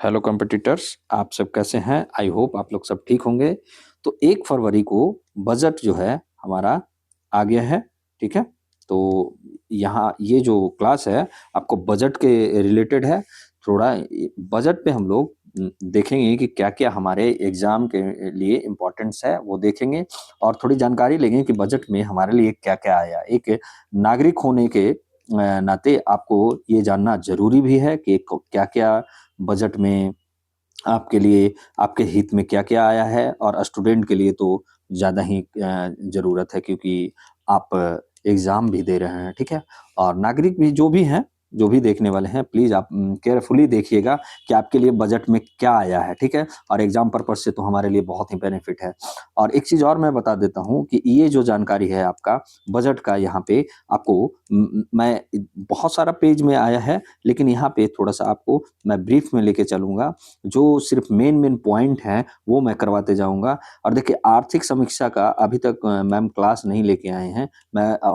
Hello competitors, आप सब कैसे हैं? आई होप आप लोग सब ठीक होंगे। तो 1 फरवरी को बजट जो है हमारा आ गया है, ठीक है? तो यहाँ ये जो क्लास है आपको बजट के रिलेटेड है। थोड़ा बजट पे हम लोग देखेंगे कि क्या-क्या हमारे एग्ज़ाम के लिए इम्पोर्टेंस है वो देखेंगे और थोड़ी जानकारी लेंगे कि बजट में हमारे लिए क्या-क्या आया। एक नागरिक होने के नाते आपको ये जानना ज़रूरी भी है कि क क्या-क्या बजट में आपके लिए आपके हित में क्या-क्या आया है और स्टूडेंट के लिए तो ज़्यादा ही ज़रूरत है क्योंकि आप एग्ज़ाम भी दे रहे हैं, ठीक है? और नागरिक भी जो भी हैं, जो भी देखने वाले हैं प्लीज़ आप केयरफुली देखिएगा कि आपके लिए बजट में क्या आया है, ठीक है? और एग्ज़ाम पर्पज़ से तो हमारे लिए बहुत ही बेनिफिट है। और एक चीज़ और मैं बता देता हूँ कि ये जो जानकारी है आपका बजट का यहाँ पे आपको मैं बहुत सारा पेज में आया है, लेकिन यहाँ पे थोड़ा-सा आपको मैं ब्रीफ में लेके चलूँगा जो सिर्फ मेन पॉइंट हैं, वो मैं करवाते जाऊँगा। और देखिए आर्थिक समीक्षा का अभी तक मैम क्लास नहीं लेके आए हैं।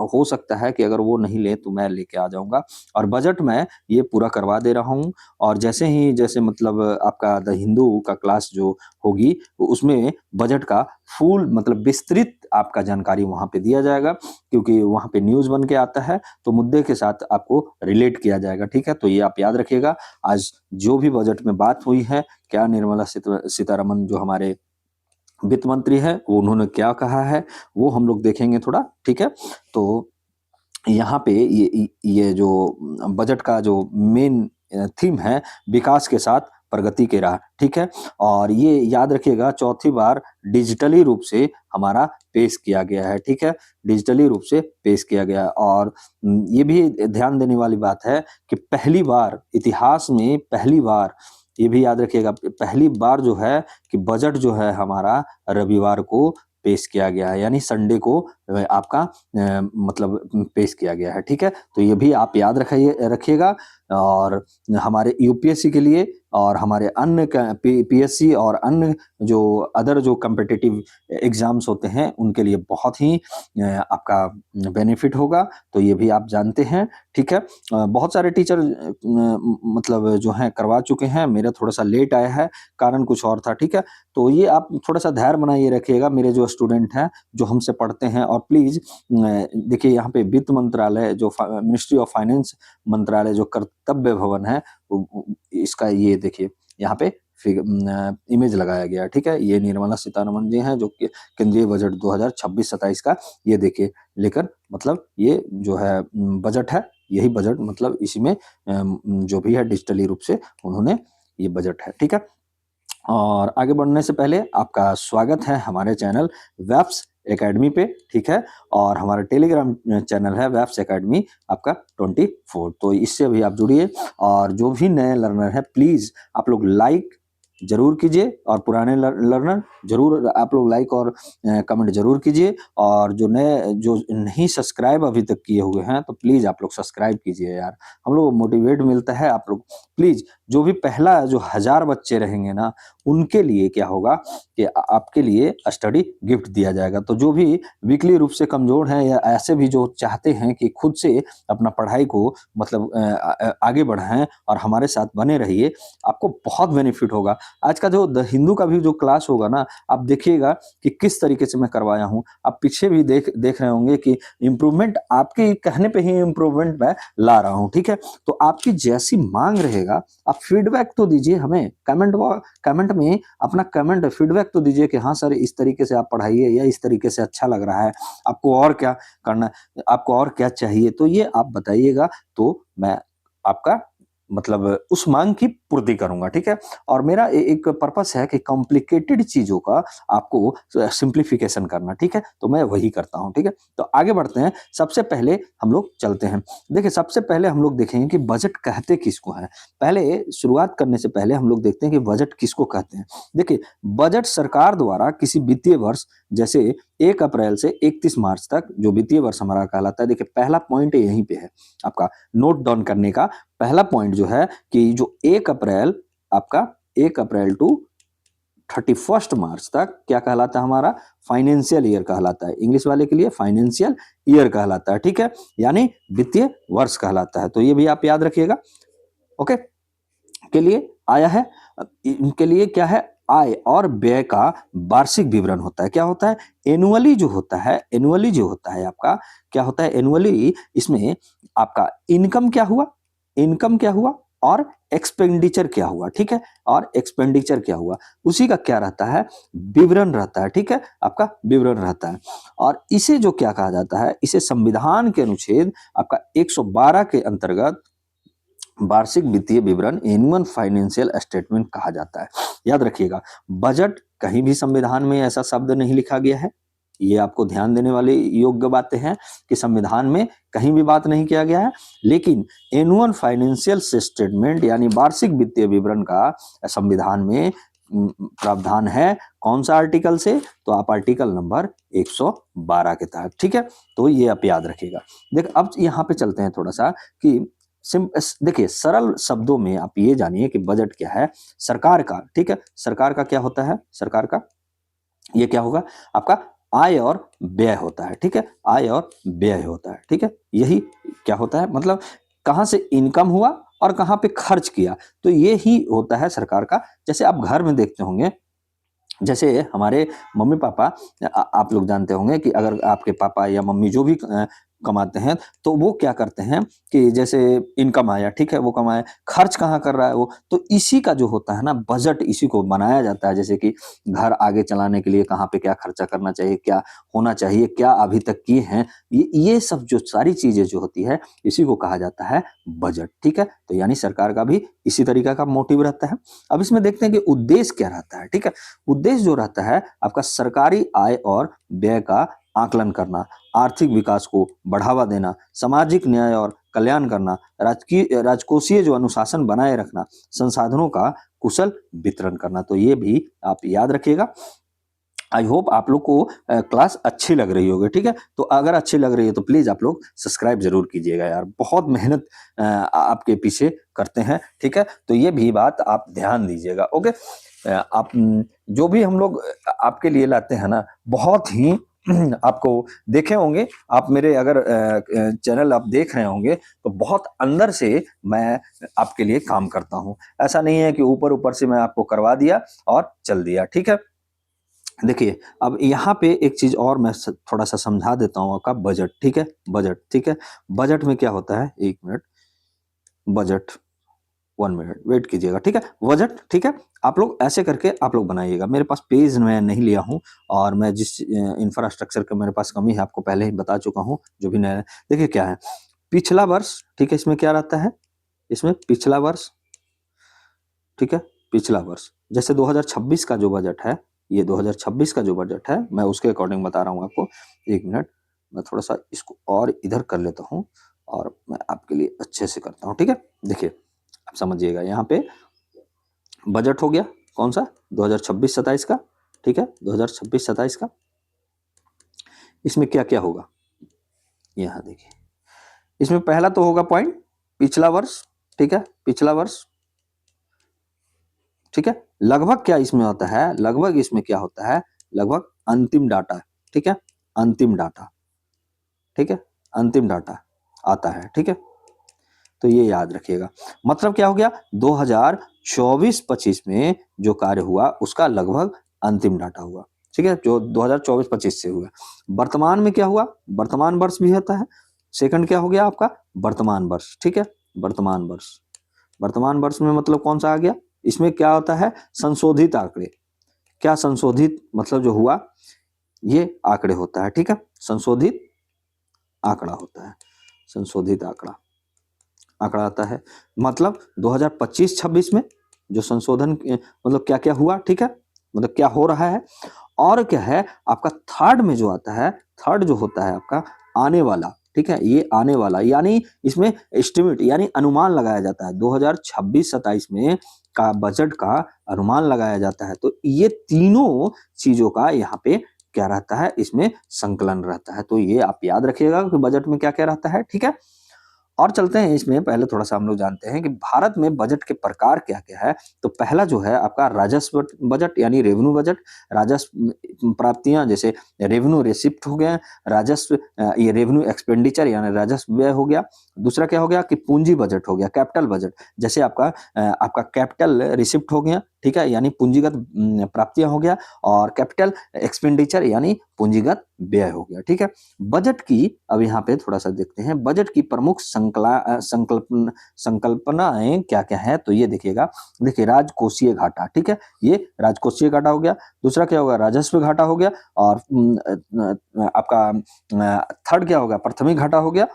हो सकता है कि अगर वो नहीं लें तो मैं लेके आ जाऊँगा और बजट मैं ये पूरा करवा दे रहा हूँ और जैसे मतलब आपका द हिंदू का क्लास जो होगी, उसमें बजट का फुल मतलब विस्तृत आपका जानकारी वहाँ पे दिया जाएगा क्योंकि वहाँ पे न्यूज़ बन के आता है, तो मुद्दे के साथ आपको रिलेट किया जाएगा, ठीक है? तो ये आप याद रखिएगा। आज जो भी बजट में बात हुई है, क्या निर्मला सीतारमन जो हमारे वित्त मंत्री हैं, वो उन्होंने क्या कहा है, वो हम लोग देखेंगे थोड़ा, ठीक है? तो यहाँ पे ये जो बजट का जो मेन थीम है, विकास के साथ प्रगति की राह, ठीक है? और ये याद रखिएगा चौथी बार डिजिटली रूप से हमारा पेश किया गया है, ठीक है? डिजिटली रूप से पेश किया गया है और ये भी ध्यान देने वाली बात है कि पहली बार इतिहास में पहली बार ये भी याद रखिएगा पहली बार जो है कि बजट जो है हमारा रविवार को पेश किया गया है, यानी संडे को आपका मतलब पेश किया गया है, ठीक है? तो ये भी आप याद रखिएगा और हमारे यूपीएससी के लिए और हमारे अन्य पीएससी और अन्य जो अदर जो कॉम्पिटिटिव एग्ज़ाम्स होते हैं, उनके लिए बहुत ही आपका बेनिफिट होगा, तो ये भी आप जानते हैं, ठीक है? बहुत सारे टीचर मतलब जो हैं करवा चुके हैं, मेरा थोड़ा-सा लेट आया है, कारण कुछ और था, ठीक है? तो ये आप थोड़ा-सा धैर्य बनाए रखिएगा, मेरे जो स्टूडेंट हैं, जो हमसे पढ़ते हैं और प्लीज़ देखिए यहाँ पे वित्त मंत्रालय जो मिनिस्ट्री ऑफ फाइनेंस मंत्रालय जो कर्तव्य भवन है, इसका ये देखिए यहाँ पे इमेज लगाया गया है, ठीक है? ये निर्मला सीतारमण जी हैं जो कि केंद्रीय बजट 2026-27 का ये देखिए लेकर मतलब ये जो है बजट है, यही बजट मतलब इसी में जो भी है डिजिटली रूप से उन्होंने ये बजट है, ठीक है? और आगे बढ़ने से पहले आपका स्वागत है हमारे चैनल वेब्स एकेडमी पे, ठीक है? और हमारा टेलीग्राम चैनल है वेब्स एकेडमी आपका 24 तो इससे भी आप जुड़िए और जो भी नए लर्नर हैं प्लीज़ आप लोग लाइक ज़रूर कीजिए और पुराने लर्नर ज़रूर आप लोग लाइक और कमेंट ज़रूर कीजिए और जो नहीं सब्सक्राइब अभी तक किए हुए हैं तो प्लीज़ आप लोग सब्सक्राइब कीजिए यार। हम लोग को मोटिवेट मिलता है आप लोग प्लीज़ जो भी पहला जो 1000 बच्चे रहेंगे ना, उनके लिए क्या होगा कि आपके लिए स्टडी गिफ्ट दिया जाएगा। तो जो भी वीकली रूप से कमज़ोर हैं या ऐसे भी जो चाहते हैं कि खुद से अपना पढ़ाई को मतलब आगे बढ़ाएँ और हमारे साथ बने रहिए, आपको बहुत बेनिफिट होगा। आज का जो द हिंदू का भी जो क्लास होगा ना, आप देखिएगा कि किस तरीके से मैं करवाया हूँ। आप पीछे भी देख रहे होंगे कि इम्प्रूवमेंट आपके कहने पे ही इम्प्रूवमेंट मैं ला रहा हूँ, ठीक है? तो आपकी जैसी माँग रहेगा, आप फीडबैक तो दीजिए हमें, कमेंट में अपना कमेंट फीडबैक तो दीजिए कि हाँ सर इस तरीके से आप पढ़ाइए या इस तरीके से अच्छा लग रहा है, आपको और क्या करना है, आपको और क्या चाहिए? तो ये आप बताइएगा तो मैं आपका मतलब उस माँग की पूर्ति करूँगा, ठीक है? और मेरा एक पर्पस है कि कॉम्प्लिकेटेड चीज़ों का आपको सिम्प्लिफिकेशन करना, ठीक है? तो मैं वही करता हूँ, ठीक है? तो आगे बढ़ते हैं, सबसे पहले हम लोग चलते हैं। देखिए, सबसे पहले हम लोग देखेंगे कि बजट कहते किसको हैं? पहले शुरुआत करने से पहले हम लोग देखते हैं कि बजट किसको कहते हैं? देखिए, बजट सरकार द्वारा किसी वित्तीय वर्ष जैसे 1 अप्रैल से 31 मार्च तक जो वित्तीय वर्ष हमारा कहलाता है, देखिए पहला पॉइंट यहीं पे है आपका नोट डाउन करने का पहला पॉइंट जो है कि जो 1 अप्रैल आपका 1 अप्रैल टू 31 मार्च तक क्या कहलाता है हमारा फाइनेंशियल ईयर कहलाता है। इंग्लिश वाले के लिए फाइनेंशियल ईयर कहलाता है, ठीक है? यानी वित्तीय वर्ष कहलाता है। तो ये भी आप याद रखिएगा। ओके? के लिए आया है इनके लिए क्या है, आय और व्यय का वार्षिक विवरण होता है। क्या होता है, एनुअली जो होता है, एनुअली जो होता है आपका, क्या होता है एनुअली, इसमें आपका इनकम क्या हुआ, इनकम क्या हुआ और एक्सपेंडिचर क्या हुआ, ठीक है, और एक्सपेंडिचर क्या हुआ, उसी का क्या रहता है, विवरण रहता है, ठीक है, आपका विवरण रहता है। और इसे जो क्या कहा जाता है, इसे संविधान के अनुच्छेद आपका 112 के अंतर्गत वार्षिक वित्तीय विवरण, एनुअल फाइनेंशियल स्टेटमेंट कहा जाता है। याद रखिएगा, बजट कहीं भी संविधान में ऐसा शब्द नहीं लिखा गया है। ये आपको ध्यान देने वाली योग्य बातें हैं कि संविधान में कहीं भी बात नहीं किया गया है, लेकिन एनुअल फाइनेंशियल स्टेटमेंट यानी वार्षिक वित्तीय विवरण का संविधान में प्रावधान है। कौन सा आर्टिकल से, तो आप आर्टिकल नंबर 112 के तहत, ठीक है, तो ये आप याद रखिएगा। देख अब यहाँ पे चलते हैं थोड़ा सा कि देखिए सरल शब्दों में आप ये जानिए कि बजट क्या है, सरकार का, ठीक है, सरकार का क्या होता है, सरकार का ये क्या होगा, आपका आय और व्यय होता है, ठीक है, आय और व्यय होता है, ठीक है, यही क्या होता है, मतलब कहां से इनकम हुआ और कहां पे खर्च किया, तो ये ही होता है सरकार का। जैसे आप घर में देखते होंगे, जैसे हमारे मम्मी पापा, आप लोग जानते होंगे कि अगर आपके पापा या मम्मी जो भी कमाते हैं, तो वो क्या करते हैं कि जैसे इनकम आया, ठीक है, वो कमाए, खर्च कहाँ कर रहा है वो, तो इसी का जो होता है ना बजट, इसी को बनाया जाता है। जैसे कि घर आगे चलाने के लिए कहाँ पे क्या खर्चा करना चाहिए, क्या होना चाहिए, क्या अभी तक किए हैं, ये सब जो सारी चीजें जो होती है, इसी को कहा जाता है बजट, ठीक है। तो यानी सरकार का भी इसी तरीका का मोटिव रहता है। अब इसमें देखते हैं कि उद्देश्य क्या रहता है, ठीक है। उद्देश्य जो रहता है आपका सरकारी आय और व्यय का आकलन करना, आर्थिक विकास को बढ़ावा देना, सामाजिक न्याय और कल्याण करना, राजकोषीय जो अनुशासन बनाए रखना, संसाधनों का कुशल वितरण करना। तो ये भी आप याद रखिएगा। आई होप आप लोग को क्लास अच्छी लग रही होगी, ठीक है। तो अगर अच्छी लग रही है तो प्लीज आप लोग सब्सक्राइब जरूर कीजिएगा यार, बहुत मेहनत आपके पीछे करते हैं, ठीक है। तो ये भी बात आप ध्यान दीजिएगा, ओके। आप जो भी हम लोग आपके लिए लाते हैं ना, बहुत ही आपको देखे होंगे आप मेरे, अगर चैनल आप देख रहे होंगे तो बहुत अंदर से मैं आपके लिए काम करता हूं। ऐसा नहीं है कि ऊपर ऊपर से मैं आपको करवा दिया और चल दिया, ठीक है। देखिए अब यहाँ पे एक चीज और मैं थोड़ा सा समझा देता हूँ आपका, बजट, ठीक है, बजट, ठीक है। बजट में क्या होता है, एक मिनट, बजट, 1 मिनट वेट कीजिएगा, ठीक है। बजट, ठीक है, आप लोग ऐसे करके आप लोग बनाइएगा। मेरे पास पेज मैं नहीं लिया हूँ, और मैं जिस इंफ्रास्ट्रक्चर का मेरे पास कमी है आपको पहले ही बता चुका हूँ, जो भी नया। देखिए क्या है, पिछला वर्ष, ठीक है, इसमें क्या रहता है, इसमें पिछला वर्ष, ठीक है, पिछला वर्ष, जैसे 2026 का जो बजट है, ये 2026 का जो बजट है, मैं उसके अकॉर्डिंग बता रहा हूँ आपको। एक मिनट, मैं थोड़ा सा इसको और इधर कर लेता हूँ, और मैं आपके लिए अच्छे से करता हूँ, ठीक है। देखिए आप समझिएगा, यहाँ पे बजट हो गया कौन सा, 2026-27 का, ठीक है, 2026-27 का। इसमें क्या क्या होगा, यहाँ देखिए, इसमें पहला तो होगा पॉइंट पिछला वर्ष, ठीक है, पिछला वर्ष, ठीक है। लगभग क्या इसमें होता है, लगभग इसमें क्या होता है, लगभग अंतिम डाटा, ठीक है, अंतिम डाटा, ठीक है, अंतिम डाटा आता है, ठीक है। तो ये याद रखिएगा, मतलब क्या हो गया, 2024-25 में जो कार्य हुआ उसका लगभग अंतिम डाटा हुआ, ठीक है, जो 2024-25 से हुआ। वर्तमान में क्या हुआ, वर्तमान वर्ष भी होता है। सेकंड क्या हो गया आपका, वर्तमान वर्ष, ठीक है, वर्तमान वर्ष। वर्तमान वर्ष में मतलब कौन सा आ गया, इसमें क्या होता है, संशोधित आंकड़े। क्या संशोधित, मतलब जो हुआ ये आंकड़े होता है, ठीक है, संशोधित आंकड़ा होता है, संशोधित आंकड़ा, आंकड़ा आता है। मतलब 2025-26 में जो संशोधन, मतलब क्या क्या हुआ, ठीक है, मतलब क्या हो रहा है। और क्या है आपका थर्ड में जो आता है, थर्ड जो होता है आपका आने वाला, ठीक है, ये आने वाला, यानी इसमें एस्टिमेट यानी अनुमान लगाया जाता है, 2026-27 में का बजट का अनुमान लगाया जाता है। तो ये तीनों चीजों का यहाँ पे क्या रहता है, इसमें संकलन रहता है। तो ये आप याद रखिएगा कि बजट में क्या क्या रहता है, ठीक है। और चलते हैं इसमें, पहले थोड़ा सा हम लोग जानते हैं कि भारत में बजट के प्रकार क्या क्या है। तो पहला जो है आपका राजस्व बजट यानी रेवेन्यू बजट, राजस्व प्राप्तियां जैसे रेवेन्यू रिसिप्ट हो गया, राजस्व ये रेवेन्यू एक्सपेंडिचर यानी राजस्व व्यय हो गया। दूसरा क्या हो गया कि पूंजी बजट हो गया, कैपिटल बजट, जैसे आपका कैपिटल रिसिप्ट हो गया, ठीक है, यानी पूंजीगत प्राप्तियां हो गया, और कैपिटल एक्सपेंडिचर यानी पूंजीगत व्यय हो गया। ठीक है, बजट की अब यहाँ पे थोड़ा सा देखते हैं, बजट की प्रमुख संकल्पनाएं क्या क्या है, तो ये देखिएगा, देखिए राजकोषीय घाटा, ठीक है, ये राजकोषीय घाटा हो गया। दूसरा क्या होगा, राजस्व घाटा हो गया, और आपका थर्ड क्या होगा, प्राथमिक घाटा हो गया।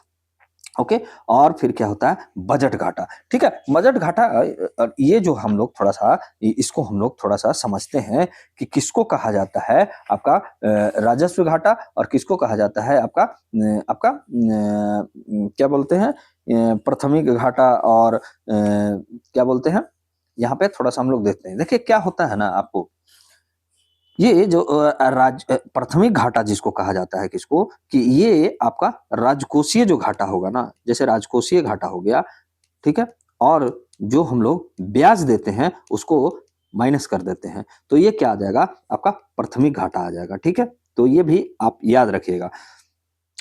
ओके, और फिर क्या होता है, बजट घाटा। ठीक है, बजट घाटा, ये जो हम लोग थोड़ा सा इसको हम लोग थोड़ा सा समझते हैं कि किसको कहा जाता है, आपका राजस्व घाटा, और किसको कहा जाता है आपका क्या बोलते हैं, प्राथमिक घाटा, और क्या बोलते हैं, यहाँ पे थोड़ा सा हम लोग देखते हैं। देखिए क्या होता है ना, आपको ये जो प्राथमिक घाटा जिसको कहा जाता है, किसको, कि ये आपका राजकोषीय जो घाटा होगा ना, जैसे राजकोषीय घाटा हो गया, ठीक है, और जो हम लोग ब्याज देते हैं उसको माइनस कर देते हैं, तो ये क्या आ जाएगा, आपका प्राथमिक घाटा आ जाएगा। ठीक है, तो ये भी आप याद रखिएगा।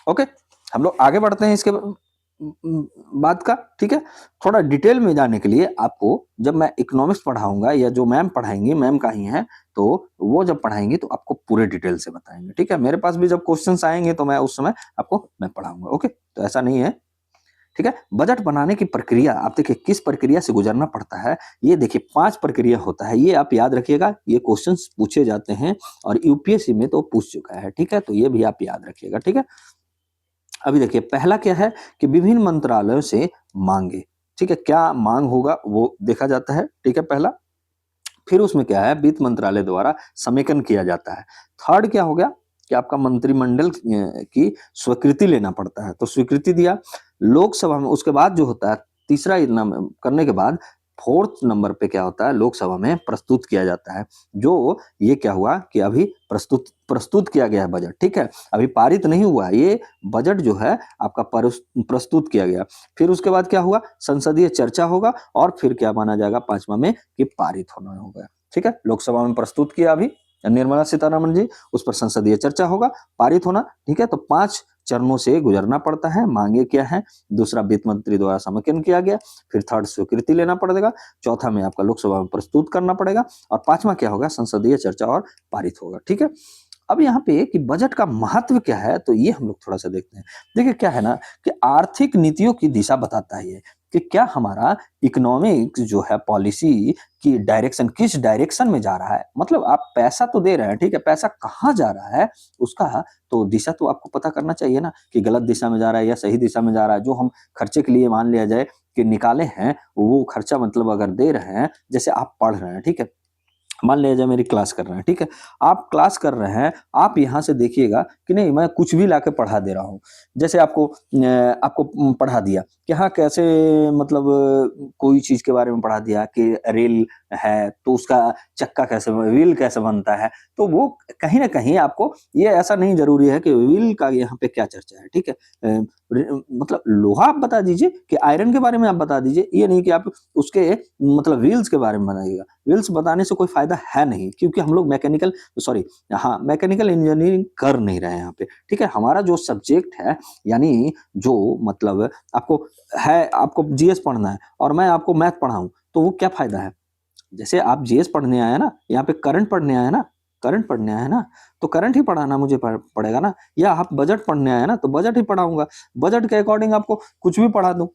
ओके, हम लोग आगे बढ़ते हैं इसके बात का। ठीक है, थोड़ा डिटेल में जाने के लिए आपको जब मैं इकोनॉमिक्स पढ़ाऊंगा, या जो मैम पढ़ाएंगी, मैम का ही है, तो वो जब पढ़ाएंगी तो आपको पूरे डिटेल से बताएंगे। ठीक है, मेरे पास भी जब क्वेश्चंस आएंगे तो मैं उस समय आपको मैं पढ़ाऊंगा। ओके, तो ऐसा नहीं है। ठीक है, बजट बनाने की प्रक्रिया, आप देखिए किस प्रक्रिया से गुजरना पड़ता है, ये देखिए 5 प्रक्रिया होता है, ये आप याद रखिएगा, ये क्वेश्चंस पूछे जाते हैं, और यूपीएससी में तो पूछ चुका है। ठीक है, तो ये भी आप याद रखिएगा। ठीक है, अभी देखिए पहला क्या है कि विभिन्न मंत्रालयों से मांगे। ठीक है, क्या मांग होगा वो देखा जाता है। ठीक है, पहला, फिर उसमें क्या है, वित्त मंत्रालय द्वारा समेकन किया जाता है। थर्ड क्या हो गया कि आपका मंत्रिमंडल की स्वीकृति लेना पड़ता है, तो स्वीकृति दिया लोकसभा में। उसके बाद जो होता है, तीसरा इतना करने के बाद फोर्थ नंबर पे क्या होता है, लोकसभा में प्रस्तुत किया जाता है। जो ये क्या हुआ कि अभी प्रस्तुत किया गया है बजट। ठीक है, अभी पारित नहीं हुआ, ये बजट जो है आपका प्रस्तुत किया गया। फिर उसके बाद क्या हुआ, संसदीय चर्चा होगा, और फिर क्या माना जाएगा पांचवा में, कि पारित होना होगा। ठीक है, लोकसभा में प्रस्तुत किया अभी निर्मला सीतारमण जी, उस पर संसदीय चर्चा होगा, पारित होना। ठीक है, तो 5 चरणों से गुजरना पड़ता है। मांगे क्या है, दूसरा वित्त मंत्री द्वारा समेकन किया गया, फिर थर्ड स्वीकृति लेना पड़ेगा, चौथा में आपका लोकसभा में प्रस्तुत करना पड़ेगा, और पांचवा क्या होगा, संसदीय चर्चा और पारित होगा। ठीक है, अब यहाँ पे कि बजट का महत्व क्या है, तो ये हम लोग थोड़ा सा देखते हैं। देखिए क्या है ना, कि आर्थिक नीतियों की दिशा बताता है ये, कि क्या हमारा इकोनॉमिक्स जो है, पॉलिसी की डायरेक्शन किस डायरेक्शन में जा रहा है। मतलब आप पैसा तो दे रहे हैं, ठीक है, पैसा कहाँ जा रहा है उसका तो दिशा तो आपको पता करना चाहिए ना, कि गलत दिशा में जा रहा है या सही दिशा में जा रहा है। जो हम खर्चे के लिए मान लिया जाए कि निकाले हैं, वो खर्चा मतलब अगर दे रहे हैं, जैसे आप पढ़ रहे हैं, ठीक है, मान लीजिए मेरी क्लास कर रहे हैं, ठीक है, आप क्लास कर रहे हैं, आप यहाँ से देखिएगा कि नहीं मैं कुछ भी लाके पढ़ा दे रहा हूँ। जैसे आपको पढ़ा दिया कि हाँ कैसे, मतलब कोई चीज के बारे में पढ़ा दिया कि रेल है तो उसका चक्का कैसे, व्हील कैसे बनता है, तो वो कहीं ना कहीं आपको, ये ऐसा नहीं जरूरी है कि व्हील का यहाँ पे क्या चर्चा है। ठीक है, मतलब लोहा आप बता दीजिए, कि आयरन के बारे में आप बता दीजिए, ये नहीं कि आप उसके मतलब व्हील्स के बारे में बताइएगा। व्हील्स बताने से कोई फायदा है नहीं, क्योंकि हम लोग मैकेनिकल, सॉरी, हाँ, मैकेनिकल इंजीनियरिंग कर नहीं रहे हैं यहाँ पे। ठीक है, हमारा जो सब्जेक्ट है, यानी जो मतलब आपको जीएस पढ़ना है और मैं आपको मैथ पढ़ाऊं, तो वो क्या फायदा है। जैसे आप जीएस पढ़ने आए ना, यहाँ पे करंट पढ़ने आए ना, करंट पढ़ने आए ना, तो करंट ही पढ़ाना मुझे पड़ेगा ना, या आप बजट पढ़ने आए ना, तो बजट ही पढ़ाऊंगा। बजट के अकॉर्डिंग आपको कुछ भी पढ़ा दूं,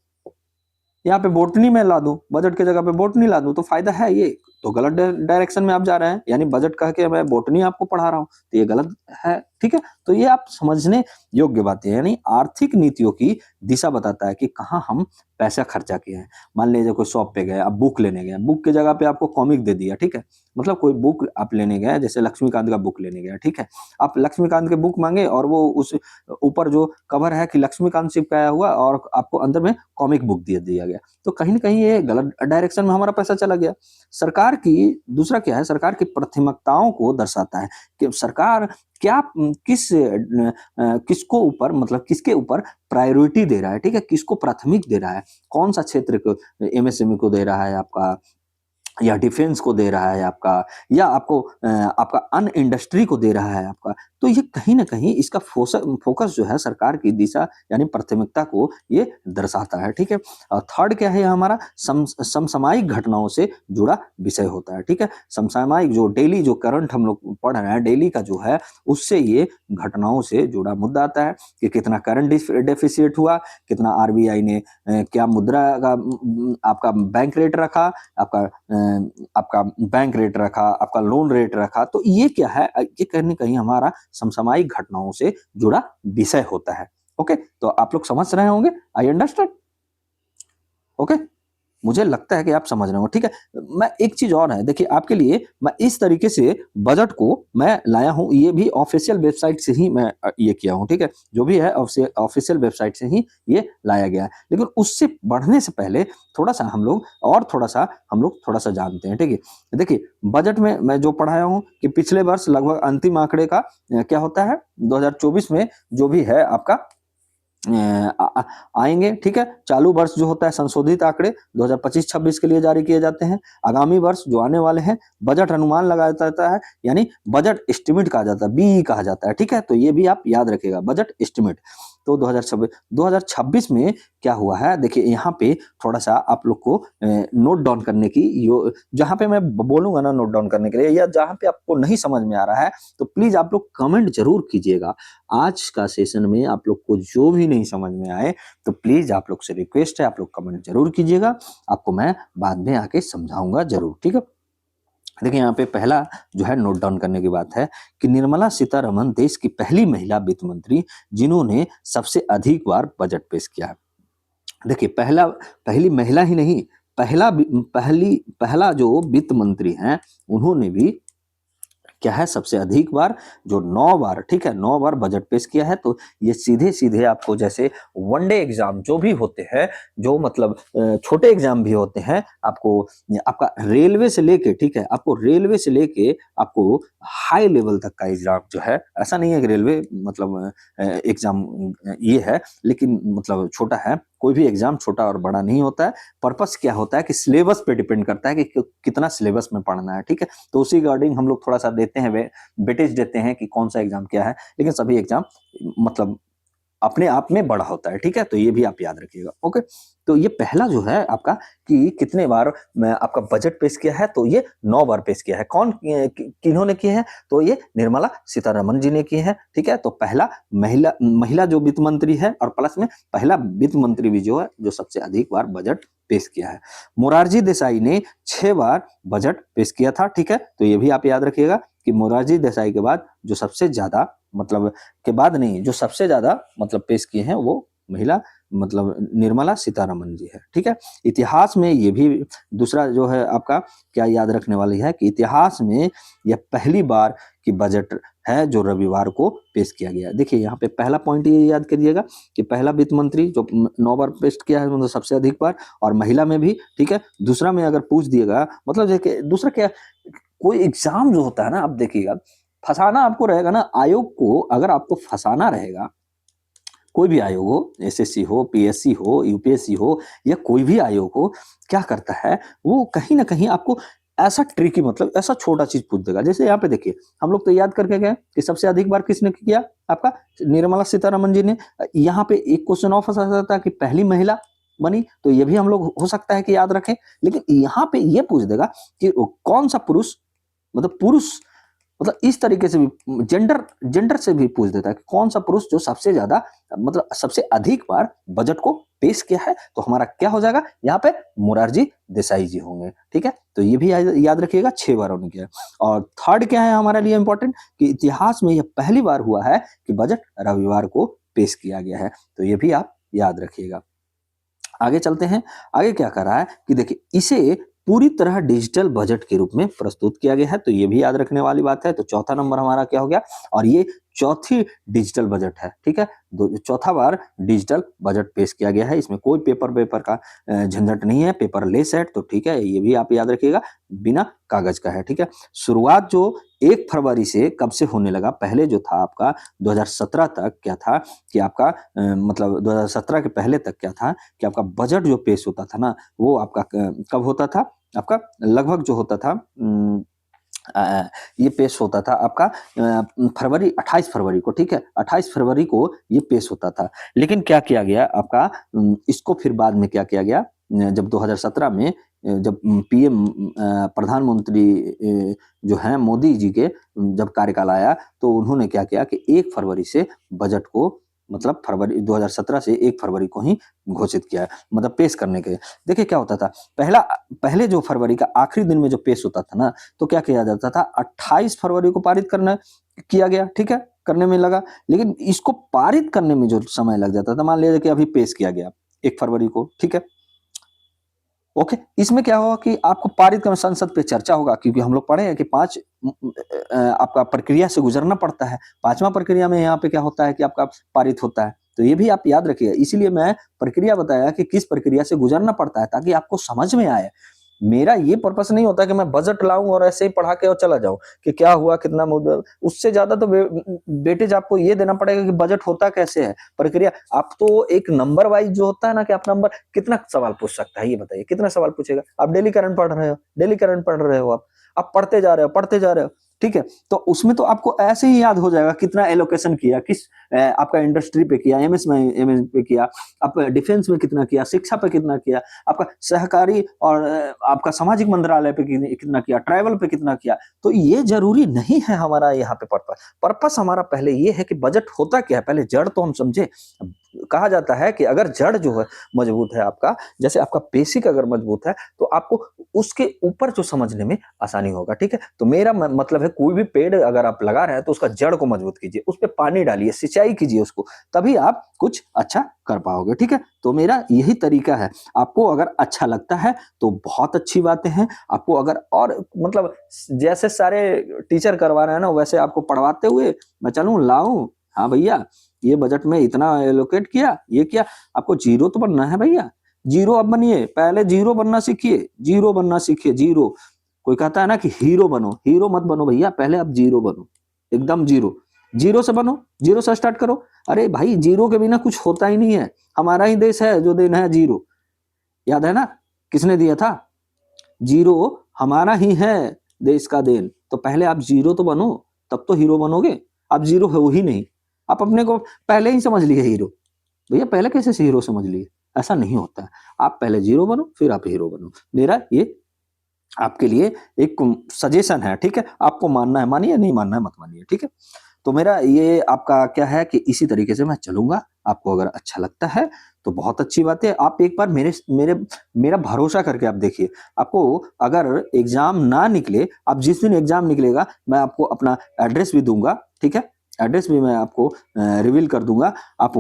यहाँ पे बोटनी में ला दूं, बजट की जगह पे बोटनी ला दूं, तो फायदा है ये, तो गलत डायरेक्शन में आप जा रहे हैं। यानी बजट कह के मैं बोटनी आपको पढ़ा रहा हूँ, तो ये गलत है। ठीक है, तो ये आप समझने योग्य बातें हैं। यानी आर्थिक नीतियों की दिशा बताता है कि कहाँ हम पैसा खर्चा किए हैं। मान लीजिए कोई शॉप पे गए, आप बुक लेने गए, बुक की जगह पे आपको कॉमिक दे दिया। ठीक है, मतलब कोई बुक आप लेने गए, जैसे लक्ष्मीकांत का बुक लेने गया, ठीक है, आप लक्ष्मीकांत के बुक मांगे, और वो उस ऊपर जो कवर है कि लक्ष्मीकांत चिपकाया हुआ, और आपको अंदर में कॉमिक बुक दे दिया गया, तो कहीं ना कहीं ये गलत डायरेक्शन में हमारा पैसा चला गया। सरकार की दूसरा क्या है, सरकार की प्राथमिकताओं को दर्शाता है, कि सरकार क्या किसको ऊपर, मतलब किसके ऊपर प्रायोरिटी दे रहा है। ठीक है, किसको प्राथमिक दे रहा है, कौन सा क्षेत्र को, एमएसएमई को दे रहा है, आपका या डिफेंस को दे रहा है आपका, या आपको आपका अन्य इंडस्ट्री को दे रहा है आपका, तो ये कहीं न कहीं इसका फोकस जो है सरकार की दिशा यानी प्राथमिकता को ये दर्शाता है, ठीक है? और थर्ड क्या है हमारा समसामयिक घटनाओं से जुड़ा विषय होता है, ठीक है? समसामयिक जो डेली जो करंट हम लोग पढ़ रहे हैं, डेली का जो है उससे ये घटनाओं से जुड़ा मुद्दा आता है कि कितना करंट डेफिसिट हुआ, कितना आरबीआई ने क्या मुद्रा का आपका बैंक रेट रखा, आपका बैंक रेट रखा, आपका लोन रेट रखा, तो ये क्या है ये कहीं न कहीं हमारा समसामयिक घटनाओं से जुड़ा विषय होता है। ओके? तो आप लोग समझ रहे होंगे? I understand? ओके? मुझे लगता है कि आप समझ रहे हो, ठीक है? मैं एक चीज़ और है, देखिए आपके लिए मैं इस तरीके से बजट को मैं लाया हूँ, ये भी ऑफ़िशियल वेबसाइट से ही मैं ये किया हूँ, ठीक है? जो भी है ऑफ़िशियल वेबसाइट से ही ये लाया गया है। लेकिन उससे बढ़ने से पहले थोड़ा-सा हम लोग थोड़ा-सा जानते हैं, ठीक है? देखिए, बजट में मैं जो पढ़ाया हूँ कि पिछले वर्ष लगभग अंतिम आंकड़े का क्या होता है, 2024 में जो भी है आपका आएँगे, ठीक है? चालू वर्ष जो होता है संशोधित आंकड़े 2025-26 के लिए जारी किए जाते हैं। आगामी वर्ष जो आने वाले हैं, बजट अनुमान लगाया जाता है, यानी बजट एस्टीमेट कहा जाता है, बीई कहा जाता है, ठीक है? तो ये भी आप याद रखिएगा, बजट एस्टीमेट। तो 2026 में क्या हुआ है, देखिए यहाँ पे थोड़ा-सा आप लोग को नोट डाउन करने की यो जहाँ पे मैं बोलूँगा ना नोट डाउन करने के लिए, या जहाँ पे आपको नहीं समझ में आ रहा है, तो प्लीज़ आप लोग कमेंट ज़रूर कीजिएगा। आज का सेशन में आप लोग को जो भी नहीं समझ में आए, तो प्लीज़ आप लोग से रिक्वेस्ट है, आप लोग कमेंट ज़रूर कीजिएगा, आपको मैं बाद में आके समझाऊँगा ज़रूर, ठीक है? देखिए यहाँ पे पहला जो है नोट डाउन करने की बात है कि निर्मला सीतारमण देश की पहली महिला वित्त मंत्री जिन्होंने सबसे अधिक बार बजट पेश किया है। देखिए पहली महिला ही नहीं, पहला जो वित्त मंत्री हैं, उन्होंने भी क्या है सबसे अधिक बार जो 9 बार, ठीक है? 9 बार बजट पेश किया है, तो ये सीधे-सीधे आपको जैसे वनडे एग्ज़ाम जो भी होते हैं, जो मतलब छोटे एग्ज़ाम भी होते हैं, आपको आपका रेलवे से लेके, ठीक है? आपको रेलवे से लेके आपको हाई लेवल तक का एग्ज़ाम जो है, ऐसा नहीं है कि रेलवे मतलब एग्ज़ाम ये है, लेकिन मतलब छोटा है, कोई भी एग्ज़ाम छोटा और बड़ा नहीं होता है। पर्पस क्या होता है कि सिलेबस पे डिपेंड करता है कि कितना सिलेबस में पढ़ना है, ठीक है? तो उसी अकॉर्डिंग हम लोग थोड़ा-सा देते हैं वेटेज देते हैं कि कौन-सा एग्ज़ाम क्या है, लेकिन सभी एग्ज़ाम मतलब अपने आप में बड़ा होता है, ठीक है? तो ये भी आप याद रखिएगा, ओके? तो ये पहला जो है आपका कि कितने बार मैं आपका बजट पेश किया है, तो ये 9 बार पेश किया है। कौन किन्होंने किए हैं? तो ये निर्मला सीतारमण जी ने किए हैं, ठीक है? तो पहला महिला महिला जो वित्त मंत्री है और प्लस में पहला वित्त मंत्री भी जो है, जो सबसे अधिक बार बजट पेश किया है। मोरारजी देसाई ने 6 बार बजट पेश किया था, ठीक है? तो ये भी आप याद रखिएगा कि मोरारजी देसाई के बाद जो सबसे ज़्यादा मतलब के बाद नहीं, जो सबसे ज़्यादा मतलब पेश किए हैं वो महिला मतलब निर्मला सीतारमण जी है, ठीक है? इतिहास में ये भी दूसरा जो है आपका क्या याद रखने वाली है कि इतिहास में यह पहली बार की बजट है जो रविवार को पेश किया गया है। देखिए यहाँ पे पहला पॉइंट ये याद करिएगा कि पहला वित्त मंत्री जो 9 बार पेश किया है मतलब सबसे अधिक बार, और महिला में भी, ठीक है? दूसरा में अगर पूछ दिएगा मतलब देखिए दूसरा क्या, कोई एग्ज़ाम जो होता है ना, आप देखिएगा फँसाना आपको रहेगा ना, आयोग को अगर आपको फँसाना रहेगा, कोई भी आयोग हो, एसएससी हो, पीएससी हो, यूपीएससी हो या कोई भी आयोग हो, क्या करता है, वो कहीं न कहीं आपको ऐसा ट्रिकी मतलब ऐसा छोटा चीज़ पूछ देगा। जैसे यहाँ पे देखिए, हम लोग तो याद करके गए कि सबसे अधिक बार किसने किया? आपका निर्मला सीतारमण जी ने। यहाँ पे एक क्वेश्चन और फँसा सकता है कि पहली महिला बनी, तो ये भी हम लोग हो सकता है कि याद रखें। लेकिन यहाँ पे ये पूछ देगा कि कौन-सा पुरुष मतलब पुरुष मतलब इस तरीके से भी जेंडर जेंडर से भी पूछ देता है कि कौन सा पुरुष जो सबसे ज्यादा मतलब सबसे अधिक बार बजट को पेश किया है, तो हमारा क्या हो जाएगा यहाँ पे, मोरारजी देसाई जी होंगे, ठीक है? तो ये भी याद रखिएगा 6 बार उन्होंने किया है। और थर्ड क्या है हमारे लिए इंपॉर्टेंट कि इतिहास में यह पहली बार हुआ है कि बजट रविवार को पेश किया गया है, तो ये भी आप याद रखिएगा। आगे चलते हैं। आगे क्या कर रहा है कि देखिए इसे पूरी तरह डिजिटल बजट के रूप में प्रस्तुत किया गया है, तो ये भी याद रखने वाली बात है। तो चौथा नंबर हमारा क्या हो गया, और ये चौथी डिजिटल बजट है, ठीक है? चौथा बार डिजिटल बजट पेश किया गया है। इसमें कोई पेपर का झंझट नहीं है, पेपरलेस है, तो ठीक है, ये भी आप याद रखिएगा, बिना कागज का है, ठीक है? शुरुआत जो 1 फरवरी से कब से होने लगा, पहले जो था आपका 2017 तक क्या था कि आपका मतलब 2017 के पहले तक क्या था कि आपका बजट जो पेश होता था ना, वो आपका कब होता था, आपका लगभग जो होता था ये पेश होता था आपका फरवरी 28 फरवरी को, ठीक है, 28 फरवरी को ये पेश होता था। लेकिन क्या किया गया आपका, इसको फिर बाद में क्या किया गया, जब 2017 में जब पीएम प्रधानमंत्री जो हैं मोदी जी के जब कार्यकाल आया, तो उन्होंने क्या किया कि 1 फरवरी से बजट को, मतलब फरवरी 2017 से 1 फरवरी को ही घोषित किया, मतलब पेश करने के। देखिए क्या होता था, पहले जो फरवरी का आखिरी दिन में जो पेश होता था ना, तो क्या किया जाता था, 28 फरवरी को पारित करना किया गया, ठीक है, करने में लगा। लेकिन इसको पारित करने में जो समय लग जाता था, मान लीजिए कि अभी पेश किया गया 1 फरवरी को, ठीक है, ओके, इसमें क्या होगा कि आपको पारित करना, संसद पे चर्चा होगा, क्योंकि हम लोग पढ़े हैं कि 5 आपका प्रक्रिया से गुजरना पड़ता है। 5वां प्रक्रिया में यहाँ पे क्या होता है कि आपका पारित होता है। तो ये भी आप याद रखिएगा, इसीलिए मैं प्रक्रिया बताया कि किस प्रक्रिया से गुजरना पड़ता है, ताकि आपको समझ में आए। मेरा ये पर्पस नहीं होता कि मैं बजट लाऊं और ऐसे ही पढ़ा के और चला जाऊं कि क्या हुआ, कितना मुद्दा। उससे ज्यादा तो बेटेज आपको ये देना पड़ेगा कि बजट होता कैसे है, प्रक्रिया। आप तो एक नंबर वाइज जो होता है ना, कि आप नंबर कितना सवाल पूछ सकता है, ये बताइए कितना सवाल पूछेगा। आप डेली करंट पढ़ रहे हो, डेली करंट पढ़ रहे हो, आप पढ़ते जा रहे हो, पढ़ते जा रहे हो, ठीक है, तो उसमें तो आपको ऐसे ही याद हो जाएगा कितना एलोकेशन किया, किस आपका इंडस्ट्री पे किया, एमएस पे किया, आप डिफेंस में कितना किया, शिक्षा पे कितना किया, आपका सहकारी और आपका सामाजिक मंत्रालय पे कितना किया, ट्राइबल पे कितना किया। तो ये जरूरी नहीं है हमारा यहाँ पे पर्पस हमारा पहले ये है कि बजट होता क्या है, पहले जड़ तो हम समझे। कहा जाता है कि अगर जड़ जो है मजबूत है आपका, जैसे आपका बेसिक अगर मजबूत है, तो आपको उसके ऊपर जो समझने में आसानी होगा, ठीक है। तो मेरा मतलब है, कोई भी पेड़ अगर आप लगा रहे हैं तो उसका जड़ को मजबूत कीजिए, उस पर पानी डालिए, सिंचाई कीजिए उसको, तभी आप कुछ अच्छा कर पाओगे, ठीक है। तो मेरा यही तरीका है। आपको अगर अच्छा लगता है तो बहुत अच्छी बातें हैं, आपको अगर और मतलब जैसे सारे टीचर करवा रहे हैं ना, वैसे आपको पढ़वाते हुए मैं चलूं लाऊं, हाँ भैया ये बजट में इतना एलोकेट किया, ये किया, आपको जीरो तो बनना है भैया, जीरो अब बनिए, पहले जीरो बनना सीखिए, जीरो बनना सीखिए, जीरो। कोई कहता है ना कि हीरो बनो, हीरो मत बनो भैया, पहले आप जीरो बनो, एकदम जीरो, जीरो से बनो, जीरो से स्टार्ट करो। अरे भाई जीरो के बिना कुछ होता ही नहीं है, हमारा ही देश है जो देना है जीरो, याद है ना, किसने दिया था, जीरो हमारा ही है देश का देन। तो पहले आप जीरो तो बनो, तब तो हीरो बनोगे। आप जीरो हो ही नहीं, आप अपने को पहले ही समझ लिए हीरो, भैया पहले कैसे से हीरो समझ लिए, ऐसा नहीं होता है। आप पहले जीरो बनो, फिर आप हीरो बनो। मेरा ये आपके लिए एक सजेशन है, ठीक है, आपको मानना है मानिए, नहीं मानना है मत मानिए, ठीक है। तो मेरा ये आपका क्या है कि इसी तरीके से मैं चलूंगा, आपको अगर अच्छा लगता है तो बहुत अच्छी बात है। आप एक बार मेरे मेरे मेरा भरोसा करके आप देखिए, आपको अगर एग्जाम ना निकले, आप जिस दिन एग्जाम निकलेगा मैं आपको अपना एड्रेस भी दूंगा, ठीक है, एड्रेस भी मैं आपको रिवील कर दूंगा। आप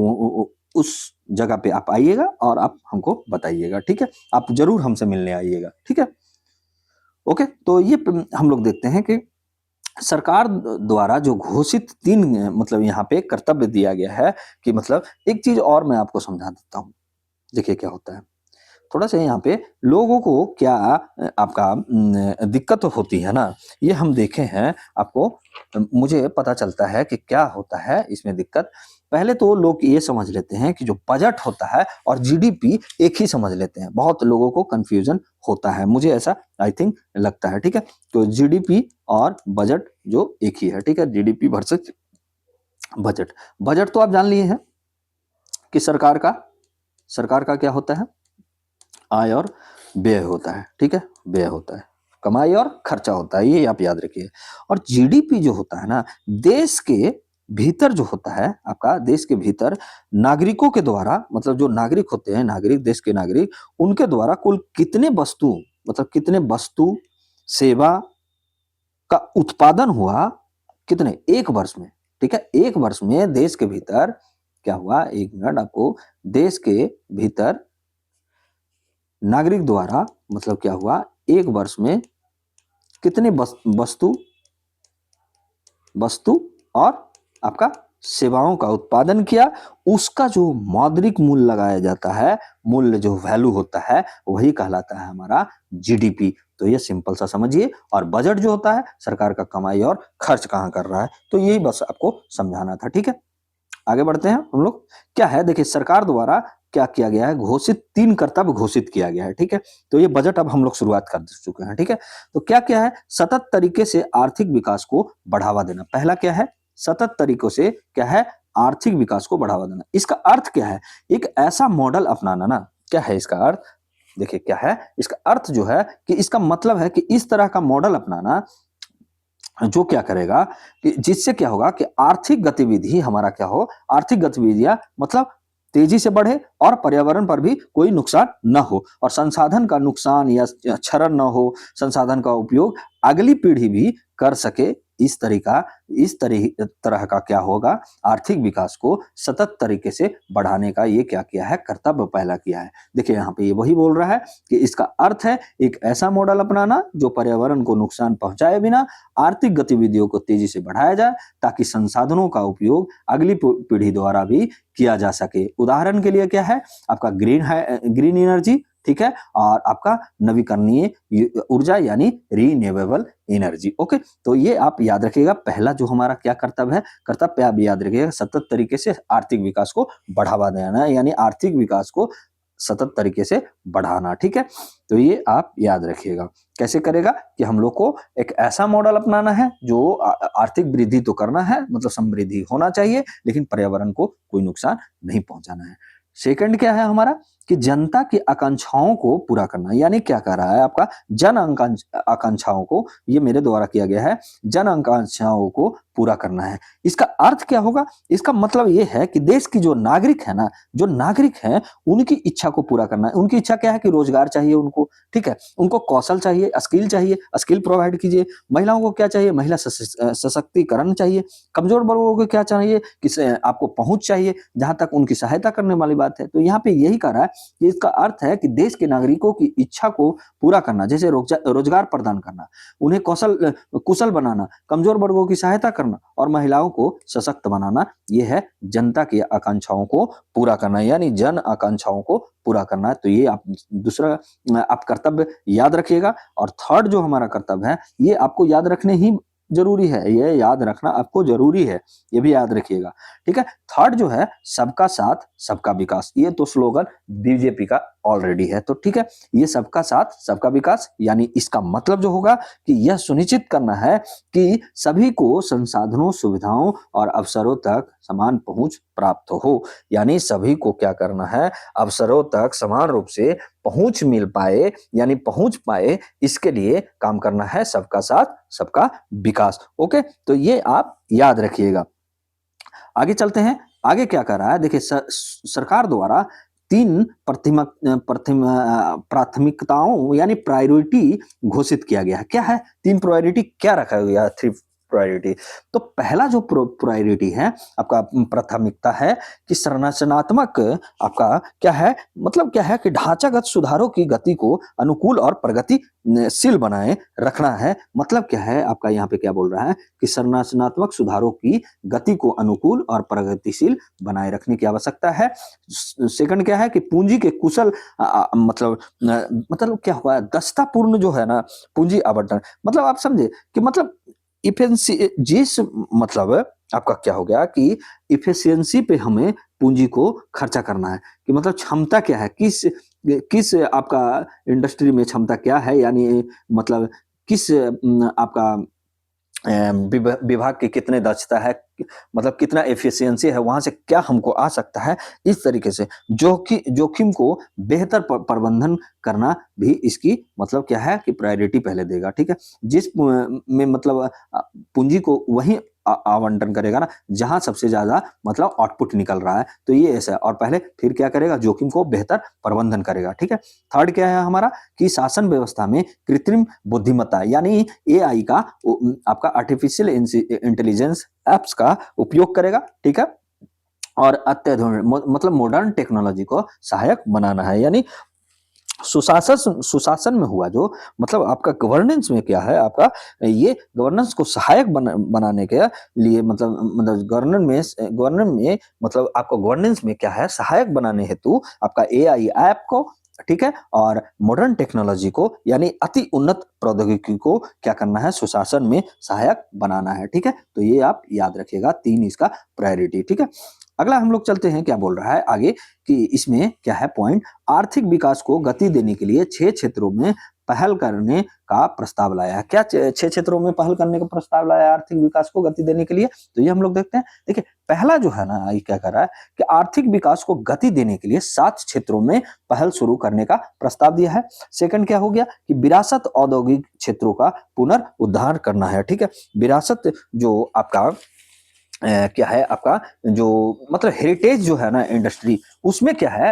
उस जगह पे आप आइएगा और आप हमको बताइएगा, ठीक है, आप जरूर हमसे मिलने आइएगा, ठीक है, ओके। तो ये हम लोग देखते हैं कि सरकार द्वारा जो घोषित 3 मतलब यहाँ पे कर्तव्य दिया गया है, कि मतलब एक चीज और मैं आपको समझा देता हूँ। देखिए क्या होता है, थोड़ा सा यहाँ पे लोगों को क्या आपका दिक्कत होती है ना, ये हम देखे हैं, आपको मुझे पता चलता है कि क्या होता है इसमें दिक्कत। पहले तो लोग ये समझ लेते हैं कि जो बजट होता है और जीडीपी एक ही समझ लेते हैं, बहुत लोगों को कंफ्यूजन होता है, मुझे ऐसा आई थिंक लगता है, ठीक है। तो जीडीपी और बजट जो एक ही है, ठीक है, जीडीपी वर्सेस बजट। बजट तो आप जान लिए हैं कि सरकार का क्या होता है, आय और व्यय होता है, ठीक है, व्यय होता है, कमाई और खर्चा होता है, ये आप याद रखिए। और जीडीपी जो होता है ना, देश के भीतर जो होता है आपका, देश के भीतर नागरिकों के द्वारा, मतलब जो नागरिक होते हैं, नागरिक, देश के नागरिक, उनके द्वारा कुल कितने वस्तु, मतलब कितने वस्तु सेवा का उत्पादन हुआ, कितने, एक वर्ष में, ठीक है, एक वर्ष में देश के भीतर क्या हुआ, एक मिनट, आपको देश के भीतर नागरिक द्वारा मतलब क्या हुआ, एक वर्ष में कितने वस्तु वस्तु और आपका सेवाओं का उत्पादन किया, उसका जो मौद्रिक मूल्य लगाया जाता है, मूल्य जो वैल्यू होता है, वही कहलाता है हमारा जीडीपी। तो ये सिंपल सा समझिए। और बजट जो होता है, सरकार का कमाई और खर्च कहाँ कर रहा है, तो यही बस आपको समझाना था, ठीक है। आगे बढ़ते हैं हम लोग। क्या है, देखिए, सरकार द्वारा क्या किया गया है, घोषित 3 कर्तव्य घोषित किया गया है, ठीक है? तो ये बजट अब हम लोग शुरुआत कर चुके हैं, ठीक है? तो क्या-क्या है? सतत तरीके से आर्थिक विकास को बढ़ावा देना। पहला क्या है? सतत तरीकों से क्या है? आर्थिक विकास को बढ़ावा देना। इसका अर्थ क्या है? एक ऐसा मॉडल अपनाना ना, क्या है इसका अर्थ? देखिए क्या है? इसका अर्थ जो है कि इसका मतलब है कि इस तरह का मॉडल अपनाना जो क्या करेगा कि जिससे क्या होगा कि आर्थिक गतिविधि हमारा क्या हो, आर्थिक गतिविधियां मतलब तेजी से बढ़े और पर्यावरण पर भी कोई नुकसान न हो और संसाधन का नुकसान या क्षरण न हो, संसाधन का उपयोग अगली पीढ़ी भी कर सके। इस तरह का क्या होगा, आर्थिक विकास को सतत तरीके से बढ़ाने का ये क्या किया है, कर्तव्य पहला किया है। देखिए यहाँ पे ये वही बोल रहा है कि इसका अर्थ है एक ऐसा मॉडल अपनाना जो पर्यावरण को नुकसान पहुंचाए बिना आर्थिक गतिविधियों को तेजी से बढ़ाया जाए ताकि संसाधनों का उपयोग अगली पीढ़ी द्वारा भी किया जा सके। उदाहरण के लिए क्या है, आपका ग्रीन एनर्जी, ठीक है, और आपका नवीकरणीय ऊर्जा यानी रीन्यूएबल एनर्जी। ओके, तो ये आप याद रखिएगा, पहला जो हमारा क्या कर्तव्य है, कर्तव्य आप याद रखिएगा, सतत तरीके से आर्थिक विकास को बढ़ावा देना है, यानी आर्थिक विकास को सतत तरीके से बढ़ाना, ठीक है? तो ये आप याद रखिएगा। कैसे करेगा कि हम लोग को एक ऐसा मॉडल अपनाना है जो आर्थिक वृद्धि तो करना है, मतलब समृद्धि होना चाहिए, लेकिन पर्यावरण को कोई नुकसान नहीं पहुंचाना है। सेकंड क्या है हमारा कि जनता की आकांक्षाओं को पूरा करना, यानी क्या कह रहा है आपका आकांक्षाओं को, ये मेरे द्वारा किया गया है, जन आकांक्षाओं को पूरा करना है। इसका अर्थ क्या होगा? इसका मतलब ये है कि देश की जो नागरिक है ना, जो नागरिक हैं उनकी इच्छा को पूरा करना है। उनकी इच्छा क्या है कि रोजगार चाहिए उनको, ठीक है, उनको कौशल चाहिए, स्किल चाहिए, स्किल प्रोवाइड कीजिए। महिलाओं को क्या चाहिए? महिला सशक्तिकरण चाहिए। कमजोर वर्गों को क्या चाहिए कि आपको पहुंच चाहिए, जहां तक उनकी सहायता करने वाली बात है। तो यहाँ पे यही कह रहा है कि इसका अर्थ है कि देश के नागरिकों की इच्छा को पूरा करना, जैसे रोजगार प्रदान करना, उन्हें कुशल बनाना, कमजोर वर्गों की सहायता करना और महिलाओं को सशक्त बनाना, यह है जनता की आकांक्षाओं को पूरा करना, यानी जन आकांक्षाओं को पूरा करना है। तो ये आप दूसरा आप कर्तव्य याद रखिएगा। और थर्ड जो हमारा कर्तव्य है, ये आपको याद रखने ही जरूरी है, ये याद रखना आपको जरूरी है, ये भी याद रखिएगा, ठीक है? थर्ड जो है सबका साथ सबका विकास, ये तो स्लोगन बीजेपी का ऑलरेडी है, तो ठीक है, ये सबका साथ सबका विकास, यानी इसका मतलब जो होगा कि यह सुनिश्चित करना है कि सभी को संसाधनों, सुविधाओं और अवसरों तक समान पहुंच प्राप्त हो, यानी सभी को क्या करना है, अवसरों तक समान रूप से पहुंच मिल पाए, यानी पहुंच पाए, इसके लिए काम करना है, सबका साथ सबका विकास। ओके, तो ये आप याद रखिएगा। आगे चलते हैं, आगे क्या कर रहा है, देखिए सरकार द्वारा 3 प्राथमिकताओं यानी प्रायोरिटी घोषित किया गया है। क्या है 3 प्रायोरिटी, क्या रखा गया है 3 प्रायोरिटी? तो पहला जो प्रायोरिटी है आपका, प्राथमिकता है कि संरचनात्मक आपका क्या है, मतलब क्या है कि ढांचागत सुधारों की गति को अनुकूल और प्रगतिशील बनाए रखना है। मतलब क्या है आपका, यहाँ पे क्या बोल रहा है कि संरचनात्मक सुधारों की गति को अनुकूल और प्रगतिशील बनाए रखने की आवश्यकता है। सेकंड क्या है कि पूंजी के कुशल मतलब क्या हुआ, दक्षतापूर्ण जो है ना पूंजी आवंटन, मतलब आप समझे कि मतलब जिस मतलब आपका क्या हो गया कि इफिशियंसी पे हमें पूंजी को खर्चा करना है, कि मतलब क्षमता क्या है, किस किस आपका इंडस्ट्री में क्षमता क्या है, यानी मतलब किस आपका विभाग की कितने दक्षता है, मतलब कितना एफिशिएंसी है, वहां से क्या हमको आ सकता है, इस तरीके से जोखिम को बेहतर प्रबंधन करना भी इसकी मतलब क्या है कि प्रायोरिटी पहले देगा, ठीक है? जिस में मतलब पूंजी को वही आवंटन करेगा ना जहां सबसे ज्यादा मतलब आउटपुट निकल रहा है, तो ये ऐसा है। और पहले फिर क्या करेगा, जोखिम को बेहतर प्रबंधन करेगा, ठीक है? थर्ड क्या है हमारा कि शासन व्यवस्था में कृत्रिम बुद्धिमत्ता यानी एआई का आपका आर्टिफिशियल इंटेलिजेंस एप्स का उपयोग करेगा, ठीक है? और अत्याधुनिक मतलब मॉडर्न टेक्नोलॉजी को सहायक बनाना है, यानी सुशासन में हुआ जो मतलब आपका गवर्नेंस में क्या है आपका, ये गवर्नेंस को सहायक बनाने के लिए मतलब गवर्नेंस में मतलब आपको गवर्नेंस में क्या है, सहायक बनाने हेतु आपका एआई ऐप को, ठीक है, और मॉडर्न टेक्नोलॉजी को यानी अति उन्नत प्रौद्योगिकी को क्या करना है, सुशासन में सहायक बनाना है, ठीक है? तो ये आप याद रखिएगा 3 इसका प्रायोरिटी, ठीक है? अगला हम लोग चलते हैं, क्या बोल रहा है आगे कि इसमें क्या है पॉइंट, आर्थिक विकास को गति देने के लिए 6 क्षेत्रों में पहल करने का प्रस्ताव लाया है। क्या 6 क्षेत्रों में पहल करने का प्रस्ताव लाया है आर्थिक विकास को गति देने के लिए? तो ये हम लोग देखते हैं। देखिए पहला जो है ना, ये क्या कर रहा है कि आर्थिक विकास को गति देने के लिए 7 क्षेत्रों में पहल शुरू करने का प्रस्ताव दिया है। सेकंड क्या हो गया कि विरासत औद्योगिक क्षेत्रों का पुनर्उद्धार करना है। ठीक है, विरासत जो आपका क्या है आपका जो मतलब हेरिटेज जो है ना इंडस्ट्री, उसमें क्या है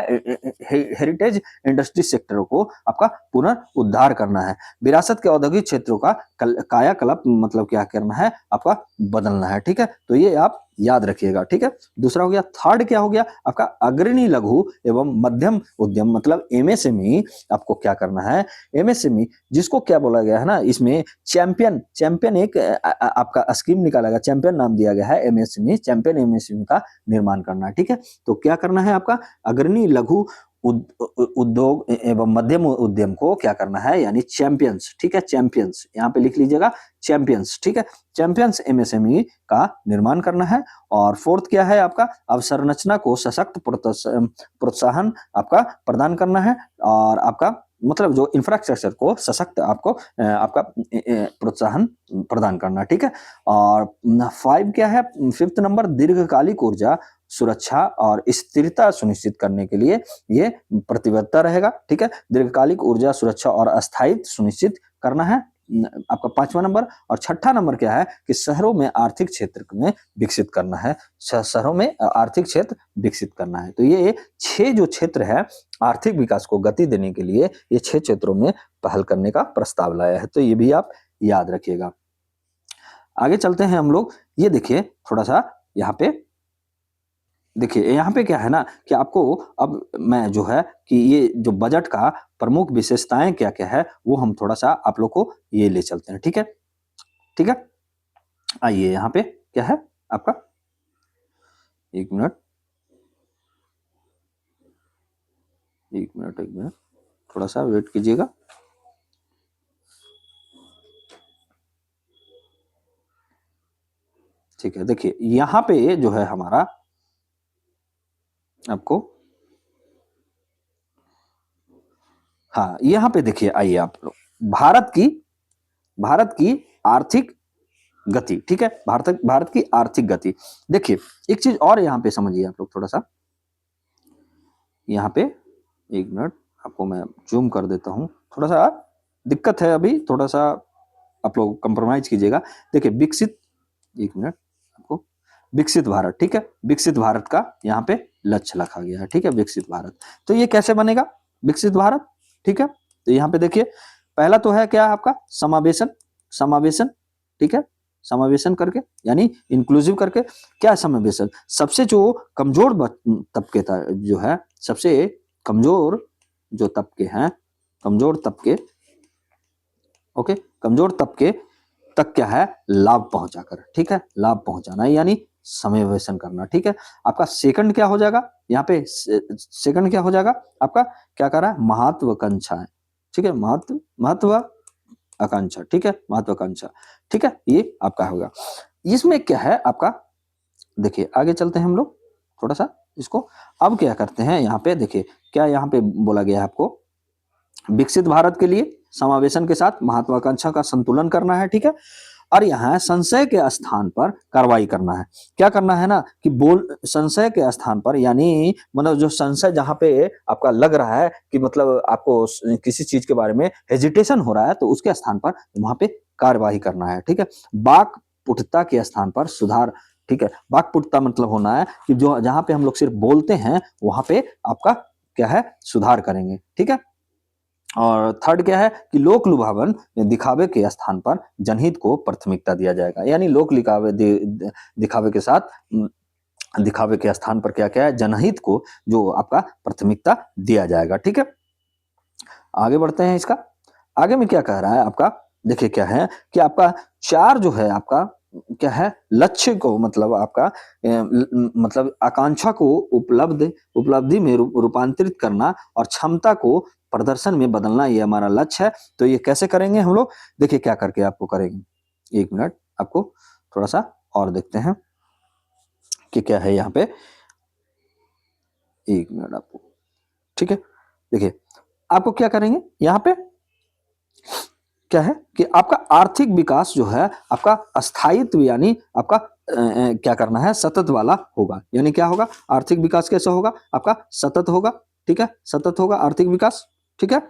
हेरिटेज इंडस्ट्री सेक्टर को आपका पुनर्उद्धार करना है। विरासत के औद्योगिक क्षेत्रों का कायाकल्प मतलब क्या करना है आपका बदलना है। ठीक है, तो ये आप याद रखिएगा। ठीक है, दूसरा हो गया, थर्ड क्या हो गया आपका अग्रणी लघु एवं मध्यम उद्यम मतलब एमएसएमई आपको क्या करना है, एमएसएमई जिसको क्या बोला गया है ना, इसमें चैंपियन चैंपियन एक आपका स्कीम निकाला गया, चैंपियन नाम दिया गया है एमएसएमई, चैंपियन एमएसएमई का निर्माण करना है। ठीक है, तो क्या करना है आपका अग्रणी लघु उद्योग एवं मध्यम उद्यम को क्या करना है यानी चैंपियंस। ठीक है, चैंपियंस यहाँ पे लिख लीजिएगा, चैंपियंस। ठीक है, चैंपियंस एमएसएमई का निर्माण करना है। और फोर्थ क्या है आपका अवसंरचना को सशक्त प्रोत्साहन आपका प्रदान करना है, और आपका मतलब जो इंफ्रास्ट्रक्चर को सशक्त आपको आपका प्रोत्साहन प्रदान करना। ठीक है, और 5 क्या है, फिफ्थ नंबर दीर्घकालिक ऊर्जा सुरक्षा और स्थिरता सुनिश्चित करने के लिए ये प्रतिबद्धता रहेगा। ठीक है, दीर्घकालिक ऊर्जा सुरक्षा और अस्थायित्व सुनिश्चित करना है आपका 5वां नंबर। और 6ठा नंबर क्या है कि शहरों में आर्थिक क्षेत्र में विकसित करना है, शहरों में आर्थिक क्षेत्र विकसित करना है। तो ये 6 जो क्षेत्र है आर्थिक विकास को गति देने के लिए, ये 6 क्षेत्रों में पहल करने का प्रस्ताव लाया है। तो ये भी आप याद रखिएगा। आगे चलते हैं हम लोग, ये देखिए थोड़ा सा यहाँ पे देखिए, यहाँ पे क्या है ना कि आपको अब मैं जो है कि ये जो बजट का प्रमुख विशेषताएं क्या क्या है वो हम थोड़ा सा आप लोग को ये ले चलते हैं। ठीक है, ठीक है, आइए यहाँ पे क्या है आपका, एक मिनट एक मिनट एक मिनट थोड़ा सा वेट कीजिएगा। ठीक है, देखिए यहाँ पे जो है हमारा आपको, हाँ यहाँ पे देखिए, आइए आप लोग भारत की आर्थिक गति। ठीक है, भारत की आर्थिक गति। देखिए एक चीज और यहाँ पे समझिए आप लोग थोड़ा सा, यहाँ पे एक मिनट आपको मैं जूम कर देता हूँ, थोड़ा सा दिक्कत है अभी, थोड़ा सा आप लोग कंप्रोमाइज कीजिएगा। देखिए विकसित, एक मिनट आपको, विकसित भारत। ठीक है, विकसित भारत का यहाँ पे लक्ष्य रखा गया है। ठीक है, विकसित भारत, तो ये कैसे बनेगा विकसित भारत? ठीक है, तो यहाँ पे देखिए पहला तो है क्या आपका समावेशन, समावेशन। ठीक है, समावेशन करके यानी इंक्लूसिव करके, क्या समावेशन, सबसे जो कमजोर तबके जो है, सबसे कमजोर जो तबके हैं, कमजोर तबके, ओके, कमजोर तबके तक क्या है लाभ पहुंचाकर। ठीक है, लाभ पहुंचाना यानी समावेशन करना। ठीक है, आपका सेकंड क्या हो जाएगा यहाँ पे, सेकंड क्या हो जाएगा आपका, क्या कर रहा है महत्वाकांक्षा है। ठीक है, महत्व आकांक्षा। ठीक है, महत्वाकांक्षा। ठीक है, ये आपका होगा। इसमें क्या है आपका, देखिए आगे चलते हैं हम लोग थोड़ा सा इसको, अब क्या करते हैं यहाँ पे देखिए, क्या यहाँ पे बोला गया है आपको, विकसित भारत के लिए समावेशन के साथ महत्वाकांक्षा का संतुलन करना है। ठीक है, और यहाँ संशय के स्थान पर कार्रवाई करना है। क्या करना है ना कि बोल संशय के स्थान पर यानी मतलब जो संशय जहां पे आपका लग रहा है कि मतलब आपको किसी चीज के बारे में हेजिटेशन हो रहा है, तो उसके स्थान पर वहां पे कार्यवाही करना है। ठीक है, वाक पुटता के स्थान पर सुधार। ठीक है, वाक पुटता मतलब होना है कि जो जहां पे हम लोग सिर्फ बोलते हैं वहां पे आपका क्या है सुधार करेंगे। ठीक है, और थर्ड क्या है कि लोक लुभावन दिखावे के स्थान पर जनहित को प्राथमिकता दिया जाएगा, यानी लोक दिखावे के साथ दिखावे के स्थान पर क्या क्या है जनहित को जो आपका प्राथमिकता दिया जाएगा। ठीक है, आगे बढ़ते हैं इसका, आगे में क्या कह रहा है आपका, देखिए क्या है कि आपका 4 जो है आपका क्या है लक्ष्य को मतलब आपका मतलब आकांक्षा को उपलब्धि में रूपांतरित करना और क्षमता को प्रदर्शन में बदलना, ये हमारा लक्ष्य है। तो ये कैसे करेंगे हम लोग, देखिए क्या करके आपको करेंगे, एक मिनट आपको थोड़ा सा और देखते हैं कि क्या है यहाँ पे। एक मिनट आपको, ठीक है। देखिए आपको क्या करेंगे यहाँ पे, क्या है कि आपका आर्थिक विकास जो है आपका स्थायित्व यानी आपका क्या करना है, सतत वाला होगा। यानी क्या होगा, आर्थिक विकास कैसा होगा आपका, सतत होगा, ठीक है, सतत होगा आर्थिक विकास, ठीक है।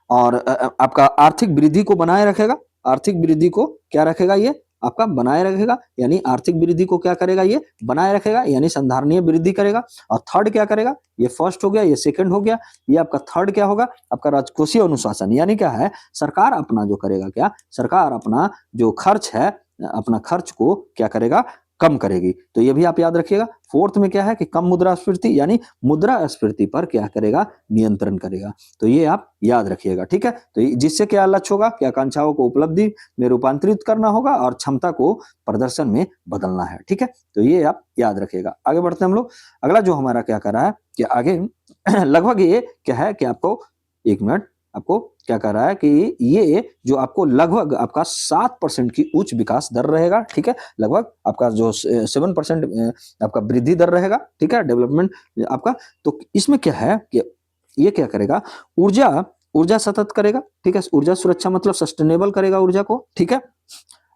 और आपका आर्थिक वृद्धि को बनाए रखेगा, आर्थिक वृद्धि को क्या रखेगा, ये आपका बनाए रखेगा, यानी आर्थिक वृद्धि को क्या करेगा, ये बनाए रखेगा, यानी संधारणीय वृद्धि करेगा। और थर्ड क्या करेगा, ये फर्स्ट हो गया, ये सेकंड हो गया, ये आपका थर्ड क्या होगा, आपका राजकोषीय अनुशासन। यानी क्या है, सरकार अपना जो करेगा, क्या सरकार अपना जो खर्च है, अपना खर्च को क्या करेगा, कम करेगी। तो ये भी आप याद रखिएगा। फोर्थ में क्या है कि कम मुद्रास्फीति, यानी मुद्रास्फीति पर क्या करेगा, नियंत्रण करेगा। तो ये आप याद रखिएगा, ठीक है। तो जिससे क्या लक्ष्य होगा कि आकांक्षाओं को उपलब्धि में रूपांतरित करना होगा और क्षमता को प्रदर्शन में बदलना है, ठीक है। तो ये आप याद रखिएगा। आगे बढ़ते हैं हम लोग। अगला जो हमारा क्या कर रहा है कि आगे लगभग ये क्या है कि आपको, एक मिनट, आपको क्या कर रहा है कि ये जो आपको लगभग आपका 7% की उच्च विकास दर रहेगा, ठीक है। लगभग आपका जो 7% आपका वृद्धि दर रहेगा, ठीक है, डेवलपमेंट आपका। तो इसमें क्या है कि ये क्या करेगा, ऊर्जा ऊर्जा सतत करेगा, ठीक है, ऊर्जा सुरक्षा मतलब सस्टेनेबल करेगा ऊर्जा को, ठीक है।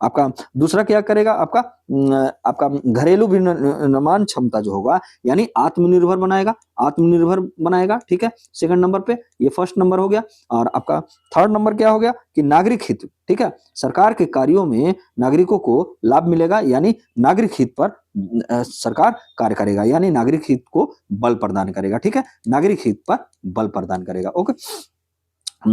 आपका दूसरा क्या करेगा, आपका घरेलू विनिर्माण क्षमता जो होगा, यानी आत्मनिर्भर बनाएगा, आत्मनिर्भर बनाएगा, ठीक है, सेकंड नंबर पे। ये फर्स्ट नंबर हो गया। और आपका थर्ड नंबर क्या हो गया कि नागरिक हित, ठीक है, सरकार के कार्यों में नागरिकों को लाभ मिलेगा, यानी नागरिक हित पर सरकार कार्य करेगा, यानी नागरिक हित को बल प्रदान करेगा, ठीक है, नागरिक हित पर बल प्रदान करेगा, ओके।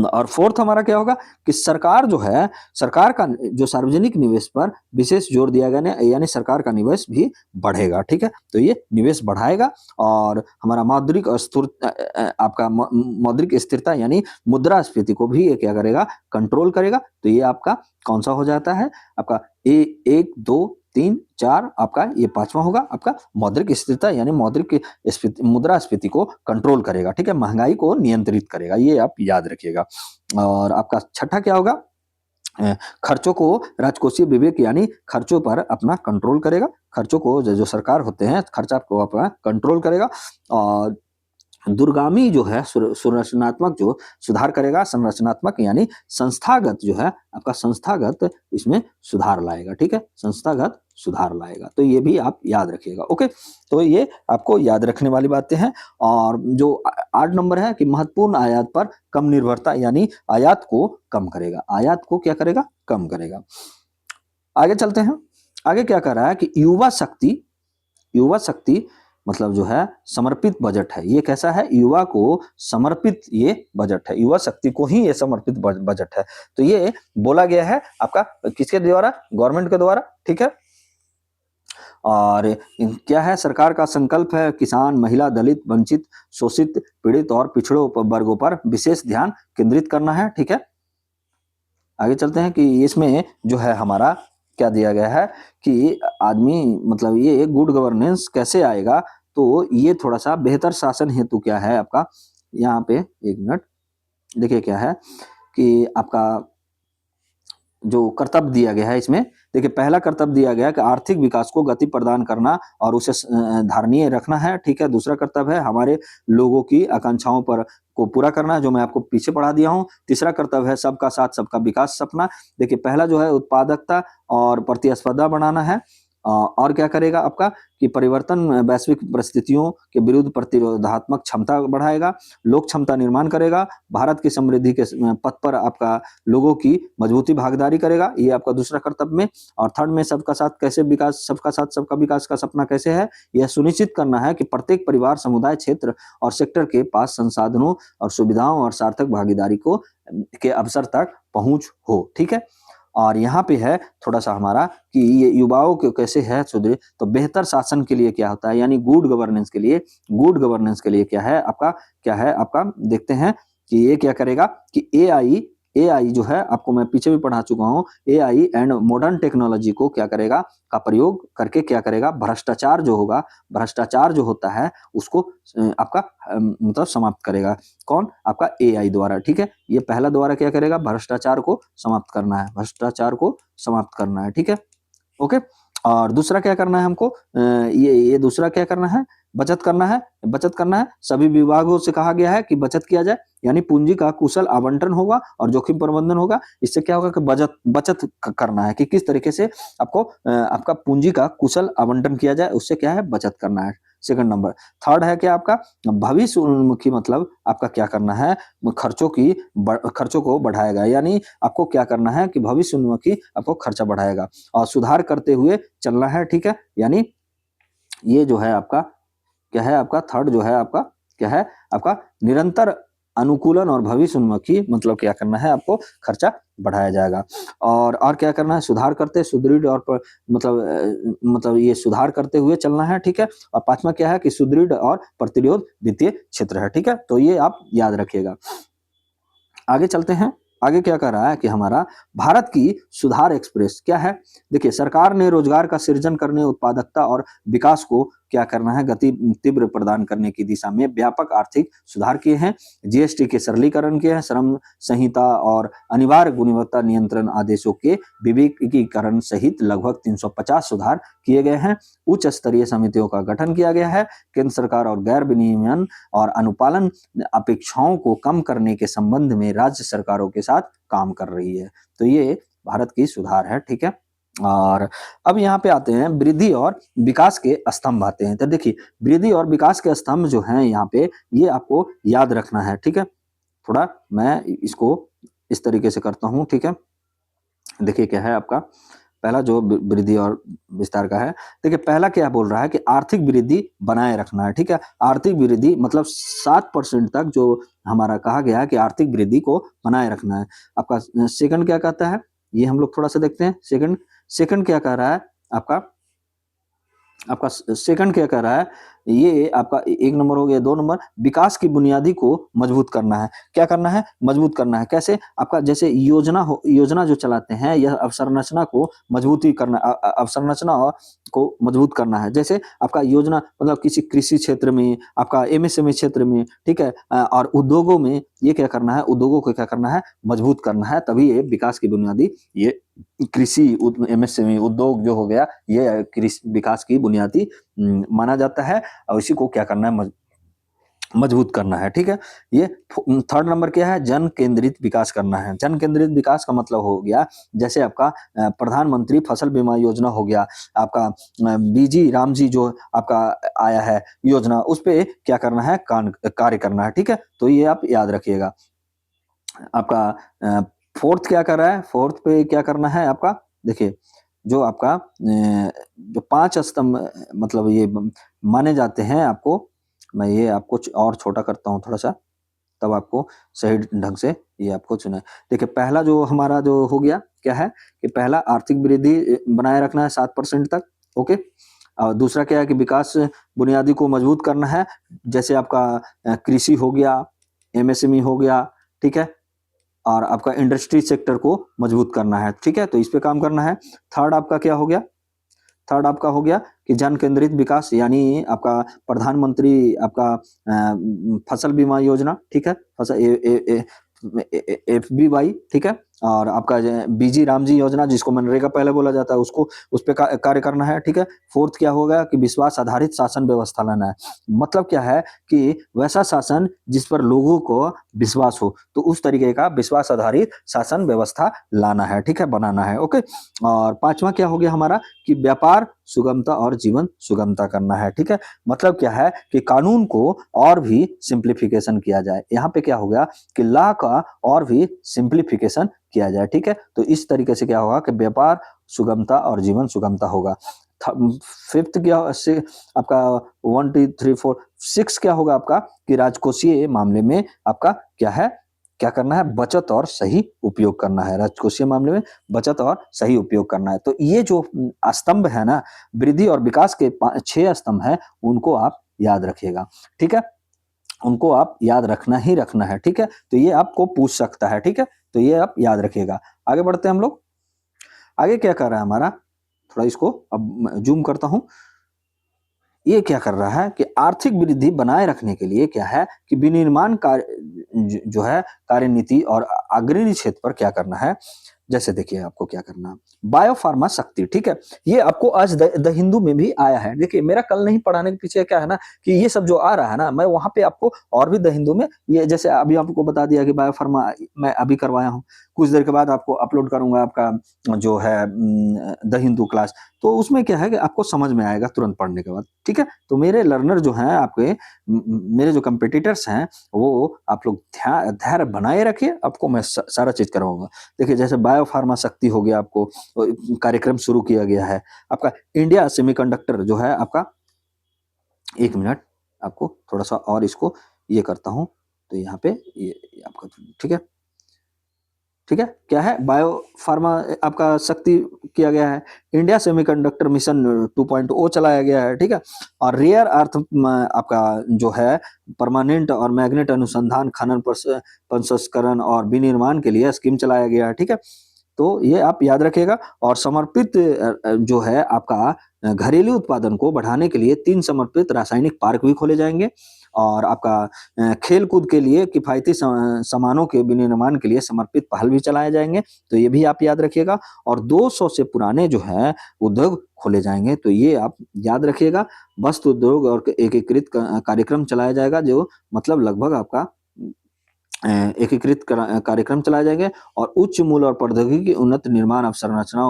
और फोर्थ हमारा क्या होगा कि सरकार जो है, सरकार का जो सार्वजनिक निवेश पर विशेष जोर दिया गया, यानी सरकार का निवेश भी बढ़ेगा, ठीक है। तो ये निवेश बढ़ाएगा और हमारा मौद्रिक आपका मौद्रिक स्थिरता यानी मुद्रास्फीति को भी ये क्या करेगा, कंट्रोल करेगा। तो ये आपका कौन सा हो जाता है, आपका एक दो तीन चार, आपका ये पांचवा होगा आपका मौद्रिक स्थिरता, यानी मौद्रिक मुद्रास्फीति को कंट्रोल करेगा, ठीक है, महंगाई को नियंत्रित करेगा। ये आप याद रखिएगा। और आपका छठा क्या होगा, खर्चों को राजकोषीय विवेक, यानी खर्चों पर अपना कंट्रोल करेगा, खर्चों को जो सरकार होते हैं खर्चा को अपना कंट्रोल करेगा। और दूरगामी जो है संरचनात्मक जो सुधार करेगा, संरचनात्मक यानी संस्थागत जो है आपका, संस्थागत इसमें सुधार लाएगा, ठीक है, संस्थागत सुधार लाएगा। तो ये भी आप याद रखिएगा, ओके। तो ये आपको याद रखने वाली बातें हैं। और जो 8 नंबर है कि महत्वपूर्ण आयात पर कम निर्भरता, यानी आयात को कम करेगा, आयात को क्या करेगा, कम करेगा। आगे चलते हैं। आगे क्या कर रहा है कि युवा शक्ति, युवा शक्ति मतलब जो है समर्पित बजट है। ये कैसा है, युवा को समर्पित ये बजट है, युवा शक्ति को ही ये समर्पित बजट है। तो ये बोला गया है आपका किसके द्वारा, गवर्नमेंट के द्वारा, ठीक है। और क्या है, सरकार का संकल्प है किसान, महिला, दलित, वंचित, शोषित, पीड़ित और पिछड़ों वर्गों पर विशेष ध्यान केंद्रित करना है, ठीक है। आगे चलते हैं कि इसमें जो है हमारा क्या दिया गया है कि आदमी मतलब ये गुड गवर्नेंस कैसे आएगा। तो ये थोड़ा सा बेहतर शासन हेतु क्या है आपका, यहाँ पे एक मिनट देखिए क्या है कि आपका जो कर्तव्य दिया गया है इसमें, देखिए पहला कर्तव्य दिया गया है कि आर्थिक विकास को गति प्रदान करना और उसे धारणीय रखना है, ठीक है। दूसरा कर्तव्य है हमारे लोगों की आकांक्षाओं पर को पूरा करना है, जो मैं आपको पीछे पढ़ा दिया हूँ। तीसरा कर्तव्य है सबका साथ सबका विकास सपना। देखिए पहला जो है उत्पादकता और प्रतिस्पर्धा बढ़ाना है। और क्या करेगा आपका कि परिवर्तन वैश्विक परिस्थितियों के विरुद्ध प्रतिरोधात्मक क्षमता बढ़ाएगा, लोक क्षमता निर्माण करेगा, भारत की समृद्धि के पथ पर आपका लोगों की मजबूती भागीदारी करेगा। ये आपका दूसरा कर्तव्य में। और थर्ड में सबका साथ कैसे विकास, सबका साथ सबका विकास का सपना कैसे है, यह सुनिश्चित करना है कि प्रत्येक परिवार, समुदाय, क्षेत्र और सेक्टर के पास संसाधनों और सुविधाओं और सार्थक भागीदारी को के अवसर तक पहुंच हो, ठीक है। और यहाँ पे है थोड़ा सा हमारा कि ये युवाओं के कैसे है सुधरे, तो बेहतर शासन के लिए क्या होता है, यानी गुड गवर्नेंस के लिए, गुड गवर्नेंस के लिए क्या है आपका, क्या है आपका देखते हैं कि ये क्या करेगा कि एआई जो है आपको मैं पीछे भी पढ़ा चुका हूँ, एआई एंड मॉडर्न टेक्नोलॉजी को क्या करेगा का प्रयोग करके क्या करेगा, भ्रष्टाचार जो होगा, भ्रष्टाचार जो होता है उसको आपका मतलब समाप्त करेगा। कौन, आपका एआई द्वारा, ठीक है। ये पहला द्वारा क्या करेगा, भ्रष्टाचार को समाप्त करना है, भ्रष्टाचार को समाप्त करना है, ठीक है, ओके। और दूसरा क्या करना है हमको, ये दूसरा क्या करना है बचत करना है, बचत करना है। सभी विभागों से कहा गया है कि बचत किया जाए, यानी पूंजी का कुशल आवंटन होगा और जोखिम प्रबंधन होगा। इससे क्या होगा कि बचत करना है कि किस तरीके से आपको आपका पूंजी का कुशल आवंटन किया जाए, उससे क्या है बचत करना है। Second number. थर्ड है क्या आपका भविष्य उन्मुखी, मतलब आपका क्या करना है खर्चों को बढ़ाएगा, यानी आपको क्या करना है कि भविष्य उन्मुखी आपको खर्चा बढ़ाएगा और सुधार करते हुए चलना है, ठीक है। यानी ये जो है आपका क्या है, आपका थर्ड जो है आपका क्या है, आपका निरंतर अनुकूलन और भविष्य उन्मुखी, मतलब क्या करना है आपको खर्चा बढ़ाया जाएगा। और क्या करना है, सुधार करते सुदृढ़ और मतलब ये सुधार करते हुए चलना है, ठीक है। और पांचवा क्या है कि सुदृढ़ और प्रतिरोध वित्तीय क्षेत्र है, ठीक है। तो ये आप याद रखिएगा। आगे चलते हैं। आगे क्या कह रहा है कि हमारा भारत की सुधार एक्सप्रेस क्या है। देखिए, सरकार ने रोजगार का सृजन करने, उत्पादकता और विकास को क्या करना है गति तीव्र प्रदान करने की दिशा में व्यापक आर्थिक सुधार किए हैं। जीएसटी के सरलीकरण किए हैं, श्रम संहिता और अनिवार्य गुणवत्ता नियंत्रण आदेशों के विवेकीकरण सहित लगभग 350 सुधार किए गए हैं। उच्च स्तरीय समितियों का गठन किया गया है। केंद्र सरकार और गैर विनियमन और अनुपालन अपेक्षाओं को कम करने के संबंध में राज्य सरकारों के साथ काम कर रही है। तो ये भारत की सुधार है, ठीक है। और अब यहाँ पे आते हैं वृद्धि और विकास के स्तंभ आते हैं। तो देखिए, वृद्धि और विकास के स्तंभ जो हैं यहाँ पे, ये आपको याद रखना है, ठीक है। थोड़ा मैं इसको इस तरीके से करता हूँ, ठीक है। देखिए क्या है आपका पहला जो वृद्धि और विस्तार का है। देखिए, पहला क्या बोल रहा है कि आर्थिक वृद्धि बनाए रखना है, ठीक है। आर्थिक वृद्धि मतलब 7% तक जो हमारा कहा गया है कि आर्थिक वृद्धि को बनाए रखना है। आपका सेकंड क्या कहता है, ये हम लोग थोड़ा सा देखते हैं। सेकंड क्या कह रहा है आपका आपका सेकंड क्या कह रहा है, ये आपका एक नंबर हो गया। 2 नंबर, विकास की बुनियादी को मजबूत करना है। क्या करना है, मजबूत करना है। कैसे, आपका जैसे योजना जो चलाते हैं, यह अवसंरचना को मजबूती करना, अवसंरचना को मजबूत करना है। जैसे आपका योजना मतलब किसी कृषि क्षेत्र में, आपका एमएसएमई क्षेत्र में, ठीक है। और उद्योगों में ये क्या करना है, उद्योगों को क्या करना है, मजबूत करना है। तभी ये विकास की बुनियादी, ये कृषि एमएसएमई उद्योग जो हो गया, ये कृषि विकास की बुनियादी माना जाता है। और इसी को क्या करना है, मजबूत करना है, ठीक है। ये थर्ड नंबर क्या है, जन केंद्रित विकास करना है। जन केंद्रित विकास का मतलब हो गया जैसे आपका प्रधानमंत्री फसल बीमा योजना हो गया, आपका बीजी रामजी जो आपका आया है योजना, उस पे क्या करना है, कार्य करना है, ठीक है। तो ये आप याद रखिएगा। आपका फोर्थ क्या कर रहा है, फोर्थ पे क्या करना है आपका, देखिए जो आपका जो 5 स्तंभ मतलब ये माने जाते हैं आपको, मैं ये आपको और छोटा करता हूँ थोड़ा सा, तब आपको सही ढंग से ये आपको चुना है। देखिए, पहला जो हमारा जो हो गया क्या है कि पहला आर्थिक वृद्धि बनाए रखना है 7% तक, ओके। और दूसरा क्या है कि विकास बुनियादी को मजबूत करना है, जैसे आपका कृषि हो गया, एमएसएमई हो गया, ठीक है। और आपका इंडस्ट्री सेक्टर को मजबूत करना है, ठीक है। तो इस पे काम करना है। थर्ड आपका क्या हो गया, थर्ड आपका हो गया कि जन केंद्रित विकास, यानी आपका प्रधानमंत्री आपका फसल बीमा योजना, ठीक है। फसल FBY, ठीक है। और आपका बीजी रामजी योजना, जिसको मनरेगा पहले बोला जाता है, उसको उस पे कार्य करना है, ठीक है। फोर्थ क्या होगा कि विश्वास आधारित शासन व्यवस्था लाना है। मतलब क्या है कि वैसा शासन जिस पर लोगों को विश्वास हो, तो उस तरीके का विश्वास आधारित शासन व्यवस्था लाना है, ठीक है, बनाना है, ओके। और पांचवा क्या हो गया हमारा कि व्यापार सुगमता और जीवन सुगमता करना है, ठीक है। मतलब क्या है कि कानून को और भी सिंप्लीफिकेशन किया जाए। यहाँ पे क्या हो गया कि लॉ का और भी सिंप्लीफिकेशन किया जाए, ठीक है। तो इस तरीके से क्या होगा कि व्यापार सुगमता और जीवन सुगमता होगा। फिफ्थ क्या से आपका 1 2 3 4 6 क्या होगा आपका कि राजकोषीय मामले में आपका क्या है, क्या करना है, बचत और सही उपयोग करना है। राजकोषीय मामले में बचत और सही उपयोग करना है। तो ये जो स्तंभ है ना, वृद्धि और विकास के 6 स्तंभ है, उनको आप याद रखिएगा, ठीक है। उनको आप याद रखना ही रखना है, ठीक है। तो ये आपको पूछ सकता है, ठीक है। तो ये आप याद रखिएगा। आगे बढ़ते हैं हम लोग। आगे क्या कर रहा है हमारा, थोड़ा इसको अब जूम करता हूं। ये क्या कर रहा है कि आर्थिक वृद्धि बनाए रखने के लिए क्या है कि विनिर्माण कार्य जो है कार्यनीति और अग्रणी क्षेत्र पर क्या करना है, जैसे देखिए आपको क्या करना, बायोफार्मा शक्ति, ठीक है, ये आपको आज द हिंदू में भी आया है। देखिए मेरा कल नहीं पढ़ाने के पीछे क्या है ना, कि ये सब जो आ रहा है ना, मैं वहां पे आपको और भी द हिंदू में ये जैसे अभी आपको बता दिया कि बायोफार्मा मैं अभी करवाया हूँ, कुछ देर के बाद आपको अपलोड करूंगा आपका जो है द हिंदू क्लास। तो उसमें क्या है कि आपको समझ में आएगा तुरंत पढ़ने के बाद, ठीक है। तो मेरे लर्नर जो हैं आपके, मेरे जो कंपिटिटर्स हैं, वो आप लोग धैर्य बनाए रखिए, आपको मैं सारा चीज करवाऊंगा। देखिए जैसे बायोफार्मा शक्ति हो गया, आपको कार्यक्रम शुरू किया गया है। आपका इंडिया सेमीकंडक्टर जो है आपका, एक मिनट, आपको थोड़ा सा और इसको ये करता हूँ, तो यहाँ पे ये आपका, ठीक है, ठीक है, क्या है, बायो फार्मा आपका शक्ति किया गया है। इंडिया सेमीकंडक्टर मिशन 2.0 चलाया गया है, ठीक है। और रेयर अर्थ आपका जो है परमानेंट और मैग्नेट अनुसंधान, खनन प्रसंस्करण और विनिर्माण के लिए स्कीम चलाया गया है, ठीक है। तो ये आप याद रखिएगा। और समर्पित जो है आपका घरेलू उत्पादन को बढ़ाने के लिए 3 समर्पित रासायनिक पार्क भी खोले जाएंगे। और आपका खेल कूद के लिए किफायती सामानों के विनिर्माण के लिए समर्पित पहल भी चलाए जाएंगे, तो ये भी आप याद रखिएगा। और 200 से पुराने जो है उद्योग खोले जाएंगे, तो ये आप याद रखिएगा। वस्त्र उद्योग और एकीकृत कार्यक्रम चलाया जाएगा, जो मतलब लगभग आपका एकीकृत कार्यक्रम चलाए जाएंगे। और उच्च मूल्य और प्रौद्योगिकी की उन्नत निर्माण अवसंरचना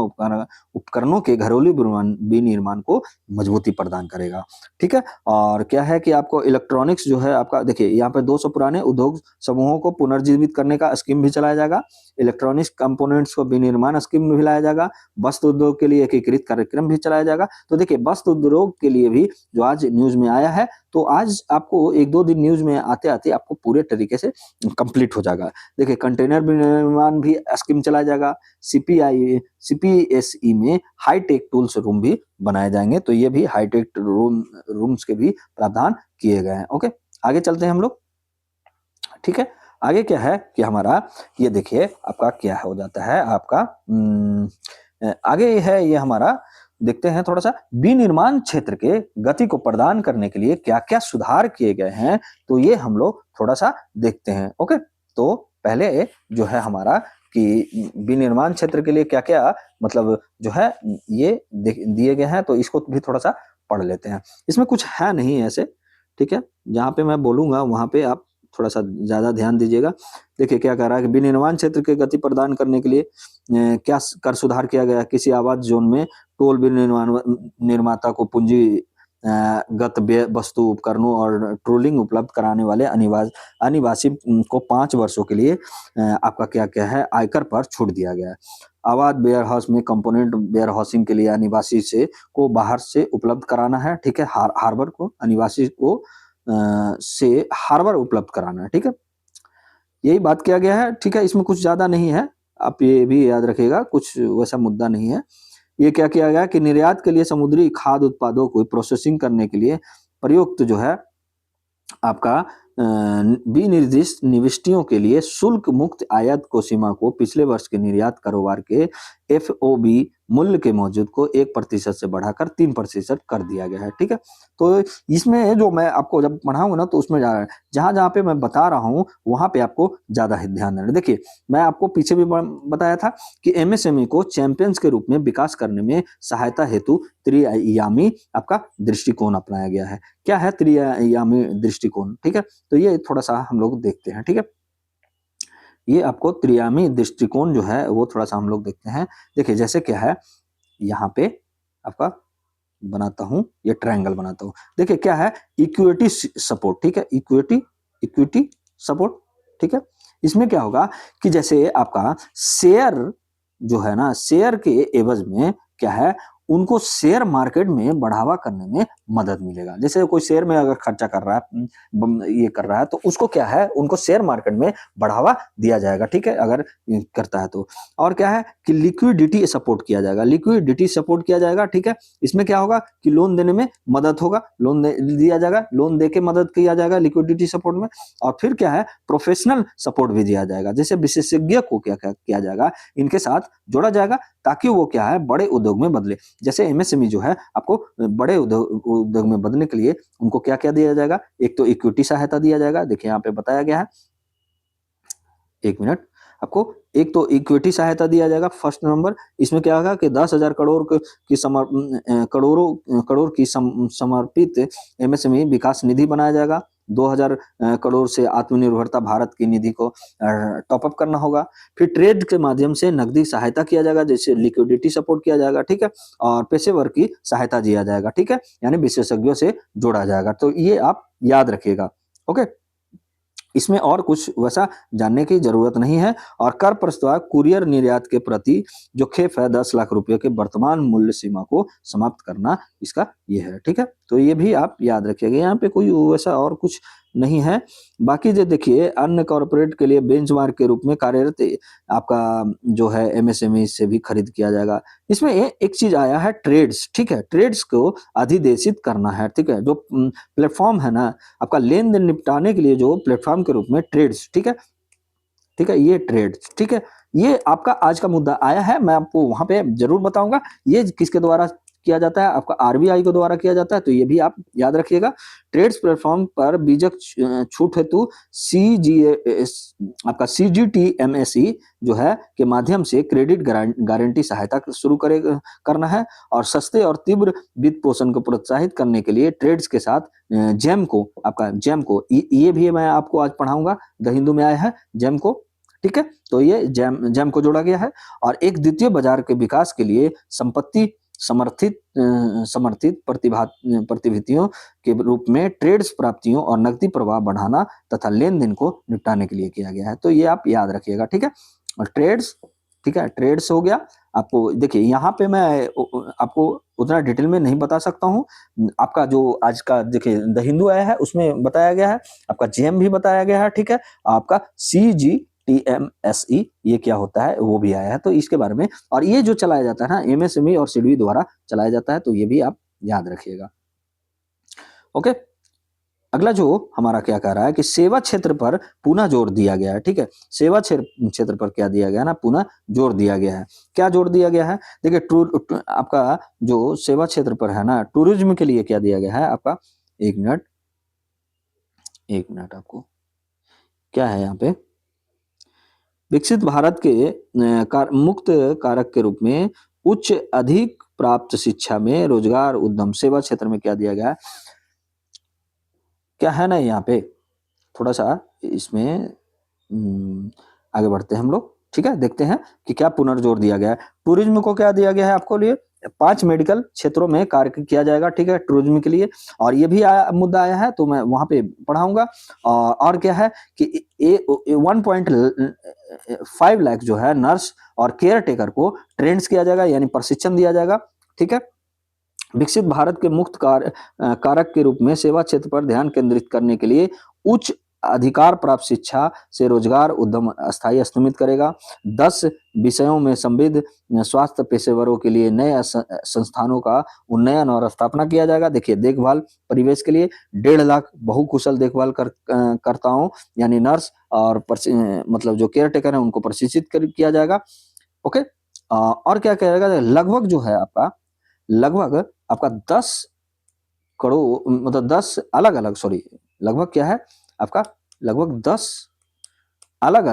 उपकरणों के घरेलू विनिर्माण को मजबूती प्रदान करेगा, ठीक है। और क्या है कि आपको इलेक्ट्रॉनिक्स जो है आपका, देखिए यहाँ पे 200 पुराने उद्योग समूहों को पुनर्जीवित करने का स्कीम भी चलाया जाएगा। इलेक्ट्रॉनिक्स कंपोनेंट्स को विनिर्माण स्कीम भी लाया जाएगा। वस्त्र उद्योग के लिए एकीकृत कार्यक्रम भी चलाया जाएगा। तो देखिए वस्त्र उद्योग के लिए भी जो आज न्यूज में आया है, तो आज आपको 1-2 दिन न्यूज में आते आते आपको पूरे तरीके से कंप्लीट हो जाएगा। देखिए कंटेनर विनिर्माण भी स्कीम चलाया जाएगा। सीपीएसई में हाईटेक टूल्स रूम भी बनाए जाएंगे, तो ये भी हाईटेक रूम्स के भी प्रावधान किए गए हैं। ओके, आगे चलते हैं हम लोग, ठीक है। आगे क्या है कि हमारा ये देखिए आपका क्या हो जाता है आपका, आगे है ये हमारा, देखते हैं थोड़ा सा विनिर्माण क्षेत्र के गति को प्रदान करने के लिए क्या क्या सुधार किए गए हैं, तो ये हम लोग थोड़ा सा देखते हैं। ओके, तो पहले जो है हमारा कि विनिर्माण क्षेत्र के लिए क्या क्या मतलब जो है ये दिए गए हैं, तो इसको भी थोड़ा सा पढ़ लेते हैं। इसमें कुछ है नहीं ऐसे, ठीक है, जहाँ पे मैं बोलूंगा वहां पे आप थोड़ा सा ज्यादा ध्यान दीजिएगा। देखिए क्या कह रहा है कि विनिर्माण क्षेत्र के गति प्रदान करने के लिए क्या कर सुधार किया गया, किसी आवाज जोन में टोल विनिर्माण निर्माता को पूंजी गत वस्तु उपकरणों और ट्रोलिंग उपलब्ध कराने वाले अनिवासी को 5 वर्षों के लिए आपका क्या क्या है आयकर पर छूट दिया गया है। आवाज वेयर हाउस में कंपोनेंट वेयर हाउसिंग के लिए अनिवासी से को बाहर से उपलब्ध कराना है, ठीक है, हार्बर को अनिवासी को से हार्बर उपलब्ध कराना है, ठीक है, यही बात किया गया है, ठीक है। इसमें कुछ ज्यादा नहीं है, आप ये भी याद रखिएगा, कुछ वैसा मुद्दा नहीं है। ये क्या किया गया कि निर्यात के लिए समुद्री खाद्य उत्पादों को प्रोसेसिंग करने के लिए प्रयुक्त जो है आपका विनिर्दिष्ट निविष्टियों के लिए शुल्क मुक्त आयात को सीमा को पिछले वर्ष के निर्यात कारोबार के एफओबी मूल्य के मौजूद को 1% से बढ़ाकर 3% कर दिया गया है, ठीक है। तो इसमें जो मैं आपको जब पढ़ाऊंगा ना, तो उसमें जहां जहां पे मैं बता रहा हूँ वहां पे आपको ज्यादा ध्यान देना। देखिए मैं आपको पीछे भी बताया था कि एमएसएमई को चैंपियंस के रूप में विकास करने में सहायता हेतु त्रिआयामी आपका दृष्टिकोण अपनाया गया है। क्या है त्रिआयामी दृष्टिकोण, ठीक है, तो ये थोड़ा सा हम लोग देखते हैं, ठीक है। ये आपको त्रिआयामी दृष्टिकोण जो है वो थोड़ा सा हम लोग देखते हैं। देखिए जैसे क्या है, यहाँ पे आपका बनाता हूं, ये ट्रायंगल बनाता हूं। देखिए क्या है, इक्विटी सपोर्ट, ठीक है, इक्विटी सपोर्ट, ठीक है। इसमें क्या होगा कि जैसे आपका शेयर जो है ना, शेयर के एवज में क्या है, उनको शेयर मार्केट में बढ़ावा करने में मदद मिलेगा। जैसे कोई शेयर में अगर खर्चा कर रहा है, ये कर रहा है, तो उसको क्या है, उनको शेयर मार्केट में बढ़ावा दिया जाएगा, ठीक है, अगर करता है तो। और क्या है कि लिक्विडिटी सपोर्ट किया जाएगा, लिक्विडिटी सपोर्ट किया जाएगा, ठीक है। इसमें क्या होगा कि लोन देने में मदद होगा, लोन दिया जाएगा, लोन देके मदद किया जाएगा लिक्विडिटी सपोर्ट में। और फिर क्या है, प्रोफेशनल सपोर्ट भी दिया जाएगा, जैसे विशेषज्ञ को क्या किया जाएगा, इनके साथ जोड़ा जाएगा, ताकि वो क्या है बड़े उद्योग में बदले। जैसे एमएसएमई जो है आपको बड़े उद्योग में बदलने के लिए उनको क्या क्या दिया जाएगा, एक तो इक्विटी सहायता दिया जाएगा, देखिए यहाँ पे बताया गया है, एक मिनट, आपको एक तो इक्विटी सहायता दिया जाएगा फर्स्ट नंबर, इसमें क्या होगा कि 10,000 करोड़ की करोड़ की समर्पित एमएसएमई विकास निधि बनाया जाएगा। 2,000 करोड़ से आत्मनिर्भरता भारत की निधि को टॉप अप करना होगा। फिर ट्रेड के माध्यम से नकदी सहायता किया जाएगा, जैसे लिक्विडिटी सपोर्ट किया जाएगा, ठीक है, और पेशेवर की सहायता दिया जाएगा, ठीक है, यानी विशेषज्ञों से जोड़ा जाएगा। तो ये आप याद रखिएगा। ओके, इसमें और कुछ वैसा जानने की जरूरत नहीं है। और कर प्रस्ताव कुरियर निर्यात के प्रति जो खेप है 10 लाख रुपए के वर्तमान मूल्य सीमा को समाप्त करना, इसका ये है, ठीक है। तो ये भी आप याद रखिएगा, यहाँ पे कोई वैसा और कुछ नहीं है। बाकी जो देखिए अन्य कॉर्पोरेट के लिए बेंचमार्क के रूप में कार्यरत आपका जो है एमएसएमई से भी खरीद किया जाएगा। इसमें एक चीज आया है ट्रेड्स, ठीक है, ट्रेड्स को अधिदेशित करना है, ठीक है। जो प्लेटफॉर्म है ना आपका लेन देन निपटाने के लिए, जो प्लेटफॉर्म के रूप में ट्रेड्स, ठीक है, ठीक है, ये ट्रेड्स, ठीक है, ये आपका आज का मुद्दा आया है, मैं आपको वहां पे जरूर बताऊंगा ये किसके द्वारा किया जाता है, आपका आरबीआई के द्वारा किया जाता है। तो ये भी आप याद रखिएगा। ट्रेड्स प्लेटफॉर्म पर बीजक छूट हेतु आपका सीजीटीएमएसई जो है के माध्यम से क्रेडिट गारंटी सहायता शुरू करना है। और सस्ते और तीव्र वित्त पोषण को प्रोत्साहित करने के लिए ट्रेड्स के साथ जेम को, आपका जेम को, ये भी मैं आपको आज पढ़ाऊंगा, द हिंदू में आया है जेम को, ठीक है। तो ये जेम को जोड़ा गया है। और एक द्वितीय बाजार के विकास के लिए संपत्ति समर्थित प्रतिभूतियों के रूप में ट्रेड्स प्राप्तियों और नकदी प्रवाह बढ़ाना तथा लेन देन को निपटाने के लिए किया गया है। तो ये आप याद रखिएगा, ठीक है। और ट्रेड्स, ठीक है, ट्रेड्स हो गया। आपको देखिए यहाँ पे मैं आपको उतना डिटेल में नहीं बता सकता हूँ। आपका जो आज का देखिए द हिंदू आया है उसमें बताया गया है, आपका जेम भी बताया गया है, ठीक है, आपका CGTMSE ये क्या होता है वो भी आया है, तो इसके बारे में। और ये जो चलाया जाता है ना एमएसएमई और सिडबी द्वारा चलाया जाता है, तो ये भी आप याद रखिएगा। ओके, अगला जो हमारा क्या कह रहा है कि सेवा क्षेत्र पर पुनः जोर दिया गया है, ठीक है। सेवा क्षेत्र पर क्या दिया गया ना, पुनः जोर दिया गया है। क्या जोर दिया गया है, देखिए आपका जो सेवा क्षेत्र पर है ना, टूरिज्म के लिए क्या दिया गया है आपका, एक मिनट आपको क्या है यहाँ पे, विकसित भारत के मुक्त कारक के रूप में उच्च अधिक प्राप्त शिक्षा में रोजगार उद्यम सेवा क्षेत्र में क्या दिया गया है, क्या है ना यहाँ पे थोड़ा सा इसमें आगे बढ़ते हैं हम लोग, ठीक है। देखते हैं कि क्या पुनर्जोर दिया गया है। टूरिज्म को क्या दिया गया है आपको लिए 5 मेडिकल क्षेत्रों में कार्य किया जाएगा, ठीक है, टूरिज्म के लिए। और ये भी मुद्दा आया है तो मैं वहां पे पढ़ाऊंगा। और क्या है कि 1.5 लाख जो है नर्स और केयर टेकर को ट्रेंड्स किया जाएगा, यानी प्रशिक्षण दिया जाएगा, ठीक है। विकसित भारत के मुक्त कारक के रूप में सेवा क्षेत्र पर ध्यान केंद्रित करने के लिए उच्च अधिकार प्राप्त शिक्षा से रोजगार उद्यम स्थायी स्तमित करेगा। 10 विषयों में संविध स्वास्थ्य पेशेवरों के लिए नए संस्थानों का उन्नयन और स्थापना किया जाएगा। देखिए देखभाल परिवेश के लिए 1.5 लाख बहुकुशल देखभाल करताओं यानी नर्स और मतलब जो केयर टेकर है उनको प्रशिक्षित किया जाएगा। ओके, और क्या कहेगा, लगभग जो है आपका लगभग आपका 10 करोड़ मतलब 10 अलग अलग लगभग क्या है आपका लगभग 10 अलग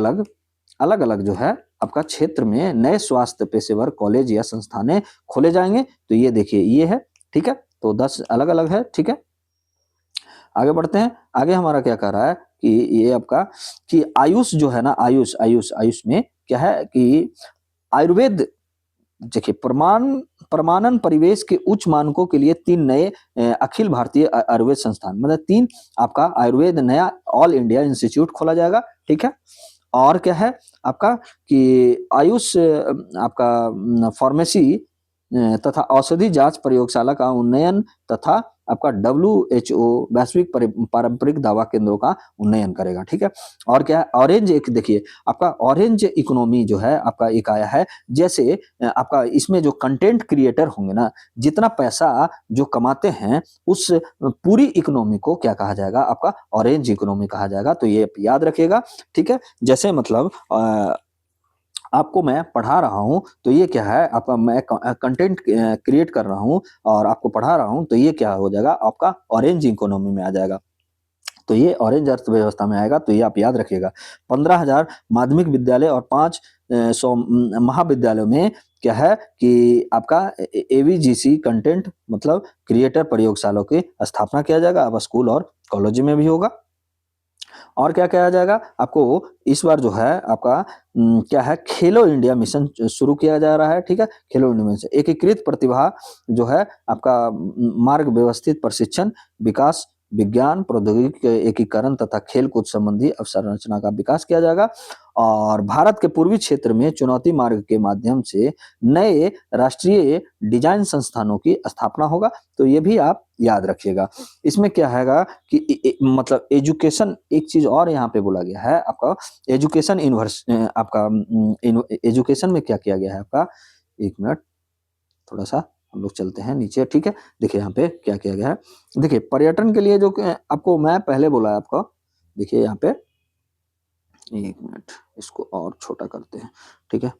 अलग जो है आपका क्षेत्र में नए स्वास्थ्य पेशेवर कॉलेज या संस्थानें खोले जाएंगे। तो ये देखिए ये है, ठीक है, तो 10 अलग अलग है, ठीक है। आगे बढ़ते हैं। आगे हमारा क्या कह रहा है कि ये आपका कि आयुष जो है ना, आयुष में क्या है कि आयुर्वेद देखिए प्रमाणन परिवेश के उच्च मानकों के लिए 3 नए अखिल भारतीय आयुर्वेद संस्थान, मतलब 3 आपका आयुर्वेद नया ऑल इंडिया इंस्टीट्यूट खोला जाएगा, ठीक है। और क्या है आपका कि आयुष आपका फार्मेसी तथा औषधि जांच प्रयोगशाला का उन्नयन तथा आपका WHO वैश्विक पारंपरिक दवा केंद्रों का उन्नयन करेगा, ठीक है। और क्या है ऑरेंज, एक देखिए आपका ऑरेंज इकोनॉमी जो है आपका एक आया है, जैसे आपका इसमें जो कंटेंट क्रिएटर होंगे ना, जितना पैसा जो कमाते हैं उस पूरी इकोनॉमी को क्या कहा जाएगा आपका ऑरेंज इकोनॉमी कहा जाएगा। तो ये याद रखिएगा, ठीक है। जैसे मतलब आपको मैं पढ़ा रहा हूं तो ये क्या है आपका, मैं कंटेंट क्रिएट कर रहा हूं और आपको पढ़ा रहा हूं तो ये क्या हो जाएगा आपका ऑरेंज इकोनॉमी में आ जाएगा। तो ये ऑरेंज अर्थव्यवस्था में आएगा, तो ये आप याद रखिएगा। 15,000 माध्यमिक विद्यालय और 500 महाविद्यालयों में क्या है कि आपका एवीजीसी कंटेंट मतलब क्रिएटर प्रयोगशालाओं की स्थापना किया जाएगा। अब स्कूल और कॉलेज में भी होगा। और क्या किया जाएगा, आपको इस बार जो है आपका क्या है, खेलो इंडिया मिशन शुरू किया जा रहा है, ठीक है। खेलो इंडिया मिशन एकीकृत प्रतिभा जो है आपका मार्ग व्यवस्थित प्रशिक्षण विकास विज्ञान प्रौद्योगिकी के एकीकरण तथा खेल कूद संबंधी अवसंरचना का विकास किया जाएगा। और भारत के पूर्वी क्षेत्र में चुनौती मार्ग के माध्यम से नए राष्ट्रीय डिजाइन संस्थानों की स्थापना होगा। तो ये भी आप याद रखिएगा। इसमें क्या हैगा कि मतलब एजुकेशन, एक चीज और यहाँ पे बोला गया है आपका एजुकेशन आपका एजुकेशन में क्या किया गया है आपका, एक मिनट थोड़ा सा हम लोग चलते हैं नीचे, ठीक है। देखिए यहाँ पे क्या किया गया है, देखिए पर्यटन के लिए जो आपको मैं पहले बोला है आपको, देखिए यहाँ पे एक मिनट इसको और छोटा करते हैं, ठीक है।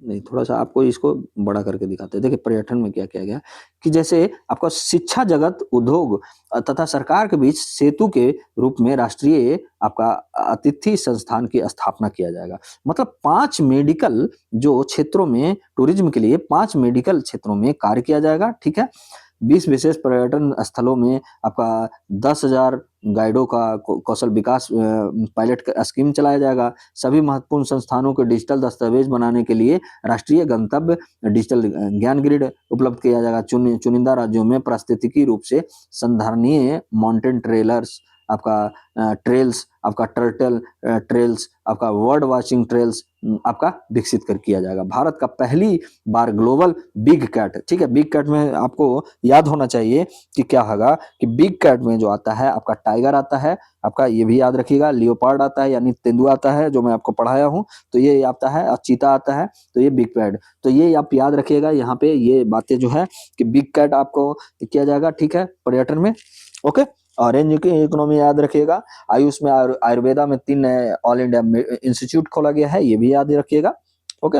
नहीं, थोड़ा-सा आपको इसको बड़ा करके दिखाते हैं। देखिए पर्यटन में क्या किया गया कि जैसे आपका शिक्षा जगत, उद्योग तथा सरकार के बीच सेतु के रूप में राष्ट्रीय आपका अतिथि संस्थान की स्थापना किया जाएगा। मतलब 5 मेडिकल जो क्षेत्रों में टूरिज़्म के लिए 5 मेडिकल क्षेत्रों में कार्य किया जाएगा, ठीक है। 20 विशेष पर्यटन स्थलों में आपका 10,000 गाइडों का कौशल विकास पायलट स्कीम चलाया जाएगा। सभी महत्वपूर्ण संस्थानों के डिजिटल दस्तावेज बनाने के लिए राष्ट्रीय गंतव्य डिजिटल ज्ञान ग्रिड उपलब्ध किया जाएगा। चुनिंदा राज्यों में पारिस्थितिकी रूप से संधारणीय माउंटेन ट्रेलर्स आपका ट्रेल्स, आपका टर्टल ट्रेल्स, आपका वर्ड वाचिंग ट्रेल्स आपका विकसित कर किया जाएगा। भारत का पहली बार ग्लोबल बिग कैट, ठीक है। बिग कैट में आपको याद होना चाहिए कि क्या होगा कि बिग कैट में जो आता है आपका टाइगर आता है, आपका ये भी याद रखिएगा, लियोपार्ड आता है यानी तेंदुआ आता है जो मैं आपको पढ़ाया हूँ, तो ये आता है, और चीता आता है, तो ये बिग कैट, तो ये आप याद रखिएगा। यहाँ पे ये बातें जो है कि बिग कैट आपको किया जाएगा, ठीक है, पर्यटन में, ओके। ऑरेंज इकोनॉमी याद रखिएगा। आयुष में आयुर्वेदा में 3 नए ऑल इंडिया इंस्टीट्यूट खोला गया है, ये भी याद रखिएगा, ओके।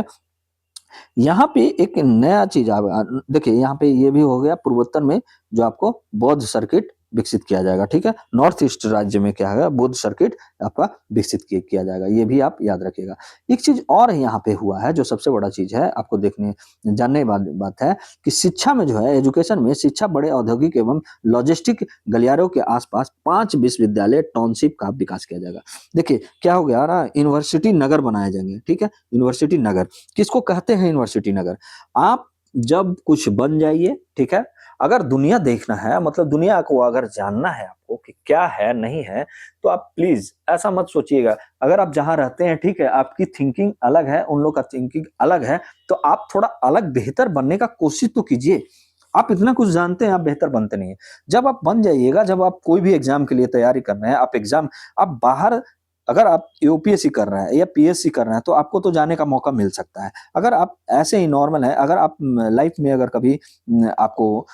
यहाँ पे एक नया चीज देखिए यहाँ पे ये भी हो गया पूर्वोत्तर में जो आपको बौद्ध सर्किट विकसित किया जाएगा, ठीक है। नॉर्थ ईस्ट राज्य में क्या है, बौद्ध सर्किट आपका विकसित किया जाएगा, ये भी आप याद रखिएगा। एक चीज और यहाँ पे हुआ है जो सबसे बड़ा चीज है आपको देखने जानने वाली बात है कि शिक्षा में जो है, एजुकेशन में शिक्षा बड़े औद्योगिक एवं लॉजिस्टिक गलियारों के आसपास 5 विश्वविद्यालय टाउनशिप का विकास किया जाएगा। देखिए क्या हो गया ना, यूनिवर्सिटी नगर बनाए जाएंगे, ठीक है। यूनिवर्सिटी नगर किसको कहते हैं, यूनिवर्सिटी नगर। आप जब कुछ बन जाइए, ठीक है, अगर दुनिया देखना है, मतलब दुनिया को अगर जानना है आपको कि क्या है नहीं है, तो आप प्लीज ऐसा मत सोचिएगा। अगर आप जहां रहते हैं, ठीक है, आपकी थिंकिंग अलग है, उन लोग का थिंकिंग अलग है, तो आप थोड़ा अलग बेहतर बनने का कोशिश तो कीजिए। आप इतना कुछ जानते हैं, आप बेहतर बनते नहीं है। जब आप बन जाइएगा, जब आप कोई भी एग्जाम के लिए तैयारी कर रहे हैं, आप बाहर, अगर आप यूपीएससी कर रहे हैं या पीएससी कर रहे हैं, तो आपको तो जाने का मौका मिल सकता है। अगर आप ऐसे ही नॉर्मल है, अगर आप लाइफ में अगर कभी आपको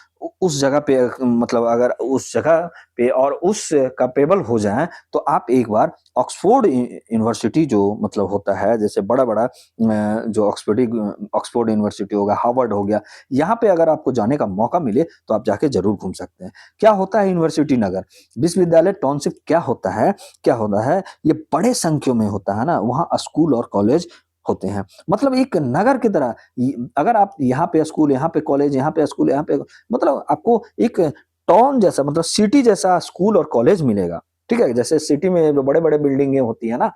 उस जगह पे मतलब अगर उस जगह पे और उस कैपेबल हो जाएं, तो आप एक बार ऑक्सफोर्ड यूनिवर्सिटी जो मतलब होता है, जैसे बड़ा बड़ा जो ऑक्सफोर्ड यूनिवर्सिटी होगा, हार्वर्ड हो गया, यहाँ पे अगर आपको जाने का मौका मिले तो आप जाके जरूर घूम सकते हैं। क्या होता है यूनिवर्सिटी नगर, विश्वविद्यालय टाउनशिप क्या होता है, ये बड़े संख्या में होता है ना, वहाँ स्कूल और कॉलेज होते हैं। मतलब एक नगर की तरह अगर आप यहाँ पे स्कूल, यहाँ पे कॉलेज, यहाँ पे स्कूल, यहाँ पे मतलब आपको एक टाउन जैसा, मतलब सिटी जैसा स्कूल और कॉलेज मिलेगा, ठीक है। जैसे सिटी में बड़े बड़े बिल्डिंगें होती है ना,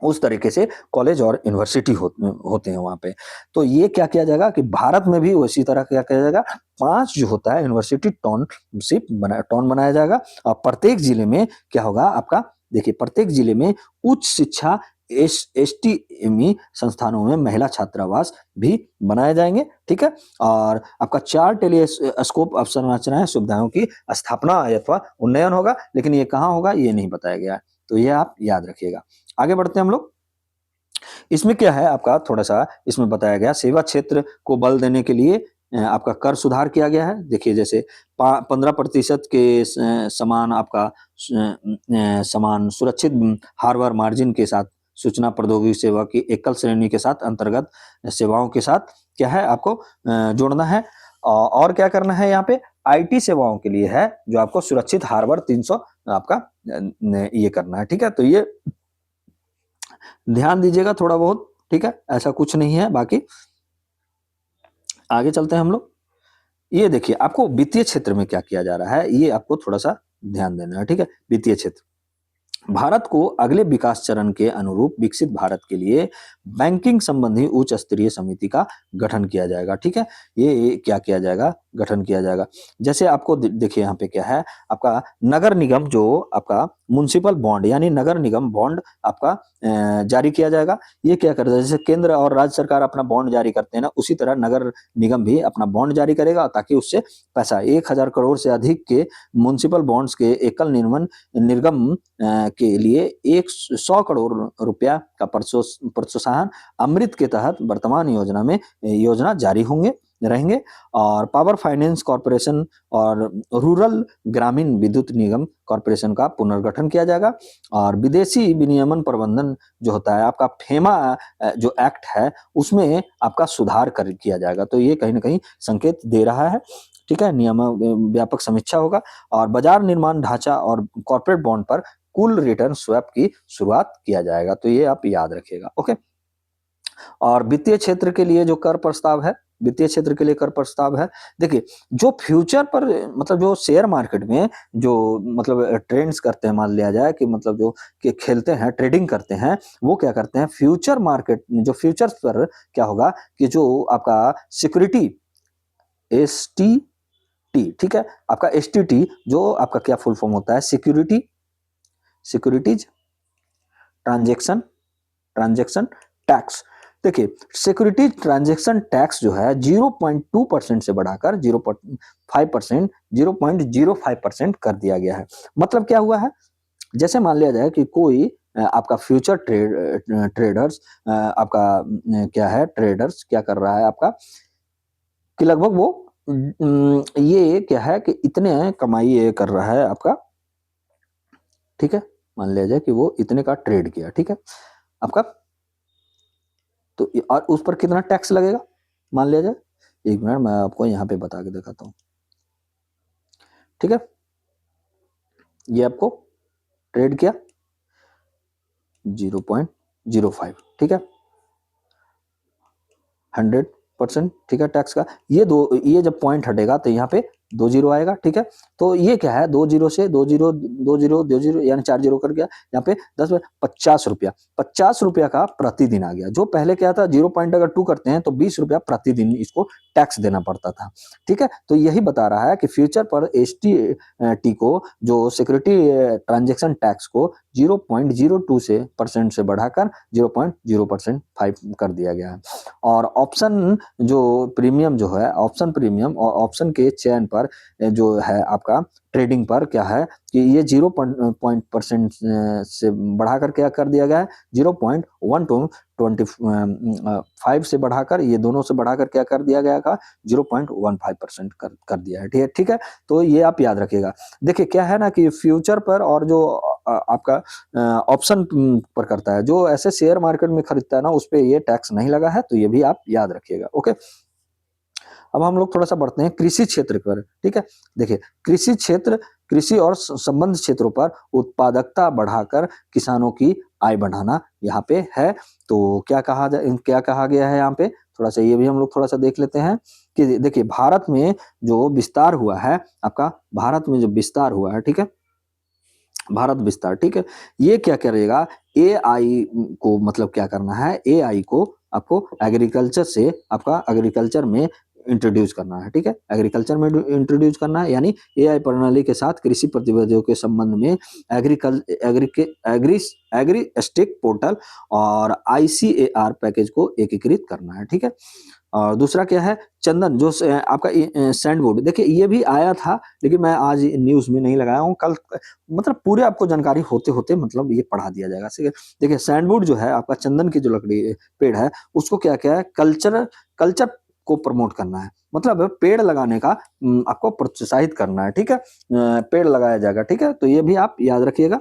उस तरीके से कॉलेज और यूनिवर्सिटी होते हैं वहां पे। तो ये क्या किया जाएगा कि भारत में भी उसी तरह क्या किया जाएगा, 5 जो होता है यूनिवर्सिटी टाउन बनाया जाएगा। और प्रत्येक जिले में क्या होगा आपका, देखिए प्रत्येक जिले में उच्च शिक्षा एसटीएमई संस्थानों में महिला छात्रावास भी बनाए जाएंगे, ठीक है। और आपका 4 टेलीस्कोप अवसंरचनाएं सुविधाओं की स्थापना अथवा उन्नयन होगा, लेकिन ये कहाँ होगा ये नहीं बताया गया है, तो ये आप याद रखिएगा। आगे बढ़ते हैं हम लोग। इसमें क्या है आपका, थोड़ा सा इसमें बताया गया, सेवा क्षेत्र को बल देने के लिए आपका कर सुधार किया गया है। देखिए जैसे 15% के समान आपका समान सुरक्षित हार्बर मार्जिन के साथ सूचना प्रौद्योगिकी सेवा की एकल श्रेणी के साथ अंतर्गत सेवाओं के साथ क्या है आपको जोड़ना है। और क्या करना है यहाँ पे, आईटी सेवाओं के लिए है जो आपको सुरक्षित हार्बर 300 आपका ये करना है, ठीक है। तो ये ध्यान दीजिएगा थोड़ा बहुत, ठीक है, ऐसा कुछ नहीं है। बाकी आगे चलते हैं हम लोग। ये देखिए आपको वित्तीय क्षेत्र में क्या किया जा रहा है, ये आपको थोड़ा सा ध्यान देना है, ठीक है। वित्तीय क्षेत्र, भारत को अगले विकास चरण के अनुरूप विकसित भारत के लिए बैंकिंग संबंधी उच्च स्तरीय समिति का गठन किया जाएगा, ठीक है। ये क्या किया जाएगा, गठन किया जाएगा। जैसे आपको देखिए यहाँ पे क्या है, आपका नगर निगम, जो आपका म्युनिसिपल बॉन्ड यानी नगर निगम बॉन्ड आपका जारी किया जाएगा। ये क्या करता है, जैसे केंद्र और राज्य सरकार अपना बॉन्ड जारी करते हैं ना, उसी तरह नगर निगम भी अपना बॉन्ड जारी करेगा, ताकि उससे पैसा 1,000 करोड़ से अधिक के म्युनिसिपल बॉन्ड्स के एकल निर्गम के लिए 100 करोड़ रुपया का प्रोत्साहन अमृत के तहत वर्तमान योजना में योजना जारी होंगे रहेंगे। और पावर फाइनेंस कॉरपोरेशन और रूरल ग्रामीण विद्युत निगम कॉरपोरेशन का पुनर्गठन किया जाएगा। और विदेशी विनियमन प्रबंधन जो होता है आपका फेमा जो एक्ट है, उसमें आपका सुधार कर किया जाएगा। तो ये कहीं ना कहीं संकेत दे रहा है, ठीक है। नियम व्यापक समीक्षा होगा। और बाजार निर्माण ढांचा और कॉर्पोरेट बॉन्ड पर कुल रिटर्न स्वैप की शुरुआत किया जाएगा। तो ये आप याद रखिएगा, ओके। और वित्तीय क्षेत्र के लिए जो कर प्रस्ताव है, वित्तीय क्षेत्र के लिए कर प्रस्ताव है, देखिए जो फ्यूचर पर मतलब जो शेयर मार्केट में जो मतलब ट्रेड्स करते हैं, मान लिया जाए कि मतलब जो कि खेलते हैं, ट्रेडिंग करते हैं, वो क्या करते हैं, फ्यूचर मार्केट जो फ्यूचर्स पर क्या होगा कि जो आपका सिक्योरिटी एसटीटी, ठीक है, आपका एसटीटी जो आपका क्या फुल फॉर्म होता है, सिक्योरिटीज ट्रांजैक्शन ट्रांजैक्शन टैक्स। देखिए सिक्योरिटी ट्रांजैक्शन टैक्स जो है 0.2% से बढ़ाकर 0.5% 0.05% कर दिया गया है। मतलब क्या हुआ है, जैसे मान लिया जाए कि कोई आपका फ्यूचर ट्रेडर्स आपका क्या है, ट्रेडर्स क्या कर रहा है आपका कि लगभग वो ये क्या है कि इतने कमाई ये कर रहा है आपका, ठीक है। मान लिया जाए कि वो इतने का ट्रेड किया, ठीक है आपका, तो और उस पर कितना टैक्स लगेगा, मान लिया जाए। एक मिनट मैं आपको यहाँ पे बता के दिखाता हूँ, ठीक है। ये आपको ट्रेड किया 0.05, ठीक है, 100%, ठीक है, टैक्स का। ये जब पॉइंट हटेगा तो यहाँ पे 2 जीरो आएगा, ठीक है। तो ये क्या है, 2 जीरो से 2 जीरो 2 जीरो 2 जीरो यानी 4 जीरो कर गया यहाँ पे 10 50 रुपया, 50 रुपया का प्रतिदिन आ गया। जो पहले क्या था, 0.2 करते हैं तो 20 रुपया प्रतिदिन इसको टैक्स देना पड़ता था, ठीक है। तो यही बता रहा है कि फ्यूचर पर एसटी को जो सिक्योरिटी ट्रांजेक्शन टैक्स को 0.02 से परसेंट से बढ़ाकर 0.0% कर दिया गया है। और ऑप्शन जो प्रीमियम जो है, ऑप्शन प्रीमियम और ऑप्शन के चयन पर जो है आपका ट्रेडिंग पर क्या है कि ये 0% से बढ़ाकर क्या कर दिया गया है, 0.1 टू 25 से बढ़ाकर, ये दोनों से बढ़ाकर क्या कर दिया गया था, 0.15% कर दिया है, ठीक है, ठीक है। तो ये आप याद रखिएगा। देखिए क्या है ना कि फ्यूचर पर और जो आपका ऑप्शन पर करता है, जो ऐसे शेयर मार्केट में खरीदता है ना, उस पर ये टैक्स नहीं लगा है। तो ये भी आप याद रखिएगा, ओके। अब हम लोग थोड़ा सा बढ़ते हैं कृषि क्षेत्र पर, ठीक है। देखिए कृषि क्षेत्र, कृषि और संबंध क्षेत्रों पर उत्पादकता बढ़ाकर किसानों की आय बढ़ाना यहाँ पे है। तो क्या कहा गया है यहाँ पे, थोड़ा सा ये भी हम लोग थोड़ा सा देख लेते हैं कि देखिए भारत में जो विस्तार हुआ है आपका, भारत में जो विस्तार हुआ है, ठीक है, भारत विस्तार, ठीक है। ये क्या करेगा, एआई को मतलब क्या करना है, एआई को आपको एग्रीकल्चर से आपका एग्रीकल्चर में इंट्रोड्यूस करना है, ठीक है। एग्रीकल्चर में इंट्रोड्यूस करना है, यानी एआई प्रणाली के साथ कृषि प्रतिवेदियों के संबंध में एग्री स्टेक पोर्टल और आईसीएआर पैकेज को एकीकृत करना है, ठीक है। और दूसरा क्या है, चंदन जो आपका सैंडवुड, देखिए ये भी आया था, लेकिन मैं आज न्यूज में नहीं लगाया हूँ, कल मतलब पूरे आपको जानकारी होते होते मतलब ये पढ़ा दिया जाएगा, ठीक है। देखिए सैंडवुड जो है आपका, चंदन की जो लकड़ी पेड़ है, उसको क्या क्या है, कल्चर कल्चर को प्रमोट करना है, मतलब पेड़ लगाने का आपको प्रोत्साहित करना है, ठीक है। पेड़ लगाया जाएगा, ठीक है। तो ये भी आप याद रखिएगा।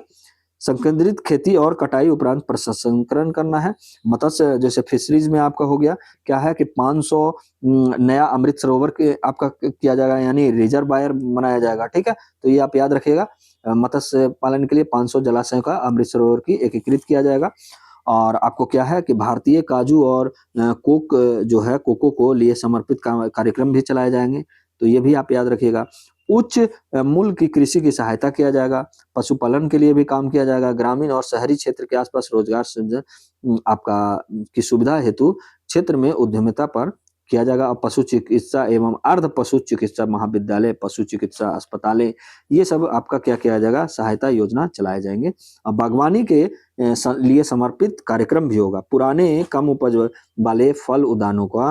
संकेंद्रित खेती और कटाई उपरांत प्रसंस्करण करना है। मत्स्य जैसे फिशरीज में आपका हो गया, क्या है कि 500 नया अमृत सरोवर के आपका किया जाएगा, यानी रिजर्वायर बनाया जाएगा, ठीक है। तो ये आप याद रखिएगा, मत्स्य पालन के लिए 500 जलाशयों का अमृत सरोवर की एकीकृत किया जाएगा। और आपको क्या है कि भारतीय काजू और कोक जो है कोको को लिए समर्पित कार्यक्रम भी चलाए जाएंगे, तो ये भी आप याद रखिएगा। उच्च मूल्य की कृषि की सहायता किया जाएगा, पशुपालन के लिए भी काम किया जाएगा, ग्रामीण और शहरी क्षेत्र के आसपास रोजगार सृजन आपका की सुविधा हेतु क्षेत्र में उद्यमिता पर किया जाएगा। और पशु चिकित्सा एवं अर्ध पशु चिकित्सा महाविद्यालय, पशु चिकित्सा अस्पतालें, ये सब आपका क्या किया जाएगा, सहायता योजना चलाए जाएंगे। और बागवानी के लिए समर्पित कार्यक्रम भी होगा। पुराने कम उपज वाले फल उद्यानों का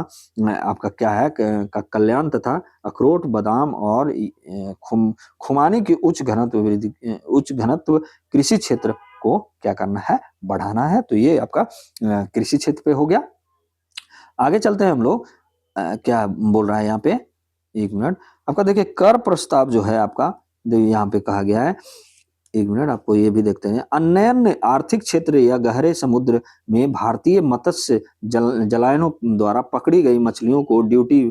आपका क्या है का कल्याण तथा अखरोट, बादाम और खुमानी की उच्च घनत्व कृषि क्षेत्र को क्या करना है, बढ़ाना है। तो ये आपका कृषि क्षेत्र पे हो गया। आगे चलते हैं हम लोग, क्या बोल रहा है यहाँ पे, एक मिनट। आपका देखिए कर प्रस्ताव जो है आपका, देखिए यहाँ पे कहा गया है, एक मिनट आपको ये भी देखते हैं। अन्य आर्थिक क्षेत्र या गहरे समुद्र में भारतीय मत्स्य जलायनों द्वारा पकड़ी गई मछलियों को ड्यूटी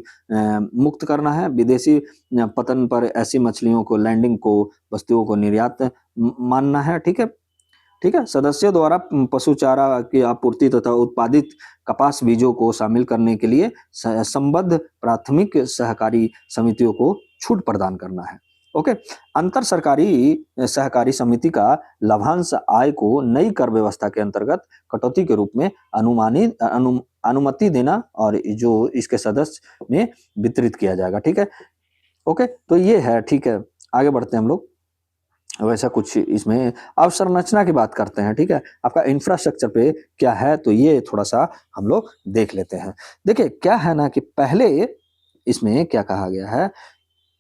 मुक्त करना है। विदेशी पतन पर ऐसी मछलियों को लैंडिंग को वस्तुओं को निर्यात मानना है, ठीक है। ठीक है, सदस्यों द्वारा पशु चारा की आपूर्ति तथा उत्पादित कपास बीजों को शामिल करने के लिए संबद्ध प्राथमिक सहकारी समितियों को छूट प्रदान करना है। ओके, अंतर सरकारी सहकारी समिति का लाभांश आय को नई कर व्यवस्था के अंतर्गत कटौती के रूप में अनुमति देना और जो इसके सदस्य में वितरित किया जाएगा, ठीक है। ओके, तो ये है, ठीक है। आगे बढ़ते हैं हम लोग। वैसा कुछ इसमें अवसंरचना की बात करते हैं, ठीक है। आपका इंफ्रास्ट्रक्चर पे क्या है, तो ये थोड़ा सा हम लोग देख लेते हैं। देखिए क्या है ना कि पहले इसमें क्या कहा गया है,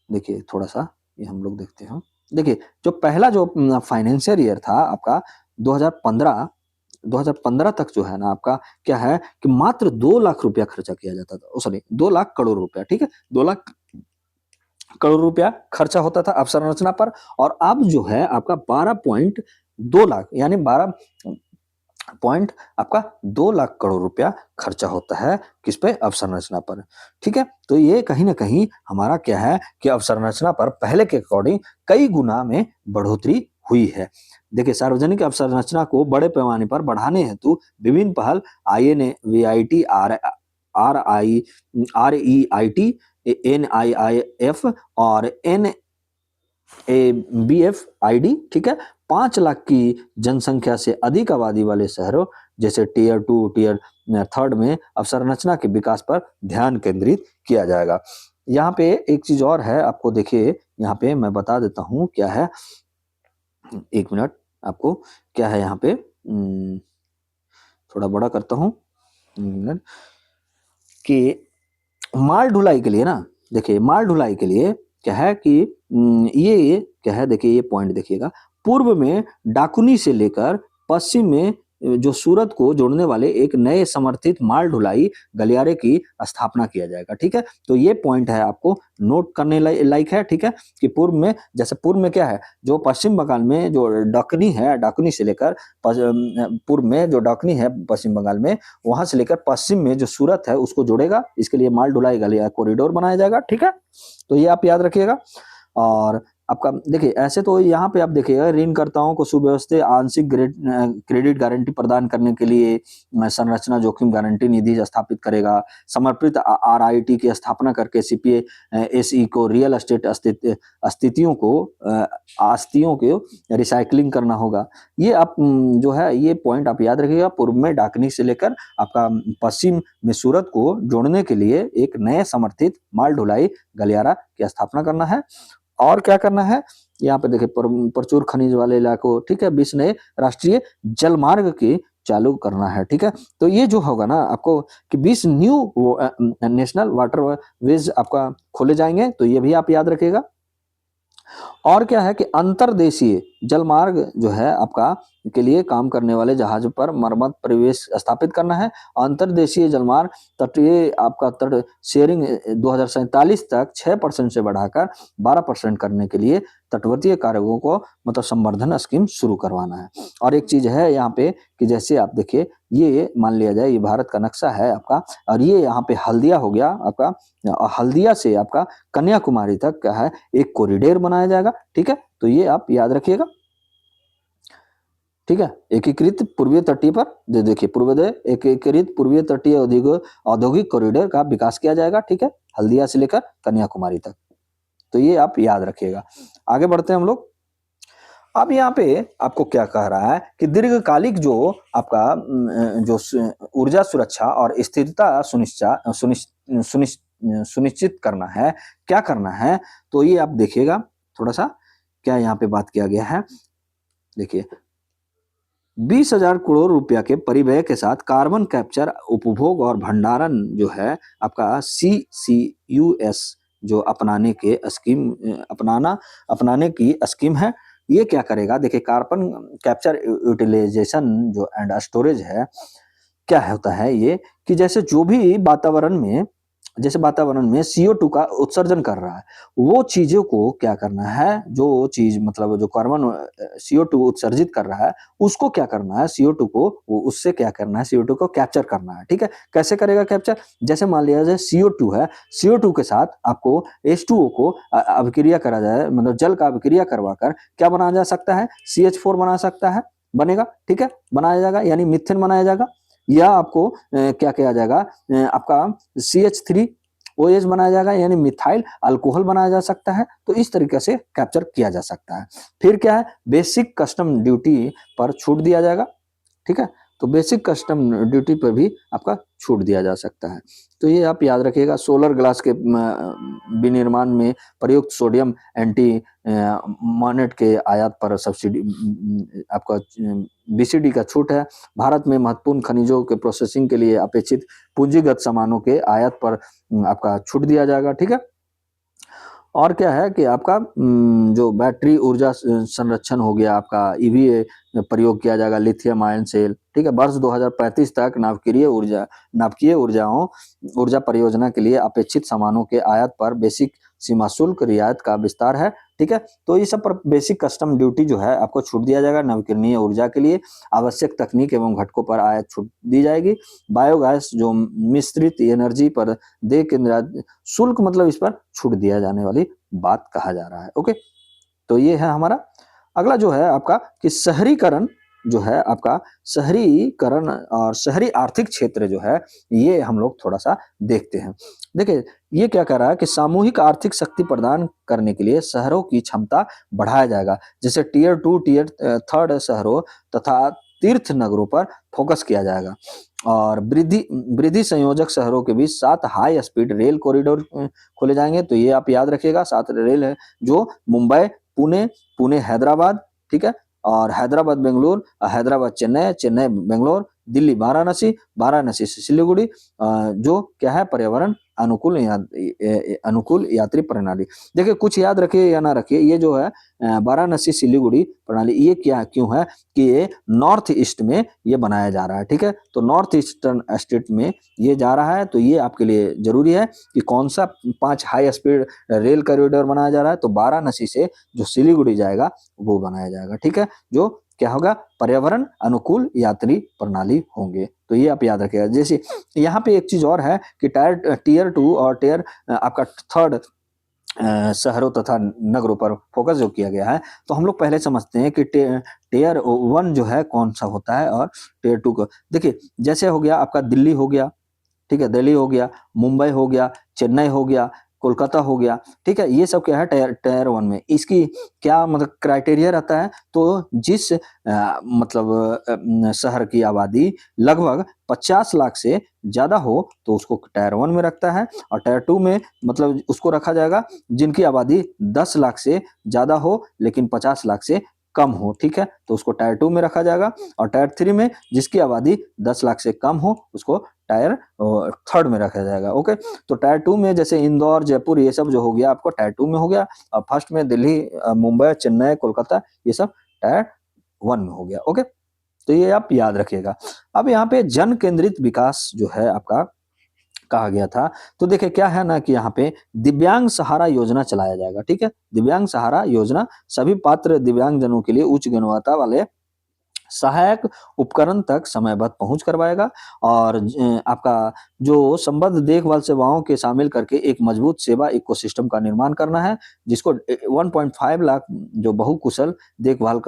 देखिए थोड़ा सा ये हम लोग देखते हैं। देखिए जो पहला जो फाइनेंशियल ईयर था आपका 2015 तक जो है ना आपका क्या है कि मात्र 2 लाख रुपया खर्चा किया जाता था, सॉरी 2 लाख करोड़ रुपया, ठीक है। 2 लाख करोड़ रुपया खर्चा होता था अवसंरचना पर, और अब जो है आपका 12.2 लाख यानी 12 पॉइंट आपका 2 लाख करोड़ रुपया खर्चा होता है किस पे, अवसंरचना पर, ठीक है। तो ये कहीं ना कहीं हमारा क्या है कि अवसंरचना पर पहले के अकॉर्डिंग कई गुना में बढ़ोतरी हुई है। देखिए सार्वजनिक अवसंरचना को बड़े पैमाने पर बढ़ाने हेतु विभिन्न पहल INVIT, REIT, NIIF और NABFID, ठीक है। 5 लाख की जनसंख्या से अधिक आबादी वाले शहरों जैसे टियर 2, टियर 3 में अवसंरचना के विकास पर ध्यान केंद्रित किया जाएगा। यहाँ पे एक चीज और है, आपको देखिए यहाँ पे मैं बता देता हूँ क्या है, एक मिनट आपको क्या है यहाँ पे, थोड़ा बड़ा करता हूँ मिनट, कि माल ढुलाई के लिए ना, देखिए माल ढुलाई के लिए क्या है कि ये क्या है, देखिए ये पॉइंट देखिएगा, पूर्व में डाकुनी से लेकर पश्चिम में जो सूरत को जोड़ने वाले एक नए समर्थित माल ढुलाई गलियारे की स्थापना किया जाएगा, ठीक है। तो ये पॉइंट है आपको नोट करने लायक है, ठीक है। कि पूर्व में, जैसे पूर्व में क्या है, जो पश्चिम बंगाल में जो डाकुनी है, डाकुनी से लेकर पूर्व में जो डाकुनी है पश्चिम बंगाल में, वहां से लेकर पश्चिम में जो सूरत है उसको जोड़ेगा, इसके लिए माल ढुलाई गलियारा कॉरिडोर बनाया जाएगा, ठीक है। तो ये आप याद रखिएगा। और आपका देखिए ऐसे तो यहाँ पे आप देखिएगा, ऋणकर्ताओं को सुव्यवस्थित आंशिक क्रेडिट गारंटी प्रदान करने के लिए संरचना जोखिम गारंटी निधि स्थापित करेगा। समर्पित RIT की स्थापना करके CPA-SE को रियल एस्टेट अस्तित्वों को रिसाइकलिंग करना होगा। ये आप जो है ये पॉइंट आप याद रखिएगा। पूर्व में डाकनी से लेकर आपका पश्चिम में सूरत को जोड़ने के लिए एक नए समर्थित माल ढुलाई गलियारा की स्थापना करना है। और क्या करना है, यहाँ पे देखिए प्रचुर खनिज वाले इलाकों, ठीक है, 20 नए राष्ट्रीय जल मार्ग की चालू करना है, ठीक है। तो ये जो होगा ना आपको कि 20 न्यू नेशनल वाटर वेज आपका खोले जाएंगे, तो ये भी आप याद रखिएगा। और क्या है कि अंतर्देशीय जलमार्ग जो है आपका के लिए काम करने वाले जहाज पर मरम्मत परिवेश स्थापित करना है। अंतर्देशीय जलमार्ग तटीय आपका तट शेयरिंग 2047 तक 6% से बढ़ाकर 12% करने के लिए तटवर्तीय कार्यों को मतलब संवर्धन स्कीम शुरू करवाना है। और एक चीज है यहाँ पे कि जैसे आप देखिए, ये मान लिया जाए ये भारत का नक्शा है आपका, और ये यहाँ पे हल्दिया हो गया आपका, हल्दिया से आपका कन्याकुमारी तक क्या है एक कॉरिडोर बनाया जाएगा। ठीक है, तो ये आप याद रखिएगा। ठीक है, एकीकृत पूर्वीय तटीय पर देखिए पूर्वोदय एकीकृत पूर्वीय तटीय औद्योगिक कॉरिडोर का विकास किया जाएगा। ठीक है, हल्दिया से लेकर कन्याकुमारी तक, तो ये आप याद रखिएगा। आगे बढ़ते हैं हम लोग। अब यहाँ पे आपको क्या कह रहा है कि दीर्घकालिक जो आपका जो ऊर्जा सुरक्षा और स्थिरता सुनिश्चित करना है, क्या करना है, तो ये आप देखिएगा थोड़ा सा क्या यहाँ पे बात किया गया है। देखिए 20,000 करोड़ रुपया के परिव्यय के साथ कार्बन कैप्चर उपभोग और भंडारण जो है आपका CCUS जो अपनाने की स्कीम है। ये क्या करेगा, देखिए कार्बन कैप्चर यूटिलाइजेशन जो एंड स्टोरेज है, क्या होता है ये कि जैसे जो भी वातावरण में CO2 का उत्सर्जन कर रहा है, वो चीजों को क्या करना है, जो चीज मतलब जो कार्बन CO2 उत्सर्जित कर रहा है उसको क्या करना है, CO2 को उससे क्या करना है, CO2 को कैप्चर करना है। ठीक है, कैसे करेगा कैप्चर, जैसे मान लिया जाए CO2 है, CO2 के साथ आपको H2O को अभिक्रिया करा जाए, मतलब जल का अभिक्रिया करवाकर क्या बनाया जा सकता है, CH4 बना सकता है, बनेगा। ठीक है, बनाया जाएगा यानी मीथेन बनाया जाएगा, या आपको क्या किया जाएगा, आपका CH3OH बनाया जाएगा यानी मिथाइल अल्कोहल बनाया जा सकता है। तो इस तरीके से कैप्चर किया जा सकता है। फिर क्या है, बेसिक कस्टम ड्यूटी पर छूट दिया जाएगा। ठीक है, तो बेसिक कस्टम ड्यूटी पर भी आपका छूट दिया जा सकता है। तो ये आप याद रखिएगा। सोलर ग्लास के विनिर्माण में प्रयुक्त सोडियम एंटी मॉनेट के आयात पर सब्सिडी आपका BCD का छूट है। भारत में महत्वपूर्ण खनिजों के प्रोसेसिंग के लिए अपेक्षित पूंजीगत सामानों के आयात पर आपका छूट दिया जाएगा। ठीक है, और क्या है कि आपका जो बैटरी ऊर्जा संरक्षण हो गया, आपका EVA प्रयोग किया जाएगा, लिथियम आयन सेल। ठीक है, वर्ष 2035 तक नाभिकीय ऊर्जा परियोजना के लिए अपेक्षित सामानों के आयात पर बेसिक सीमा शुल्क रियायत का विस्तार है। ठीक है, तो ये सब पर बेसिक कस्टम ड्यूटी जो है आपको छूट दिया जाएगा। नवीकरणीय ऊर्जा के लिए आवश्यक तकनीक एवं घटकों पर आयात छूट दी जाएगी। बायोगैस जो मिश्रित एनर्जी पर दे केंद्र शुल्क मतलब इस पर छूट दिया जाने वाली बात कहा जा रहा है। ओके, तो ये है हमारा अगला जो है आपका कि शहरीकरण जो है आपका, शहरीकरण और शहरी आर्थिक क्षेत्र जो है, ये हम लोग थोड़ा सा देखते हैं। देखिए ये क्या कह रहा है कि सामूहिक आर्थिक शक्ति प्रदान करने के लिए शहरों की क्षमता बढ़ाया जाएगा, जैसे Tier 2 Tier 3 शहरों तथा तीर्थ नगरों पर फोकस किया जाएगा। और वृद्धि संयोजक शहरों के बीच 7 हाई स्पीड रेल कॉरिडोर खोले जाएंगे। तो ये आप याद रखिएगा, 7 रेल है जो मुंबई पुणे हैदराबाद, ठीक है, और हैदराबाद बेंगलोर, हैदराबाद चेन्नई, चेन्नई बेंगलोर, दिल्ली वाराणसी, वाराणसी से सिलीगुड़ी, जो क्या है पर्यावरण अनुकूल यात्री प्रणाली। देखिए कुछ याद रखिए या ना रखिए, ये जो है वाराणसी सिलीगुड़ी प्रणाली, ये क्या क्यों है कि ये नॉर्थ ईस्ट में ये बनाया जा रहा है। ठीक है, तो नॉर्थ ईस्टर्न स्टेट में ये जा रहा है, तो ये आपके लिए जरूरी है कि कौन सा 5 हाई स्पीड रेल कॉरिडोर बनाया जा रहा है। तो वाराणसी से जो सिलीगुड़ी जाएगा वो बनाया जाएगा। ठीक है, जो क्या होगा, पर्यावरण अनुकूल यात्री प्रणाली होंगे। तो ये आप याद रखिएगा। जैसे यहाँ पे एक चीज और है कि Tier 2 और टियर आपका 3 शहरों तथा नगरों पर फोकस जो किया गया है। तो हम लोग पहले समझते हैं कि Tier 1 जो है कौन सा होता है और Tier 2 को देखिए, जैसे हो गया आपका दिल्ली हो गया, ठीक है, दिल्ली हो गया, मुंबई हो गया, चेन्नई हो गया, कोलकाता हो गया। ठीक है, ये सब क्या है Tier 1 में। इसकी क्या मतलब क्राइटेरिया रहता है, तो जिस मतलब शहर की आबादी लगभग 50 लाख से ज्यादा हो तो उसको Tier 1 में रखता है, और Tier 2 में मतलब उसको रखा जाएगा जिनकी आबादी 10 लाख से ज्यादा हो लेकिन 50 लाख से कम हो। ठीक है, तो उसको Tier 2 में रखा जाएगा, और Tier 3 में जिसकी आबादी 10 लाख से कम हो उसको टायर थर्ड में रखा जाएगा। ओके, तो टायर 2 में जैसे इंदौर, जयपुर ये सब जो हो गया आपको टायर 2 में हो गया। और फर्स्ट में दिल्ली, मुंबई, चेन्नई, कोलकाता ये सब टायर 1 में हो गया। ओके, तो ये आप याद रखिएगा। अब यहाँ पे जन केंद्रित विकास जो है आपका कहा गया था, तो देखिए क्या है ना कि यहाँ पे दिव्यांग सहारा योजना चलाया जाएगा। ठीक है, दिव्यांग सहारा योजना सभी पात्र दिव्यांग जनों के लिए उच्च गुणवत्ता वाले सहायक उपकरण तक समयबद्ध पहुंच करवाएगा। और आपका जो संबद्ध देखभाल सेवाओं के शामिल करके एक मजबूत सेवा इकोसिस्टम का निर्माण करना है, जिसको 1.5 लाख जो बहुकुशल देखभाल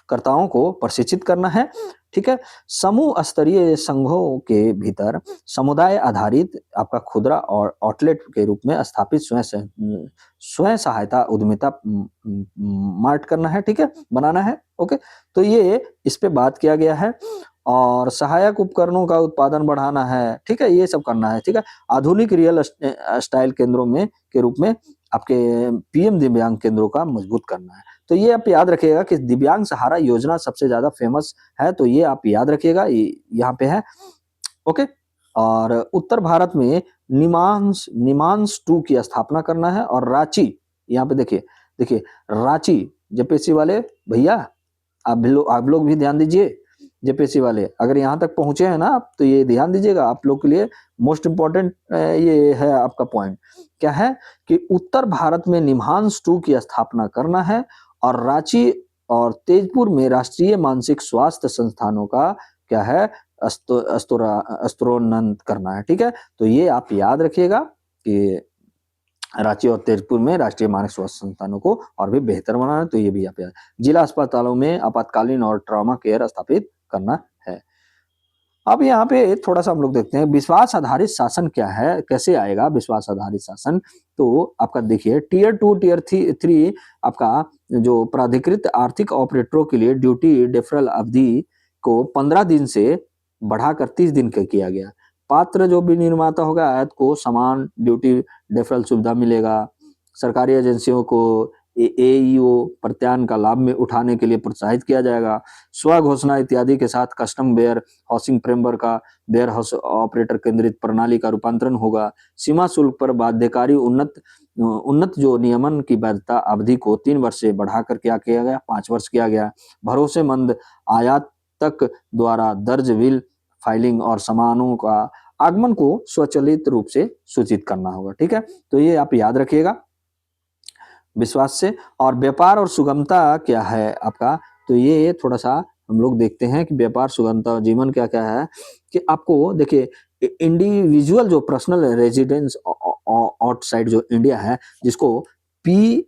कर्ताओं को प्रशिक्षित करना है। ठीक है, समूह स्तरीय संघों के भीतर समुदाय आधारित आपका खुदरा और आउटलेट के रूप में स्थापित स्वयं सहायता उद्यमिता मार्ट करना है। ठीक है, बनाना है। ओके, तो ये इस पे बात किया गया है। और सहायक उपकरणों का उत्पादन बढ़ाना है। ठीक है, ये सब करना है। ठीक है, आधुनिक रियल स्टाइल केंद्रों में के रूप में आपके पीएम दिव्यांग केंद्रों का मजबूत करना है। तो ये आप याद रखिएगा कि दिव्यांग सहारा योजना सबसे ज्यादा फेमस है, तो ये आप याद रखिएगा, यहाँ पे है। ओके, और उत्तर भारत में निमांस 2 की स्थापना करना है। और रांची, यहाँ पे देखिए देखिए रांची, जेपीएससी वाले भैया आप लोग भी ध्यान दीजिए। जेपीएससी वाले अगर यहाँ तक पहुंचे हैं ना आप, तो ये ध्यान दीजिएगा, आप लोग के लिए मोस्ट इंपॉर्टेंट ये है आपका पॉइंट। क्या है कि उत्तर भारत में निम्हांस 2 की स्थापना करना है। और रांची और तेजपुर में राष्ट्रीय मानसिक स्वास्थ्य संस्थानों का क्या है स्तरोन्नत करना है। ठीक है, तो ये आप याद रखिएगा कि रांची और तेजपुर में राष्ट्रीय मानक स्वास्थ्य संस्थानों को और भी बेहतर बनाना है, तो ये भी आप याद। जिला अस्पतालों में आपातकालीन और ट्रॉमा केयर स्थापित करना है। अब यहाँ पे थोड़ा सा हम लोग देखते हैं विश्वास आधारित शासन क्या है, कैसे आएगा विश्वास आधारित शासन। तो आपका देखिए टीयर 2 टीयर 3 आपका जो प्राधिकृत आर्थिक ऑपरेटरों के लिए ड्यूटी डेफरल अवधि को 15 दिन से बढ़ाकर 30 दिन का किया गया। पात्र जो भी निर्माता होगा आयात को समान ड्यूटी डेफरल सुविधा मिलेगा। सरकारी एजेंसियों को एईओ प्रत्यान का लाभ में उठाने के लिए प्रोत्साहित किया जाएगा। स्व घोषणा इत्यादि के साथ कस्टम बेयर हाउसिंग फ्रेमवर्क का बेयर हाउस ऑपरेटर केंद्रित प्रणाली का रूपांतरण होगा। सीमा शुल्क पर बाध्यकारी उन्नत जो नियमन की वैधता अवधि को 3 वर्ष से बढ़ाकर क्या किया गया, 5 वर्ष किया गया। भरोसेमंद आयातक द्वारा दर्ज बिल फाइलिंग और सामानों का आगमन को स्वचालित रूप से सूचित करना होगा। ठीक है, तो ये आप याद रखिएगा विश्वास से। और व्यापार और सुगमता क्या है आपका, तो ये थोड़ा सा हम लोग देखते हैं कि व्यापार सुगमता जीवन क्या क्या है। कि आपको देखिए इंडिविजुअल जो पर्सनल रेजिडेंस आउटसाइड जो इंडिया है, जिसको PROI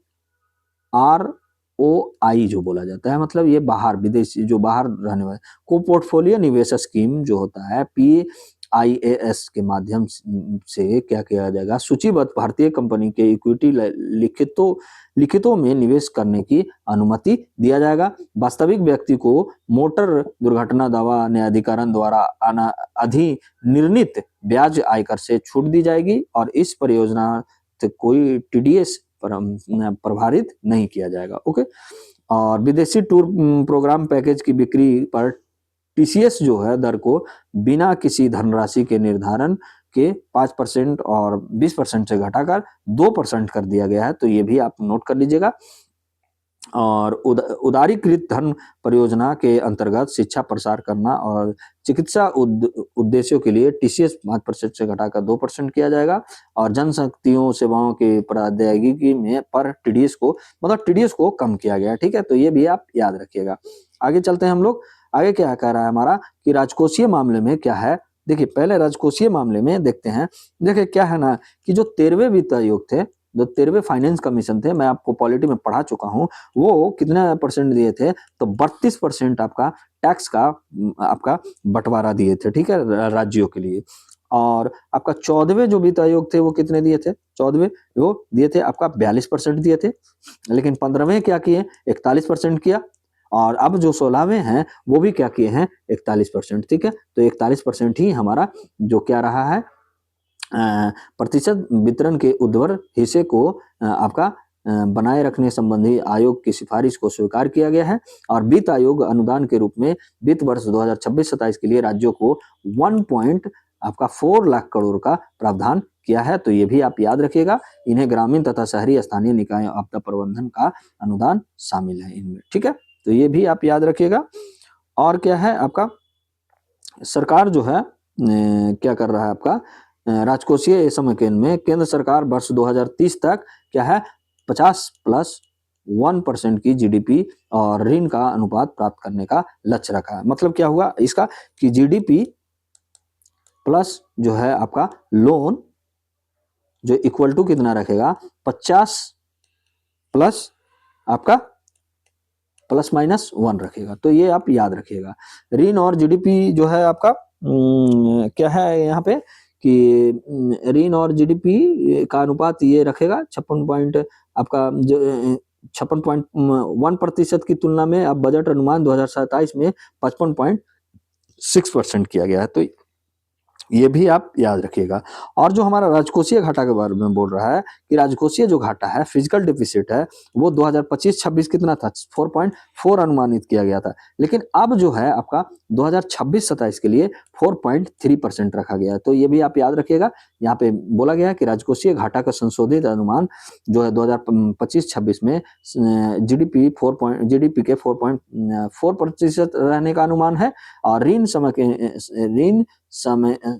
जो बोला जाता है, मतलब ये बाहर विदेशी जो बाहर रहने वाले को पोर्टफोलियो निवेश स्कीम जो होता है PIAS के माध्यम से क्या किया जाएगा, सूचीबद्ध भारतीय कंपनी के इक्विटी लिखितों में निवेश करने की अनुमति दिया जाएगा। वास्तविक व्यक्ति को मोटर दुर्घटना दावा न्यायाधिकरण द्वारा अधिनिर्णित ब्याज आयकर से छूट दी जाएगी। और इस परियोजना से कोई TDS प्रभावित नहीं किया जाएगा। ओके, और विदेशी टूर प्रोग्राम पैकेज की बिक्री पर TCS जो है दर को बिना किसी धनराशि के निर्धारण के 5% और 20% से घटाकर 2% कर दिया गया है, तो ये भी आप नोट कर लीजिएगा। और उदारीकृत धन परियोजना के अंतर्गत शिक्षा प्रसार करना और चिकित्सा उद्देश्यों के लिए TCS 5% से घटाकर 2% किया जाएगा। और जनशक्तियों सेवाओं के प्रौद्योगिकी में पर TDS को कम किया गया। ठीक है, तो ये भी आप याद रखिएगा। आगे चलते हैं हम लोग। आगे क्या कह रहा है हमारा कि राजकोषीय मामले में क्या है। देखिए पहले राजकोषीय मामले में देखते हैं। देखिए क्या है ना कि जो 13वें वित्त आयोग थे, जो 13वें फाइनेंस कमीशन थे, मैं आपको पॉलिटी में पढ़ा चुका हूँ, वो कितने % दिए थे, तो 32% आपका टैक्स का आपका बंटवारा दिए थे। ठीक है, राज्यों के लिए। और आपका 14वें जो वित्त आयोग थे वो कितने दिए थे, 14वें वो दिए थे आपका 42% दिए थे। लेकिन 15वें क्या किए, 41% किया। और अब जो 16वें हैं वो भी क्या किए हैं, 41%। ठीक है, तो 41% ही हमारा जो क्या रहा है प्रतिशत वितरण के उर्ध्वर हिस्से को आपका बनाए रखने संबंधी आयोग की सिफारिश को स्वीकार किया गया है और वित्त आयोग अनुदान के रूप में वित्त वर्ष 2026-27 के लिए राज्यों को 1.4 लाख करोड़ का प्रावधान किया है। तो ये भी आप याद रखिएगा। इन्हें ग्रामीण तथा शहरी स्थानीय निकाय आपदा प्रबंधन का अनुदान शामिल है इनमें, ठीक है। तो ये भी आप याद रखिएगा। और क्या है आपका, सरकार जो है क्या कर रहा है आपका, राजकोषीय समेकन में केंद्र सरकार वर्ष 2030 तक क्या है 50+1% की जीडीपी और ऋण का अनुपात प्राप्त करने का लक्ष्य रखा है। मतलब क्या हुआ इसका कि जीडीपी प्लस जो है आपका लोन जो इक्वल टू कितना रखेगा 50 प्लस आपका ±1 रखेगा। तो ये आप याद रखिएगा। ऋण और जीडीपी जो है आपका क्या है यहाँ पे कि ऋण और जीडीपी का अनुपात ये रखेगा 56.1% की तुलना में अब बजट अनुमान 2027 में 55.6% किया गया है। तो ये भी आप याद रखिएगा। और जो हमारा राजकोषीय घाटा के बारे में बोल रहा है कि राजकोषीय जो घाटा है फिजिकल डिफिसिट है वो 2025-26 कितना था 4.4 अनुमानित किया गया था, लेकिन अब जो है आपका 2026-27 के लिए 4.3% रखा गया है। तो ये भी आप याद रखिएगा। यहाँ पे बोला गया है कि राजकोषीय घाटा का संशोधित अनुमान जो है 2025-26 में जीडीपी के 4.4% रहने का अनुमान है और ऋण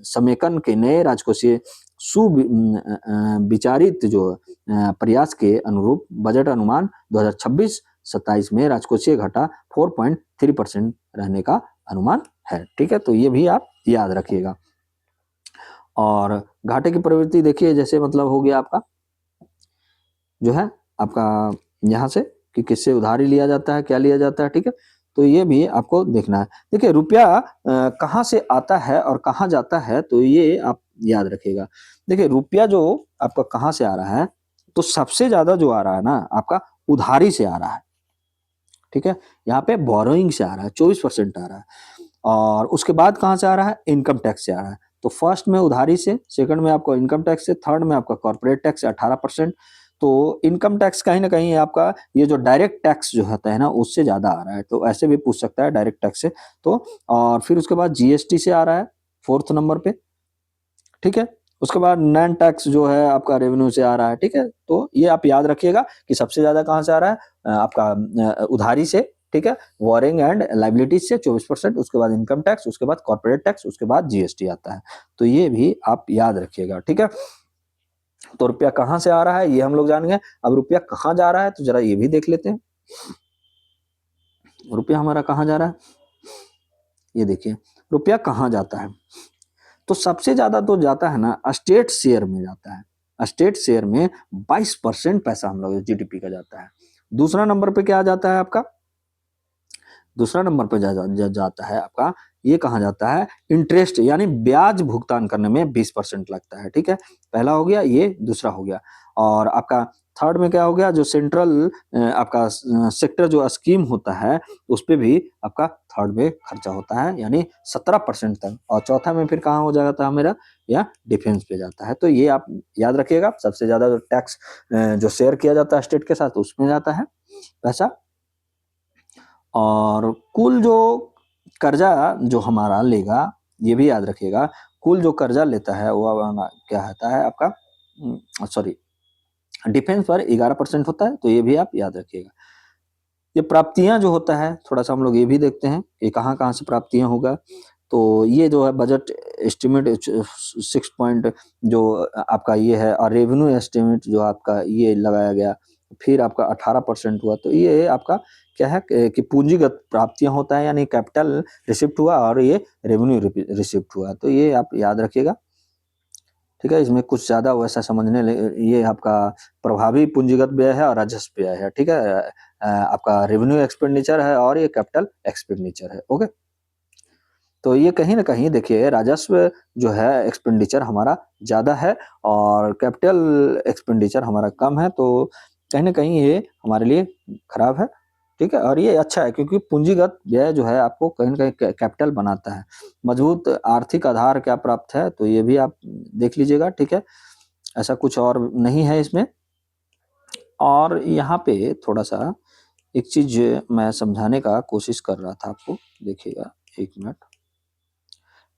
समेकन के नए राजकोषीय सुविचारित जो प्रयास के अनुरूप बजट अनुमान 2026-27 में राजकोषीय घाटा 4.3% रहने का अनुमान है, ठीक है। तो ये भी आप याद रखिएगा। और घाटे की प्रवृत्ति देखिए, जैसे मतलब हो गया आपका जो है आपका यहाँ से कि किससे उधारी लिया जाता है, क्या लिया जाता है, ठीक है। तो ये भी आपको देखना है। देखिए रुपया कहाँ से आता है और कहाँ जाता है, तो ये आप याद रखिएगा। देखिए रुपया जो आपका कहाँ से आ रहा है, तो सबसे ज्यादा जो आ रहा है ना आपका उधारी से आ रहा है, ठीक है। यहाँ पे बोरोइंग से आ रहा है 24% आ रहा है। और उसके बाद कहाँ से आ रहा है, इनकम टैक्स से आ रहा है। तो फर्स्ट में उधारी से, सेकंड में आपका इनकम टैक्स से, थर्ड में आपका कॉर्पोरेट टैक्स से 18%। तो इनकम टैक्स कहीं ना कहीं आपका ये जो डायरेक्ट टैक्स जो होता है ना उससे ज्यादा आ रहा है। तो ऐसे भी पूछ सकता है डायरेक्ट टैक्स से। तो और फिर उसके बाद जीएसटी से आ रहा है 4th नंबर पे, ठीक है। उसके बाद नॉन टैक्स जो है आपका रेवेन्यू से आ रहा है, ठीक है। तो ये आप याद रखिएगा कि सबसे ज्यादा कहाँ से आ रहा है आपका उधारी से, ठीक है। वॉरिंग एंड लाइबिलिटीज से 24%, उसके बाद इनकम टैक्स, उसके बाद कॉर्पोरेट टैक्स, उसके बाद जीएसटी आता है। तो ये भी आप याद रखिएगा, ठीक है। तो रुपया कहाँ से आ रहा है ये हम लोग जान गए। अब रुपया कहाँ जा रहा है तो जरा ये भी देख लेते हैं। रुपया हमारा कहाँ जा रहा है, ये देखिए रुपया कहाँ जाता है। तो सबसे ज्यादा तो जाता है ना स्टेट शेयर में जाता है। स्टेट शेयर में 22% पैसा हम लोग जीडीपी का जाता है। दूसरा नंबर पे क्या जाता है आपका, दूसरा नंबर पे जाता है आपका, ये कहाँ जाता है, इंटरेस्ट यानी ब्याज भुगतान करने में 20% लगता है, ठीक है। पहला हो गया ये, दूसरा हो गया। और आपका थर्ड में क्या हो गया, जो सेंट्रल आपका सेक्टर जो स्कीम होता है उस पे भी आपका थर्ड में खर्चा होता है यानी 17% तक। और चौथा में फिर कहाँ हो जाता है मेरा, या डिफेंस पे जाता है। तो ये आप याद रखिएगा। सबसे ज्यादा जो टैक्स जो शेयर किया जाता है स्टेट के साथ उसमें जाता है पैसा। और कुल जो कर्जा जो हमारा लेगा ये भी याद रखिएगा। कुल जो कर्जा लेता है वो क्या होता है आपका, सॉरी डिफेंस पर 11% होता है। तो ये भी आप याद रखिएगा। ये प्राप्तियां जो होता है थोड़ा सा हम लोग ये भी देखते हैं कि कहाँ कहाँ से प्राप्तियां होगा। तो ये जो है बजट एस्टिमेट 6 पॉइंट जो आपका ये है, और रेवेन्यू एस्टिमेट जो आपका ये लगाया गया, फिर आपका 18% हुआ। तो ये आपका क्या है कि पूंजीगत प्राप्तियां होता है यानी कैपिटल रिसिप्ट हुआ और ये रेवेन्यू रिसिप्ट हुआ। तो ये आप याद रखिएगा, ठीक है। इसमें कुछ ज्यादा वैसा समझने ये आपका प्रभावी पूंजीगत व्यय है और राजस्व व्यय है, ठीक है। आपका रेवेन्यू एक्सपेंडिचर है और ये कैपिटल एक्सपेंडिचर है, ओके। तो ये कहीं ना कहीं देखिए राजस्व जो है एक्सपेंडिचर हमारा ज्यादा है और कैपिटल एक्सपेंडिचर हमारा कम है। तो कहीं ना कहीं ये हमारे लिए खराब है, ठीक है। और ये अच्छा है क्योंकि पूंजीगत व्यय जो है आपको कहीं ना कहीं कैपिटल बनाता है। मजबूत आर्थिक आधार क्या प्राप्त है, तो ये भी आप देख लीजिएगा, ठीक है। ऐसा कुछ और नहीं है इसमें। और यहाँ पे थोड़ा-सा एक चीज़ मैं समझाने का कोशिश कर रहा था आपको, देखिएगा 1 मिनट,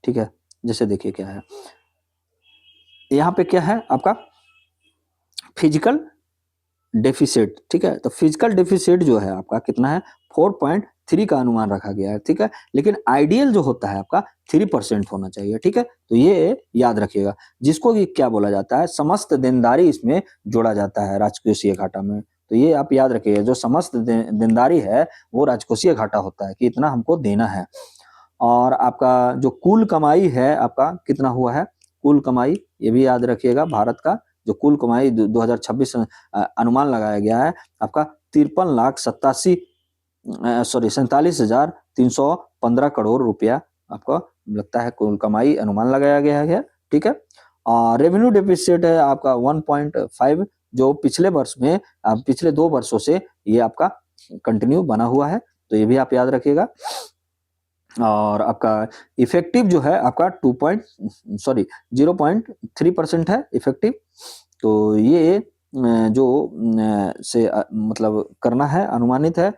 ठीक है? जैसे देखिए क्या है, यहाँ पे क्या है आपका फिजिकल डेफिसिट, ठीक है? तो फिजिकल डेफिसिट जो है आपका कितना है 4.3 का अनुमान रखा गया है, ठीक है? लेकिन आइडियल जो होता है आपका 3% होना चाहिए, ठीक है? तो ये याद रखिएगा, जिसको कि क्या बोला जाता है, समस्त देनदारी इसमें जोड़ा जाता है राजकोषीय घाटा में। तो ये आप याद रखिएगा, जो समस्त देनदारी है वो राजकोषीय घाटा होता है कि इतना हमको देना है। और आपका जो कुल कमाई है आपका कितना हुआ है, कुल कमाई ये भी याद रखिएगा, भारत का जो कुल कमाई 2026 अनुमान लगाया गया है आपका 47 करोड़ रुपया आपको लगता है कुल कमाई अनुमान लगाया गया है, ठीक है? और रेवेन्यू डेफिसिट है आपका 1.5, जो पिछले वर्ष में पिछले 2 वर्षों से ये आपका कंटिन्यू बना हुआ है, तो ये भी आप याद रखिएगा। और आपका इफेक्टिव जो है आपका 0.3% है इफेक्टिव। तो ये जो से मतलब करना है, अनुमानित है,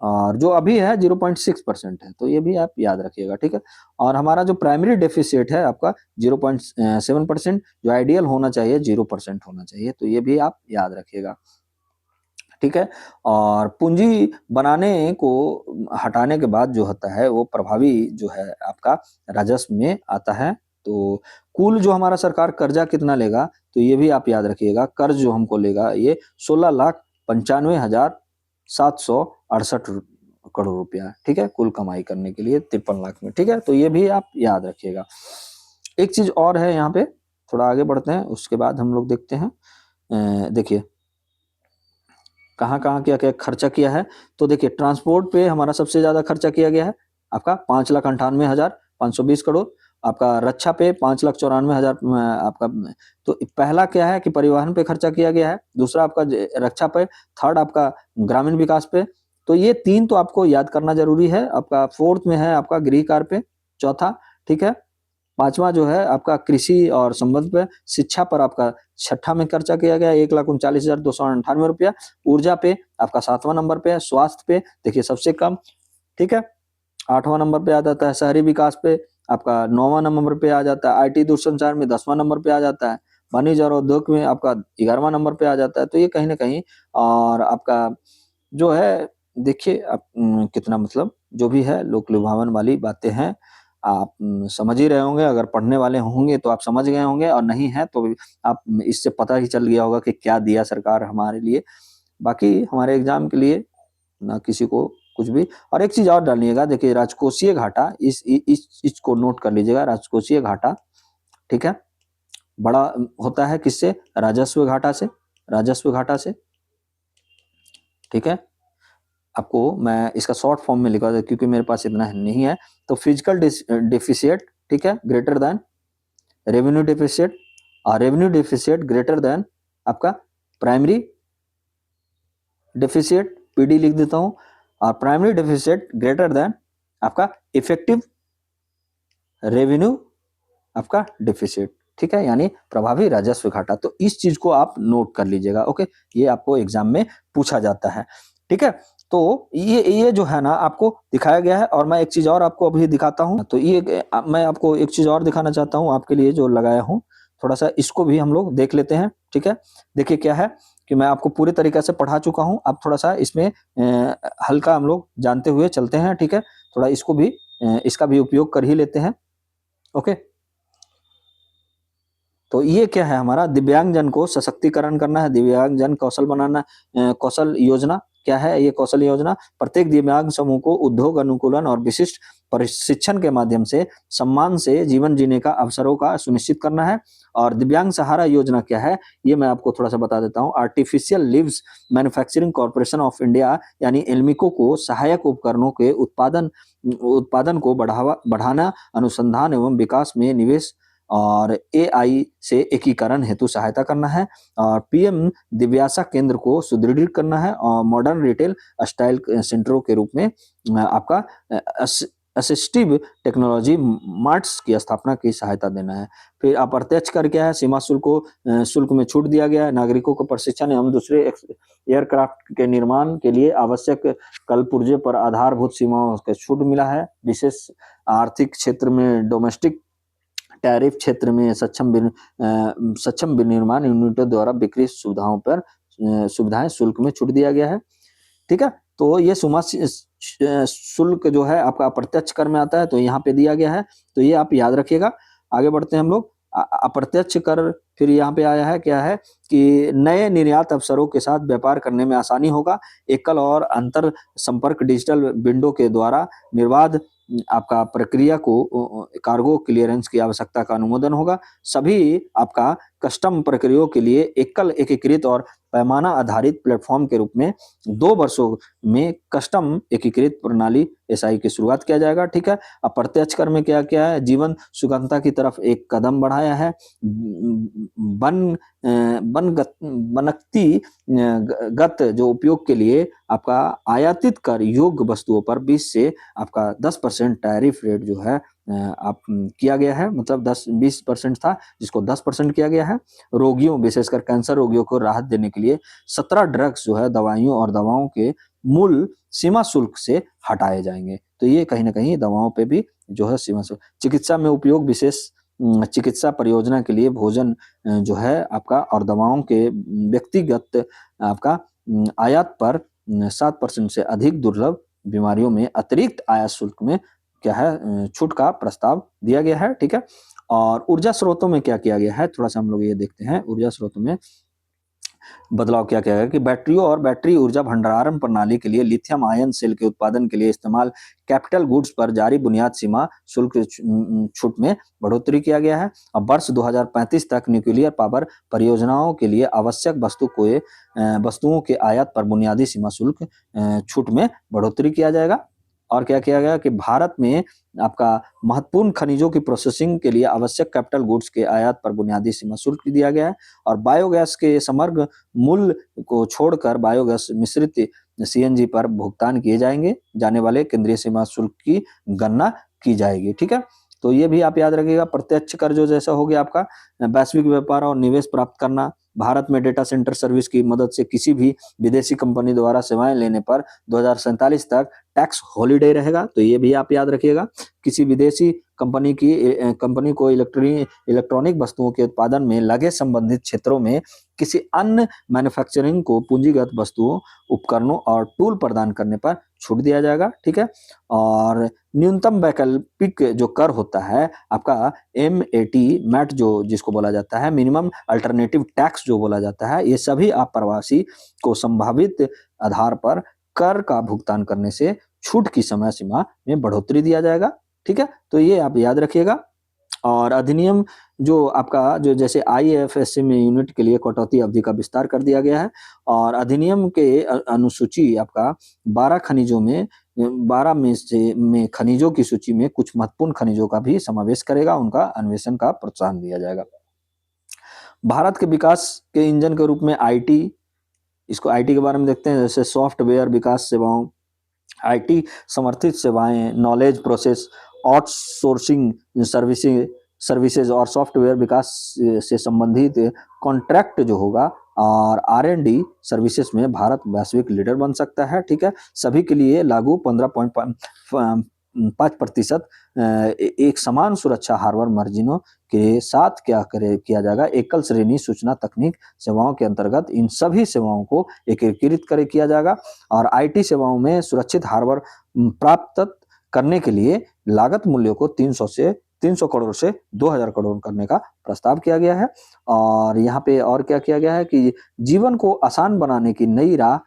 और जो अभी है 0.6% है, तो ये भी आप याद रखिएगा, ठीक है? और हमारा जो प्राइमरी डेफिसिट है आपका 0.7%, जो आइडियल होना चाहिए 0% होना चाहिए, तो ये भी आप याद रखिएगा, ठीक है? और पूंजी बनाने को हटाने के बाद जो होता है वो प्रभावी जो है आपका राजस्व में आता है। तो कुल जो हमारा सरकार कर्जा कितना लेगा, तो ये भी आप याद रखिएगा, कर्ज जो हमको लेगा ये 16,95,768 करोड़ रुपया, ठीक है? कुल कमाई करने के लिए 53 लाख में, ठीक है? तो ये भी आप याद रखिएगा। एक चीज और है यहाँ पे, थोड़ा आगे बढ़ते हैं, उसके बाद हम लोग देखते हैं। देखिए कहाँ-कहाँ क्या-क्या खर्चा किया है, तो देखिए ट्रांसपोर्ट पे हमारा सबसे ज़्यादा खर्चा किया गया है, आपका 5,98,520 करोड़, आपका रक्षा पे 5,94,000 आपका, तो पहला क्या है कि परिवहन पे खर्चा किया गया है, दूसरा आपका रक्षा पे, थर्ड आपका ग्रामीण विकास पे, तो ये 3 तो आपको याद करना ज़रूरी है, आपका फोर्थ में है आपका गृह कार्य पे, चौथा, ठीक है? 5वां जो है आपका कृषि और संबंध पे, शिक्षा पर आपका छठा में खर्चा किया गया 1,39,298 रुपया, ऊर्जा पे आपका 7वां नंबर पे है, स्वास्थ्य पे देखिए सबसे कम, ठीक है? 8वां नंबर पे आ जाता है, शहरी विकास पे आपका 9वां नंबर पे आ जाता है, आईटी दूरसंचार में 10वां नंबर पे आ जाता है, वाणिज्य और उद्योग में आपका 11वां नंबर पे आ जाता है। तो ये कहीं न कहीं, और आपका जो है देखिए आप कितना मतलब जो भी है लोक लुभावन वाली बातें हैं, आप समझ ही रहे होंगे, अगर पढ़ने वाले होंगे तो आप समझ गए होंगे, और नहीं है तो आप इससे पता ही चल गया होगा कि क्या दिया सरकार हमारे लिए। बाकी हमारे एग्ज़ाम के लिए ना किसी को कुछ भी। और एक चीज़ और डालिएगा, देखिए राजकोषीय घाटा, इस चीज़ को नोट कर लीजिएगा, राजकोषीय घाटा, ठीक है? बड़ा होता है किससे? राजस्व घाटा से, राजस्व घाटा से, ठीक है? आपको मैं इसका शॉर्ट फॉर्म में लिखा था क्योंकि मेरे पास इतना नहीं है। तो फिजिकल डेफिसिट, ठीक है, ग्रेटर देन रेवेन्यू डेफिसिट, और रेवेन्यू डेफिसिट ग्रेटर देन आपका प्राइमरी डेफिसिट, पीडी लिख देता हूं, और प्राइमरी डेफिसिट ग्रेटर देन आपका इफेक्टिव रेवेन्यू आपका डेफिसिट, ठीक है? यानी प्रभावी राजस्व घाटा। तो इस चीज को आप नोट कर लीजिएगा, ओके? ये आपको एग्जाम में पूछा जाता है, ठीक है? तो ये जो है ना आपको दिखाया गया है, और मैं एक चीज और आपको अभी दिखाता हूं। तो ये मैं आपको एक चीज और दिखाना चाहता हूं आपके लिए जो लगाया हूं, थोड़ा सा इसको भी हम लोग देख लेते हैं, ठीक है? देखिए क्या है कि मैं आपको पूरे तरीके से पढ़ा चुका हूं, अब थोड़ा सा इसमें हल्का हम लोग जानते हुए चलते हैं, ठीक है? थोड़ा इसको भी इसका भी उपयोग कर ही लेते हैं, ओके? तो ये क्या है, हमारा दिव्यांगजन को सशक्तिकरण करना है, दिव्यांगजन कौशल बनाना, कौशल योजना क्या है ये कौशल योजना? प्रत्येक दिव्यांग समूह को उद्योग अनुकूलन और विशिष्ट प्रशिक्षण के माध्यम से सम्मान से जीवन जीने का अवसरों का सुनिश्चित करना है। और दिव्यांग सहारा योजना क्या है, ये मैं आपको थोड़ा सा बता देता हूँ। Artificial limbs manufacturing corporation of India यानी एल्मिको को सहायक उपकरणों के उत्पादन को बढ़ाना, अनुसंधान एवं विकास में निवेश और एआई से एकीकरण हेतु सहायता करना है। और पीएम दिव्यासा केंद्र को सुदृढ़ करना है, और मॉडर्न रिटेल स्टाइल सेंटरों के रूप में आपका असिस्टिव टेक्नोलॉजी मार्ट्स की स्थापना की सहायता देना है। फिर अप्रत्यक्ष कर क्या है, सीमा शुल्क को शुल्क में छूट दिया गया है। नागरिकों को प्रशिक्षण एवं दूसरे एयरक्राफ्ट के निर्माण के लिए आवश्यक कलपुर्जे पर आधारभूत सीमाओं का छूट मिला है। विशेष आर्थिक क्षेत्र में डोमेस्टिक टैरिफ क्षेत्र में सक्षम विनिर्माण यूनिटों द्वारा बिक्री सुविधाओं पर सुविधाएं शुल्क में छूट दिया गया है। ठीक है, तो ये शुल्क जो है आपका अप्रत्यक्ष कर में आता है, तो यहाँ पे दिया गया है, तो ये आप याद रखिएगा। आगे बढ़ते हैं हम लोग। अप्रत्यक्ष कर फिर यहाँ पे आया है, क्या है कि नए निर्यात अवसरों के साथ व्यापार करने में आसानी होगा। एकल और अंतर संपर्क डिजिटल विंडो के द्वारा निर्बाध आपका प्रक्रिया को कार्गो क्लियरेंस की आवश्यकता का अनुमोदन होगा। सभी आपका कस्टम प्रक्रियाओं के लिए एकल एकीकृत और पैमाना आधारित प्लेटफॉर्म के रूप में 2 वर्षों में कस्टम एकीकृत प्रणाली एसआई की शुरुआत किया जाएगा। ठीक है, अप्रत्यक्ष कर में क्या क्या है, जीवन सुगमता की तरफ एक कदम बढ़ाया है। बनकती गत जो उपयोग के लिए आपका आयातित कर योग्य वस्तुओं पर 20 से आपका 10% टैरिफ रेट जो है आप किया गया है, मतलब 10-20% था जिसको 10% किया गया है। रोगियों, विशेषकर कैंसर रोगियों को राहत देने के लिए 17 ड्रग्स जो है दवाइयों और दवाओं के मूल सीमा शुल्क से हटाए जाएंगे। तो ये कहीं ना कहीं दवाओं पे भी जो है सीमा शुल्क। चिकित्सा में उपयोग, विशेष चिकित्सा परियोजना के लिए भोजन जो है आपका और दवाओं के व्यक्तिगत आपका आयात पर 7% से अधिक दुर्लभ बीमारियों में अतिरिक्त आयात शुल्क में क्या है छूट का प्रस्ताव दिया गया है। ठीक है, और ऊर्जा स्रोतों में क्या किया गया है, थोड़ा सा हम लोग ये देखते हैं। ऊर्जा स्रोतों में बदलाव क्या क्या है कि बैटरियों और बैटरी ऊर्जा भंडारण प्रणाली के लिए लिथियम आयन सेल के उत्पादन के लिए इस्तेमाल कैपिटल गुड्स पर जारी बुनियाद सीमा शुल्क छूट में बढ़ोतरी किया गया है। अब वर्ष 2035 तक न्यूक्लियर पावर परियोजनाओं के लिए आवश्यक वस्तुओं के आयात पर बुनियादी सीमा शुल्क छूट में बढ़ोतरी किया जाएगा। और क्या किया गया कि भारत में आपका महत्वपूर्ण खनिजों की प्रोसेसिंग के लिए आवश्यक कैपिटल गुड्स के आयात पर बुनियादी सीमा शुल्क दिया गया है। और बायोगैस के समग्र मूल्य को छोड़कर बायोगैस मिश्रित सीएनजी पर भुगतान किए जाने वाले केंद्रीय सीमा शुल्क की गणना की जाएगी। ठीक है, तो ये भी आप याद रखिएगा। प्रत्यक्ष कर जो जैसा हो गया आपका वैश्विक व्यापार और निवेश प्राप्त करना। भारत में डेटा सेंटर सर्विस की मदद से किसी भी विदेशी कंपनी द्वारा सेवाएं लेने पर 2047 तक टैक्स हॉलीडे रहेगा, तो ये भी आप याद रखिएगा। किसी विदेशी कंपनी को इलेक्ट्रॉनिक वस्तुओं के उत्पादन में लगे संबंधित क्षेत्रों में किसी अन्य मैन्युफैक्चरिंग को पूंजीगत वस्तुओं, उपकरणों और टूल प्रदान करने पर छूट दिया जाएगा। ठीक है, और न्यूनतम वैकल्पिक जो कर होता है आपका मैट जो जिसको बोला जाता है, मिनिमम अल्टरनेटिव टैक्स जो बोला जाता है, ये सभी अप्रवासी को संभावित आधार पर कर का भुगतान करने से छूट की समय सीमा में बढ़ोतरी दिया जाएगा। ठीक है, तो ये आप याद रखिएगा। और अधिनियम जो आपका जो जैसे आईएफएससी में यूनिट के लिए कटौती अवधि का विस्तार कर दिया गया है। और अधिनियम के अनुसूची आपका 12 में खनिजों की सूची में कुछ महत्वपूर्ण खनिजों का भी समावेश करेगा, उनका अन्वेषण का प्रोत्साहन दिया जाएगा। भारत के विकास के इंजन के रूप में आईटी, इसको आईटी के बारे में देखते हैं। जैसे सॉफ्टवेयर विकास सेवाओं, आईटी समर्थित सेवाएं, नॉलेज प्रोसेस आउटसोर्सिंग सर्विसेज और सॉफ्टवेयर विकास से संबंधित कॉन्ट्रैक्ट जो होगा और आर&डी सर्विसेज में भारत वैश्विक लीडर बन सकता है। ठीक है, सभी के लिए लागू 15.5% एक समान सुरक्षा हार्बर मार्जिनों के साथ किया जाएगा। एकल श्रेणी सूचना तकनीक सेवाओं के अंतर्गत इन सभी सेवाओं को एकीकृत किया जाएगा। और आईटी सेवाओं में सुरक्षित हार्बर प्राप्त करने के लिए लागत मूल्यों को 300 करोड़ से 2000 करोड़ करने का प्रस्ताव किया गया है। और यहाँ पे और क्या किया गया है कि जीवन को आसान बनाने की नई राह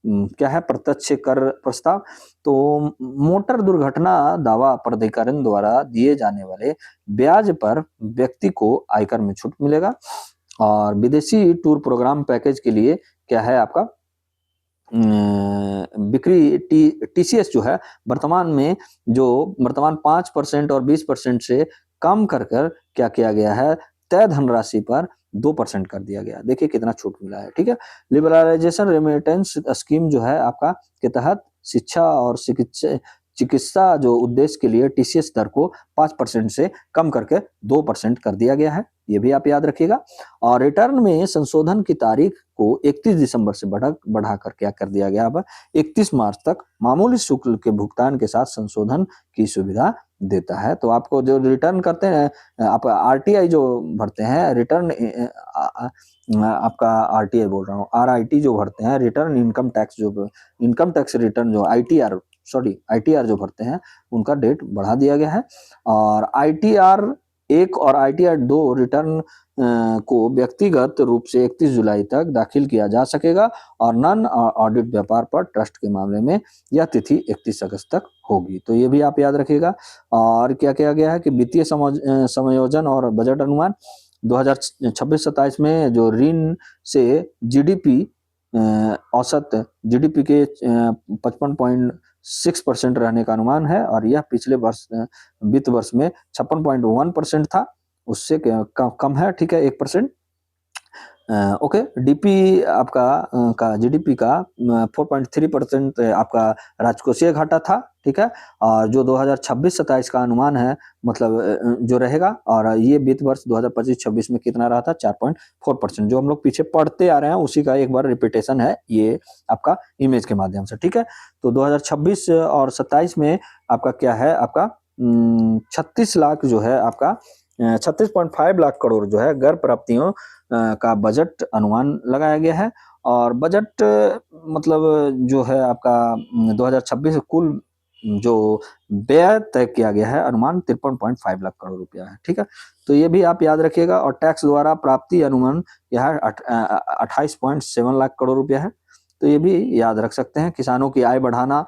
क्या है, प्रत्यक्ष कर प्रस्ताव। तो मोटर दुर्घटना दावा प्राधिकरण द्वारा दिए जाने वाले ब्याज पर व्यक्ति को आयकर में छूट मिलेगा। और विदेशी टूर प्रोग्राम पैकेज के लिए क्या है आपका बिक्री टीसीएस जो है वर्तमान 5% और 20% से कम कर क्या किया गया है, तय धनराशि पर 2% कर दिया गया। देखिए कितना छूट मिला है। ठीक है, लिबरलाइजेशन रेमिटेंस स्कीम जो है आपका के तहत शिक्षा और चिकित्सा जो उद्देश्य के लिए टीसीएस दर को 5% से कम करके 2% कर दिया गया है, ये भी आप याद रखिएगा। और रिटर्न में संशोधन की तारीख को 31 दिसंबर से बढ़ाकर क्या कर दिया गया, अब 31 मार्च तक मामूली शुल्क के भुगतान के साथ संशोधन की सुविधा देता है। तो आपको जो रिटर्न करते हैं, आप आरटीआई जो भरते हैं, रिटर्न आपका आरटीआई बोल रहा हूँ, आरआईटी जो भरते हैं, रिटर्न इनकम टैक्स, जो इनकम टैक्स रिटर्न जो आईटीआर जो भरते हैं, उनका डेट बढ़ा दिया गया है। और आईटीआर 1 और आईटीआर 2 रिटर्न को व्यक्तिगत रूप से 31 जुलाई तक दाखिल किया जा सकेगा और नॉन ऑडिट व्यापार पर ट्रस्ट के मामले में यह तिथि 31 अगस्त तक होगी। तो ये भी आप याद रखिएगा। और क्या किया गया है कि वित्तीय समायोजन और बजट अनुमान 2026-27 में जो ऋण से जीडीपी औसत जीडीपी के 55.6% रहने का अनुमान है, और यह पिछले वर्ष वित्त वर्ष में 56.1% था, उससे कम है, ठीक है, 1%। ओके, डीपी आपका का जीडीपी का 4.3% आपका राजकोषीय घाटा था, ठीक है। और जो 2026-27 का अनुमान है, मतलब जो रहेगा, और ये वित्त वर्ष 2025-26 में कितना रहा था, 4.4%। जो हम लोग पीछे पढ़ते आ रहे हैं उसी का एक बार रिपीटेशन है ये आपका इमेज के माध्यम से, ठीक है। तो 2026 और 27 में आपका क्या है, आपका 36 लाख जो है आपका 36.5 लाख करोड़ जो है कर प्राप्तियों का बजट अनुमान लगाया गया है। और बजट मतलब जो है आपका 2026 कुल जो व्यय तय किया गया है, अनुमान 53.5 लाख करोड़ रुपया है, ठीक है। तो ये भी आप याद रखिएगा। और टैक्स द्वारा प्राप्ति अनुमान यह 28.7 लाख करोड़ रुपया है, तो ये भी याद रख सकते हैं। किसानों की आय बढ़ाना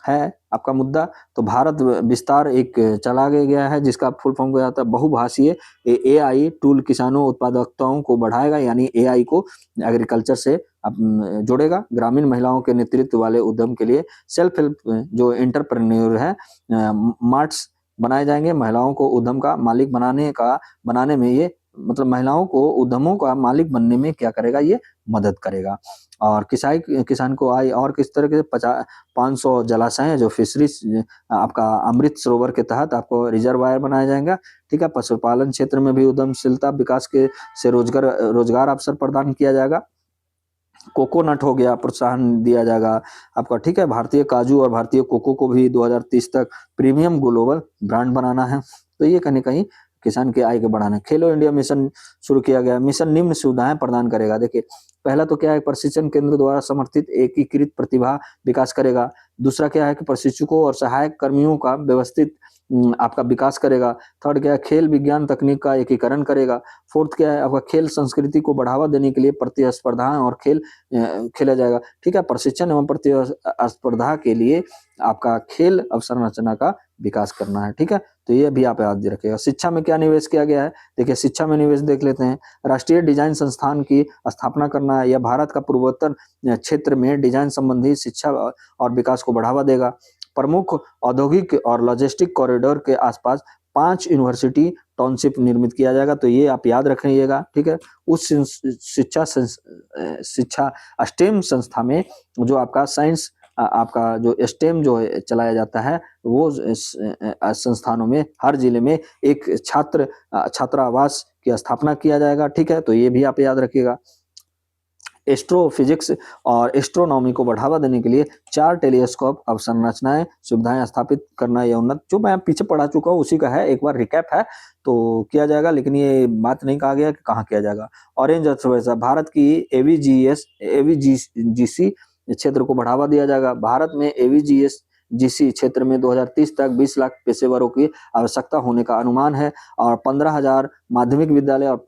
है आपका मुद्दा। तो भारत विस्तार एक चला गया है, जिसका फुल फॉर्म क्या होता है, बहुभाषीय एआई टूल किसानों उत्पादकताओं को बढ़ाएगा, यानी एआई को एग्रीकल्चर से जोड़ेगा। ग्रामीण महिलाओं के नेतृत्व वाले उद्यम के लिए सेल्फ हेल्प जो एंटरप्रेन्योर है मार्ट्स बनाए जाएंगे। महिलाओं को उद्यम का मालिक बनाने में ये, मतलब महिलाओं को उद्यमों का मालिक बनने में क्या करेगा, ये मदद करेगा। और किसान को आय और किस तरह के 500 जलाशय जो फिशरीज आपका अमृत सरोवर के तहत आपको रिजर्वायर बनाया जाएगा, ठीक है। पशुपालन क्षेत्र में भी उद्यमशीलता विकास के से रोजगार अवसर प्रदान किया जाएगा। कोकोनट हो गया, प्रोत्साहन दिया जाएगा आपका, ठीक है। भारतीय काजू और भारतीय कोको को भी 2030 तक प्रीमियम ग्लोबल ब्रांड बनाना है। तो ये कहीं कहीं किसान की आय को बढ़ाना। खेलो इंडिया मिशन शुरू किया गया। मिशन निम्न सुविधाएं प्रदान करेगा। देखिए, पहला तो क्या है, प्रशिक्षण केंद्र द्वारा समर्थित एकीकृत प्रतिभा विकास करेगा। दूसरा क्या है कि प्रशिक्षकों और सहायक कर्मियों का व्यवस्थित आपका विकास करेगा। थर्ड क्या है, खेल विज्ञान तकनीक का एकीकरण करेगा। फोर्थ क्या है, आपका खेल संस्कृति को बढ़ावा देने के लिए प्रतिस्पर्धाएं और खेल खेला जाएगा, ठीक है। प्रशिक्षण एवं प्रतिस्पर्धा के लिए आपका खेल अवसंरचना का विकास करना है, ठीक है। तो ये भी आप याद रखिएगा। शिक्षा में क्या निवेश किया गया है, देखिए शिक्षा में निवेश देख लेते हैं। राष्ट्रीय डिजाइन संस्थान की स्थापना करना है। यह भारत का पूर्वोत्तर क्षेत्र में डिजाइन संबंधी शिक्षा और विकास को बढ़ावा देगा। प्रमुख औद्योगिक और लॉजिस्टिक कॉरिडोर के आसपास 5 यूनिवर्सिटी टाउनशिप निर्मित किया जाएगा। तो ये आप याद रखिएगा, ठीक है। उस शिक्षा स्टेम संस्था में जो आपका साइंस आपका जो स्टेम जो चलाया जाता है, वो संस्थानों में हर जिले में एक छात्रावास की स्थापना किया जाएगा, ठीक है। तो ये भी आप याद रखिएगा। एस्ट्रोफिजिक्स और एस्ट्रोनॉमी को बढ़ावा देने के लिए 4 टेलीस्कोप अवसंरचनाएं सुविधाएं स्थापित करना, यह उन्नत जो मैं पीछे पढ़ा चुका हूँ उसी का है, एक बार रिकैप है तो किया जाएगा, लेकिन ये बात नहीं कहा गया कि कहाँ किया जाएगा। ऑरेंज अर्थव्यवस्था, भारत की एवीजीसी क्षेत्र को बढ़ावा दिया जाएगा। भारत में एवीजीसी क्षेत्र में 2030 तक 20 लाख पेशेवरों की आवश्यकता होने का अनुमान है। और 15,000 माध्यमिक विद्यालय और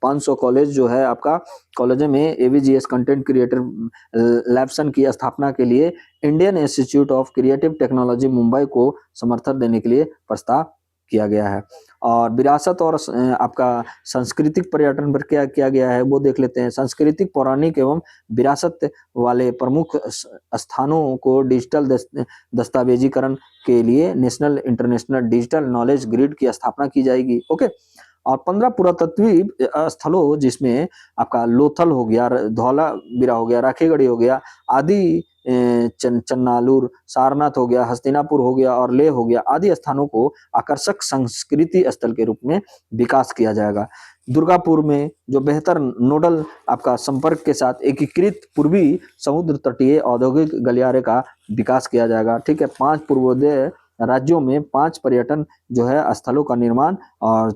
500 कॉलेज जो है आपका कॉलेजों में एवीजीएस कंटेंट क्रिएटर लैब्सन की स्थापना के लिए Indian institute of creative technology Mumbai को समर्थन देने के लिए प्रस्ताव किया गया है। और विरासत और आपका सांस्कृतिक पर्यटन पर क्या किया गया है वो देख लेते हैं। सांस्कृतिक, पौराणिक एवं विरासत वाले प्रमुख स्थानों को डिजिटल दस्तावेजीकरण के लिए national international digital knowledge grid की स्थापना की जाएगी। ओके। और 15 पुरातत्वीय स्थलों जिसमें आपका लोथल हो गया, धौलावीरा हो गया, राखीगढ़ी हो गया आदि चन्नालूर, सारनाथ हो गया, हस्तिनापुर हो गया और लेह हो गया आदि स्थानों को आकर्षक संस्कृति स्थल के रूप में विकास किया जाएगा। दुर्गापुर में जो बेहतर नोडल आपका संपर्क के साथ एकीकृत पूर्वी समुद्र तटीय औद्योगिक गलियारे का विकास किया जाएगा। ठीक है, 5 पूर्वोदय राज्यों में 5 पर्यटन जो है स्थलों का निर्माण और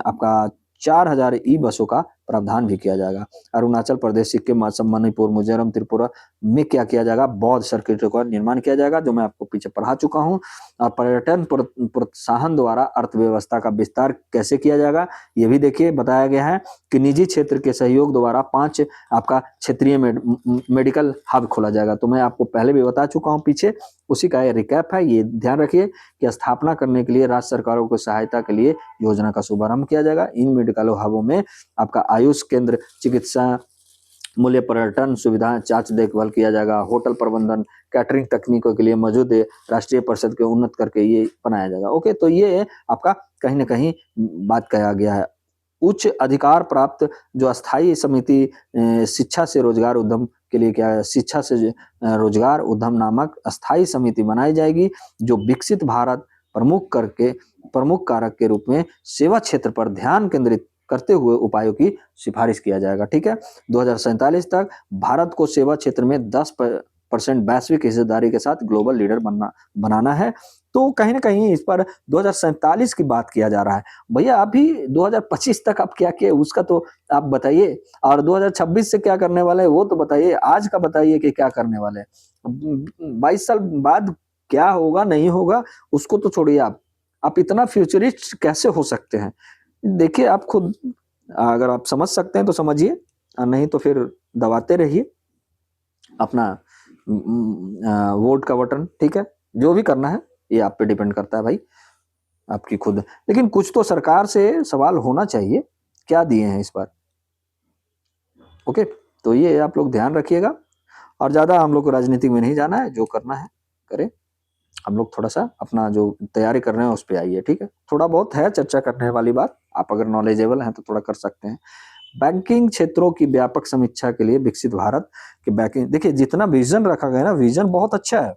आपका 4000 ई बसों का प्रावधान भी किया जाएगा। अरुणाचल प्रदेश, सिक्किम, असम, मणिपुर, मिजोरम, त्रिपुरा में क्या किया जाएगा, बौद्ध सर्किटों का निर्माण किया जाएगा, जो मैं आपको पीछे पढ़ा चुका हूँ। और पर्यटन प्रोत्साहन द्वारा अर्थव्यवस्था का विस्तार कैसे किया जाएगा, ये भी देखिए बताया गया है कि निजी क्षेत्र के सहयोग द्वारा 5 आपका क्षेत्रीय मेडिकल हब खोला जाएगा। तो मैं आपको पहले भी बता चुका हूँ पीछे, उसी का ये रिकैप है। ये ध्यान रखिए कि स्थापना करने के लिए राज्य सरकारों को सहायता के लिए योजना का शुभारंभ किया जाएगा। इन मेडिकल हबों में आपका आयुष केंद्र, चिकित्सा मूल्य पर्यटन सुविधाएं, जांच देखभाल किया जाएगा, होटल प्रबंधन, कैटरिंग तकनीकों के लिए मौजूद राष्ट्रीय परिषद के उन्नत करके ये बनाया जाएगा। ओके, तो ये आपका कहीं ना कहीं बात कहा गया है। उच्च अधिकार प्राप्त जो अस्थायी समिति शिक्षा से रोजगार उद्यम के लिए क्या है, शिक्षा से रोजगार उद्यम नामक अस्थायी समिति बनाई जाएगी, जो विकसित भारत प्रमुख कारक के रूप में सेवा क्षेत्र पर ध्यान केंद्रित करते हुए उपायों की सिफारिश किया जाएगा। ठीक है, 2047 तक भारत को सेवा क्षेत्र में 10% वैश्विक हिस्सेदारी के साथ ग्लोबल लीडर बनाना है। तो कहीं ना कहीं इस पर 2047 की बात किया जा रहा है। भैया अभी 2025 तक आप क्या किए उसका तो आप बताइए, और 2026 से क्या करने वाले हैं वो तो बताइए, आज का बताइए कि क्या करने वाले हैं। 22 साल बाद क्या होगा नहीं होगा उसको तो छोड़िए, आप इतना फ्यूचरिस्ट कैसे हो सकते हैं। देखिए आप खुद, अगर आप समझ सकते हैं तो समझिए, नहीं तो फिर दबाते रहिए अपना वोट का बटन। ठीक है, जो भी करना है ये आप पे डिपेंड करता है भाई, आपकी खुद। लेकिन कुछ तो सरकार से सवाल होना चाहिए, क्या दिए हैं इस बार। ओके, तो ये आप लोग ध्यान रखिएगा, और ज्यादा हम लोग को राजनीति में नहीं जाना है, जो करना है करें। हम लोग थोड़ा सा अपना जो तैयारी कर रहे हैं उस पर आइए। ठीक है, थोड़ा बहुत है चर्चा करने वाली बात, आप अगर नॉलेजेबल हैं तो थोड़ा कर सकते हैं। बैंकिंग क्षेत्रों की व्यापक समीक्षा के लिए विकसित भारत की बैंकिंग, देखिए जितना विजन रखा गया ना, विजन बहुत अच्छा है,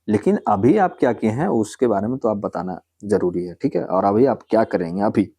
लेकिन अभी आप क्या किए हैं उसके बारे में तो आप बताना जरूरी है। ठीक है, और अभी आप क्या करेंगे। अभी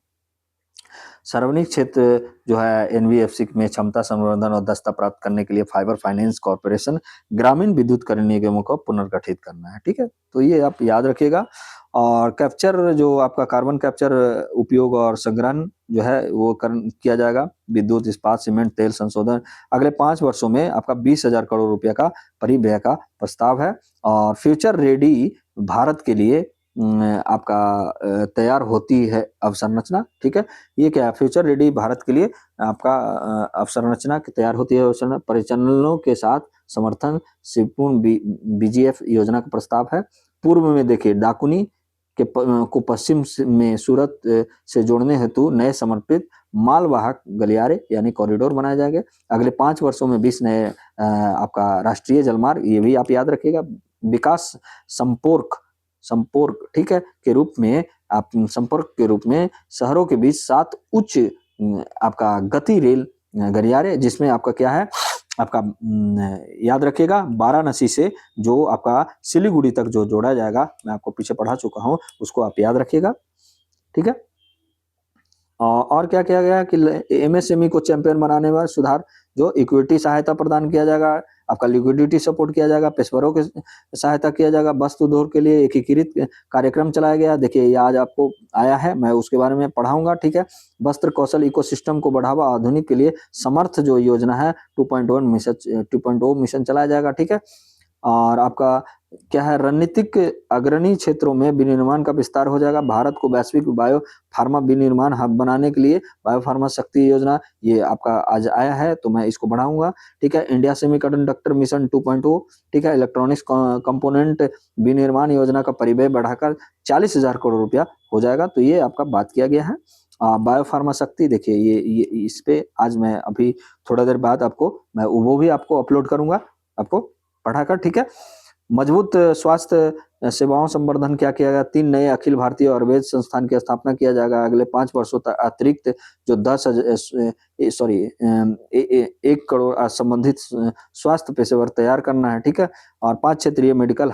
सार्वजनिक क्षेत्र जो है एनबीएफसी में क्षमता संवर्धन और दक्षता प्राप्त करने के लिए फाइबर फाइनेंस कॉर्पोरेशन ग्रामीण विद्युतकरण निगमों को पुनर्गठित करना है। ठीक है, तो ये आप याद रखिएगा। और कैप्चर जो आपका कार्बन कैप्चर उपयोग और संग्रहण जो है वो किया जाएगा। विद्युत, इस्पात, सीमेंट, तेल संशोधन अगले 5 वर्षों में आपका 20,000 करोड़ रुपए का परिव्यय का प्रस्ताव है। और फ्यूचर रेडी भारत के लिए आपका तैयार होती है अवसंरचना। ठीक है, ये क्या है, फ्यूचर रेडी भारत के लिए आपका अवसंरचना तैयार होती है, परिचालनों के साथ समर्थन शिवपूर्ण बीजीएफ योजना का प्रस्ताव है। पूर्व में देखिए डाकुनी को पश्चिम में सूरत से जोड़ने हेतु नए समर्पित मालवाहक गलियारे यानी कॉरिडोर बनाए जाएंगे। अगले 5 वर्षों में 20 नए आपका राष्ट्रीय जलमार्ग, ये भी आप याद रखिएगा। विकास संपर्क ठीक है के रूप में, आप संपर्क के रूप में शहरों के बीच 7 उच्च आपका गति रेल गलियारे, जिसमें आपका क्या है, आपका याद रखिएगा वाराणसी से जो आपका सिलीगुड़ी तक जो जोड़ा जाएगा, मैं आपको पीछे पढ़ा चुका हूं, उसको आप याद रखिएगा। ठीक है, और क्या किया गया कि एमएसएमई को चैंपियन बनाने में सुधार, जो इक्विटी सहायता प्रदान किया जाएगा, आपका लिक्विडिटी सपोर्ट किया जाएगा, पेशेवरों की सहायता किया जाएगा, वस्तु उद्योग के लिए एकीकृत कार्यक्रम चलाया गया। देखिए ये आज आपको आया है, मैं उसके बारे में पढ़ाऊंगा। ठीक है, वस्त्र कौशल इकोसिस्टम को बढ़ावा, आधुनिक के लिए समर्थ जो योजना है 2.0 मिशन चलाया जाएगा। ठीक है, और आपका क्या है, रणनीतिक अग्रणी क्षेत्रों में विनिर्माण का विस्तार हो जाएगा। भारत को वैश्विक बायो फार्मा विनिर्माण हब बनाने के लिए बायो फार्मा शक्ति योजना ये आपका आज आया है, तो मैं इसको बढ़ाऊंगा। ठीक है, इंडिया सेमीकंडक्टर मिशन 2.0, ठीक है, इलेक्ट्रॉनिक्स कंपोनेंट विनिर्माण योजना का परिव्यय बढ़ाकर 40,000 करोड़ रुपया हो जाएगा। तो ये आपका बात किया गया है। बायो फार्मा शक्ति देखिए ये इस पे आज मैं अभी थोड़ा देर बाद आपको मैं वो भी आपको अपलोड करूंगा, आपको पढ़ाकर। ठीक है, मजबूत स्वास्थ्य सेवाओं संवर्धन क्या किया गया, 3 नए अखिल भारतीय आयुर्वेद संस्थान की स्थापना किया जाएगा अगले 5 वर्षों तक। अतिरिक्त जो 1 करोड़ संबंधित स्वास्थ्य पेशेवर तैयार करना है, ठीक है। और 5 क्षेत्रीय मेडिकल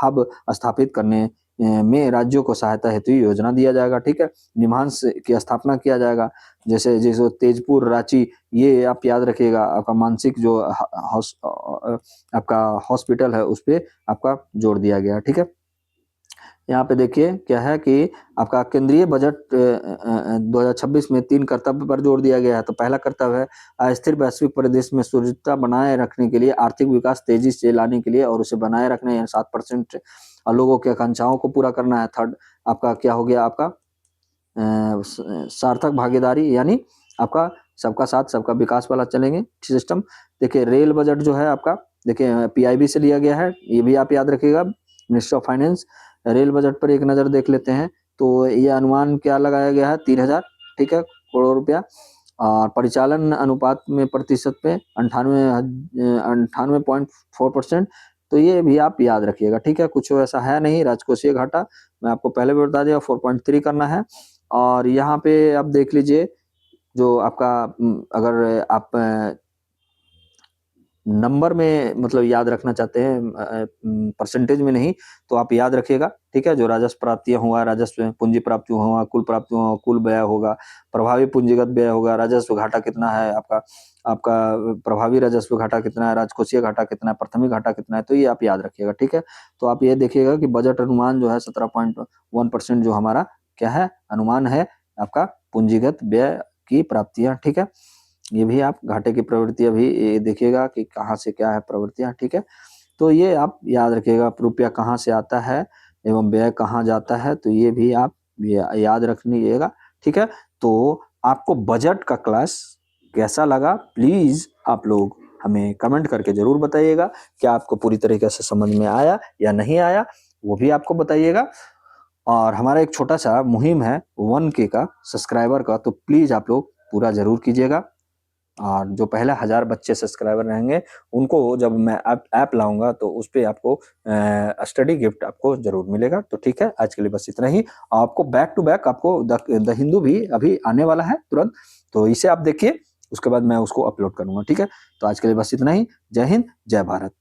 हब स्थापित करने में राज्यों को सहायता हेतु योजना दिया जाएगा, ठीक है। निम्हांस की स्थापना किया जाएगा, जैसे तेजपुर, रांची, ये आप याद रखिएगा। आपका मानसिक जो आपका हॉस्पिटल है उस पे आपका जोर दिया गया, ठीक है। यहाँ पे देखिए क्या है कि आपका केंद्रीय बजट 2026 में 3 कर्तव्य पर जोर दिया गया है। तो पहला कर्तव्य है अस्थिर वैश्विक परिदृश्य में सुरक्षितता बनाए रखने के लिए, आर्थिक विकास तेजी से लाने के लिए और उसे बनाए रखने, यानी 7% लोगों की आकांक्षाओं को पूरा करना है। थर्ड आपका क्या हो गया, आपका सार्थक भागीदारी, यानी आपका सबका साथ सबका विकास वाला चलेंगे सिस्टम। देखिए रेल बजट जो है आपका, देखिए पीआईबी से लिया गया है, ये भी आप याद रखिएगा, ministry of finance. Rail budget पर एक नज़र देख लेते हैं। तो ये अनुमान क्या लगाया गया है, 3000, ठीक है, करोड़ रुपया। और परिचालन अनुपात में प्रतिशत पे 98.4%। तो ये भी आप याद रखिएगा, ठीक है। कुछ ऐसा है नहीं राजकोषीय घाटा, मैं आपको पहले भी बता दिया, 4.3 करना है। और यहाँ पे आप देख लीजिए जो आपका अगर आप नंबर में मतलब याद रखना चाहते हैं, परसेंटेज में नहीं, तो आप याद रखिएगा, ठीक है। जो राजस्व प्राप्तियां हुआ, राजस्व पूंजी प्राप्ति हुआ, कुल प्राप्ति हुआ, कुल व्यय होगा, प्रभावी पूंजीगत व्यय होगा, राजस्व घाटा कितना है आपका, आपका प्रभावी राजस्व घाटा कितना है, राजकोषीय घाटा कितना है, प्राथमिक घाटा कितना है, तो ये आप याद रखिएगा, ठीक है। तो आप ये देखिएगा कि बजट अनुमान जो है 17.1% जो हमारा क्या है, अनुमान है आपका पूंजीगत व्यय की प्राप्तियां, ठीक है। ये भी आप घाटे की प्रवृत्तियां भी देखिएगा कि कहाँ से क्या है प्रवृत्तियां, ठीक है। तो ये आप याद रखिएगा, रुपया कहाँ से आता है एवं व्यय कहाँ जाता है, तो ये भी आप याद रखिएगा, ठीक है। तो आपको बजट का क्लास कैसा लगा, प्लीज आप लोग हमें कमेंट करके जरूर बताइएगा। क्या आपको पूरी तरीके से समझ में आया या नहीं आया, वो भी आपको बताइएगा। और हमारा एक छोटा सा मुहिम है 1K का सब्सक्राइबर का, तो प्लीज आप लोग पूरा जरूर कीजिएगा। और जो पहले 1000 बच्चे सब्सक्राइबर रहेंगे उनको जब मैं ऐप लाऊंगा तो उस पे आपको स्टडी गिफ्ट आपको जरूर मिलेगा। तो ठीक है, आज के लिए बस इतना ही। आपको बैक टू बैक आपको द हिंदू भी अभी आने वाला है तुरंत, तो इसे आप देखिए, उसके बाद मैं उसको अपलोड करूंगा, ठीक है। तो आज के लिए बस इतना ही। जय हिंद, जय भारत।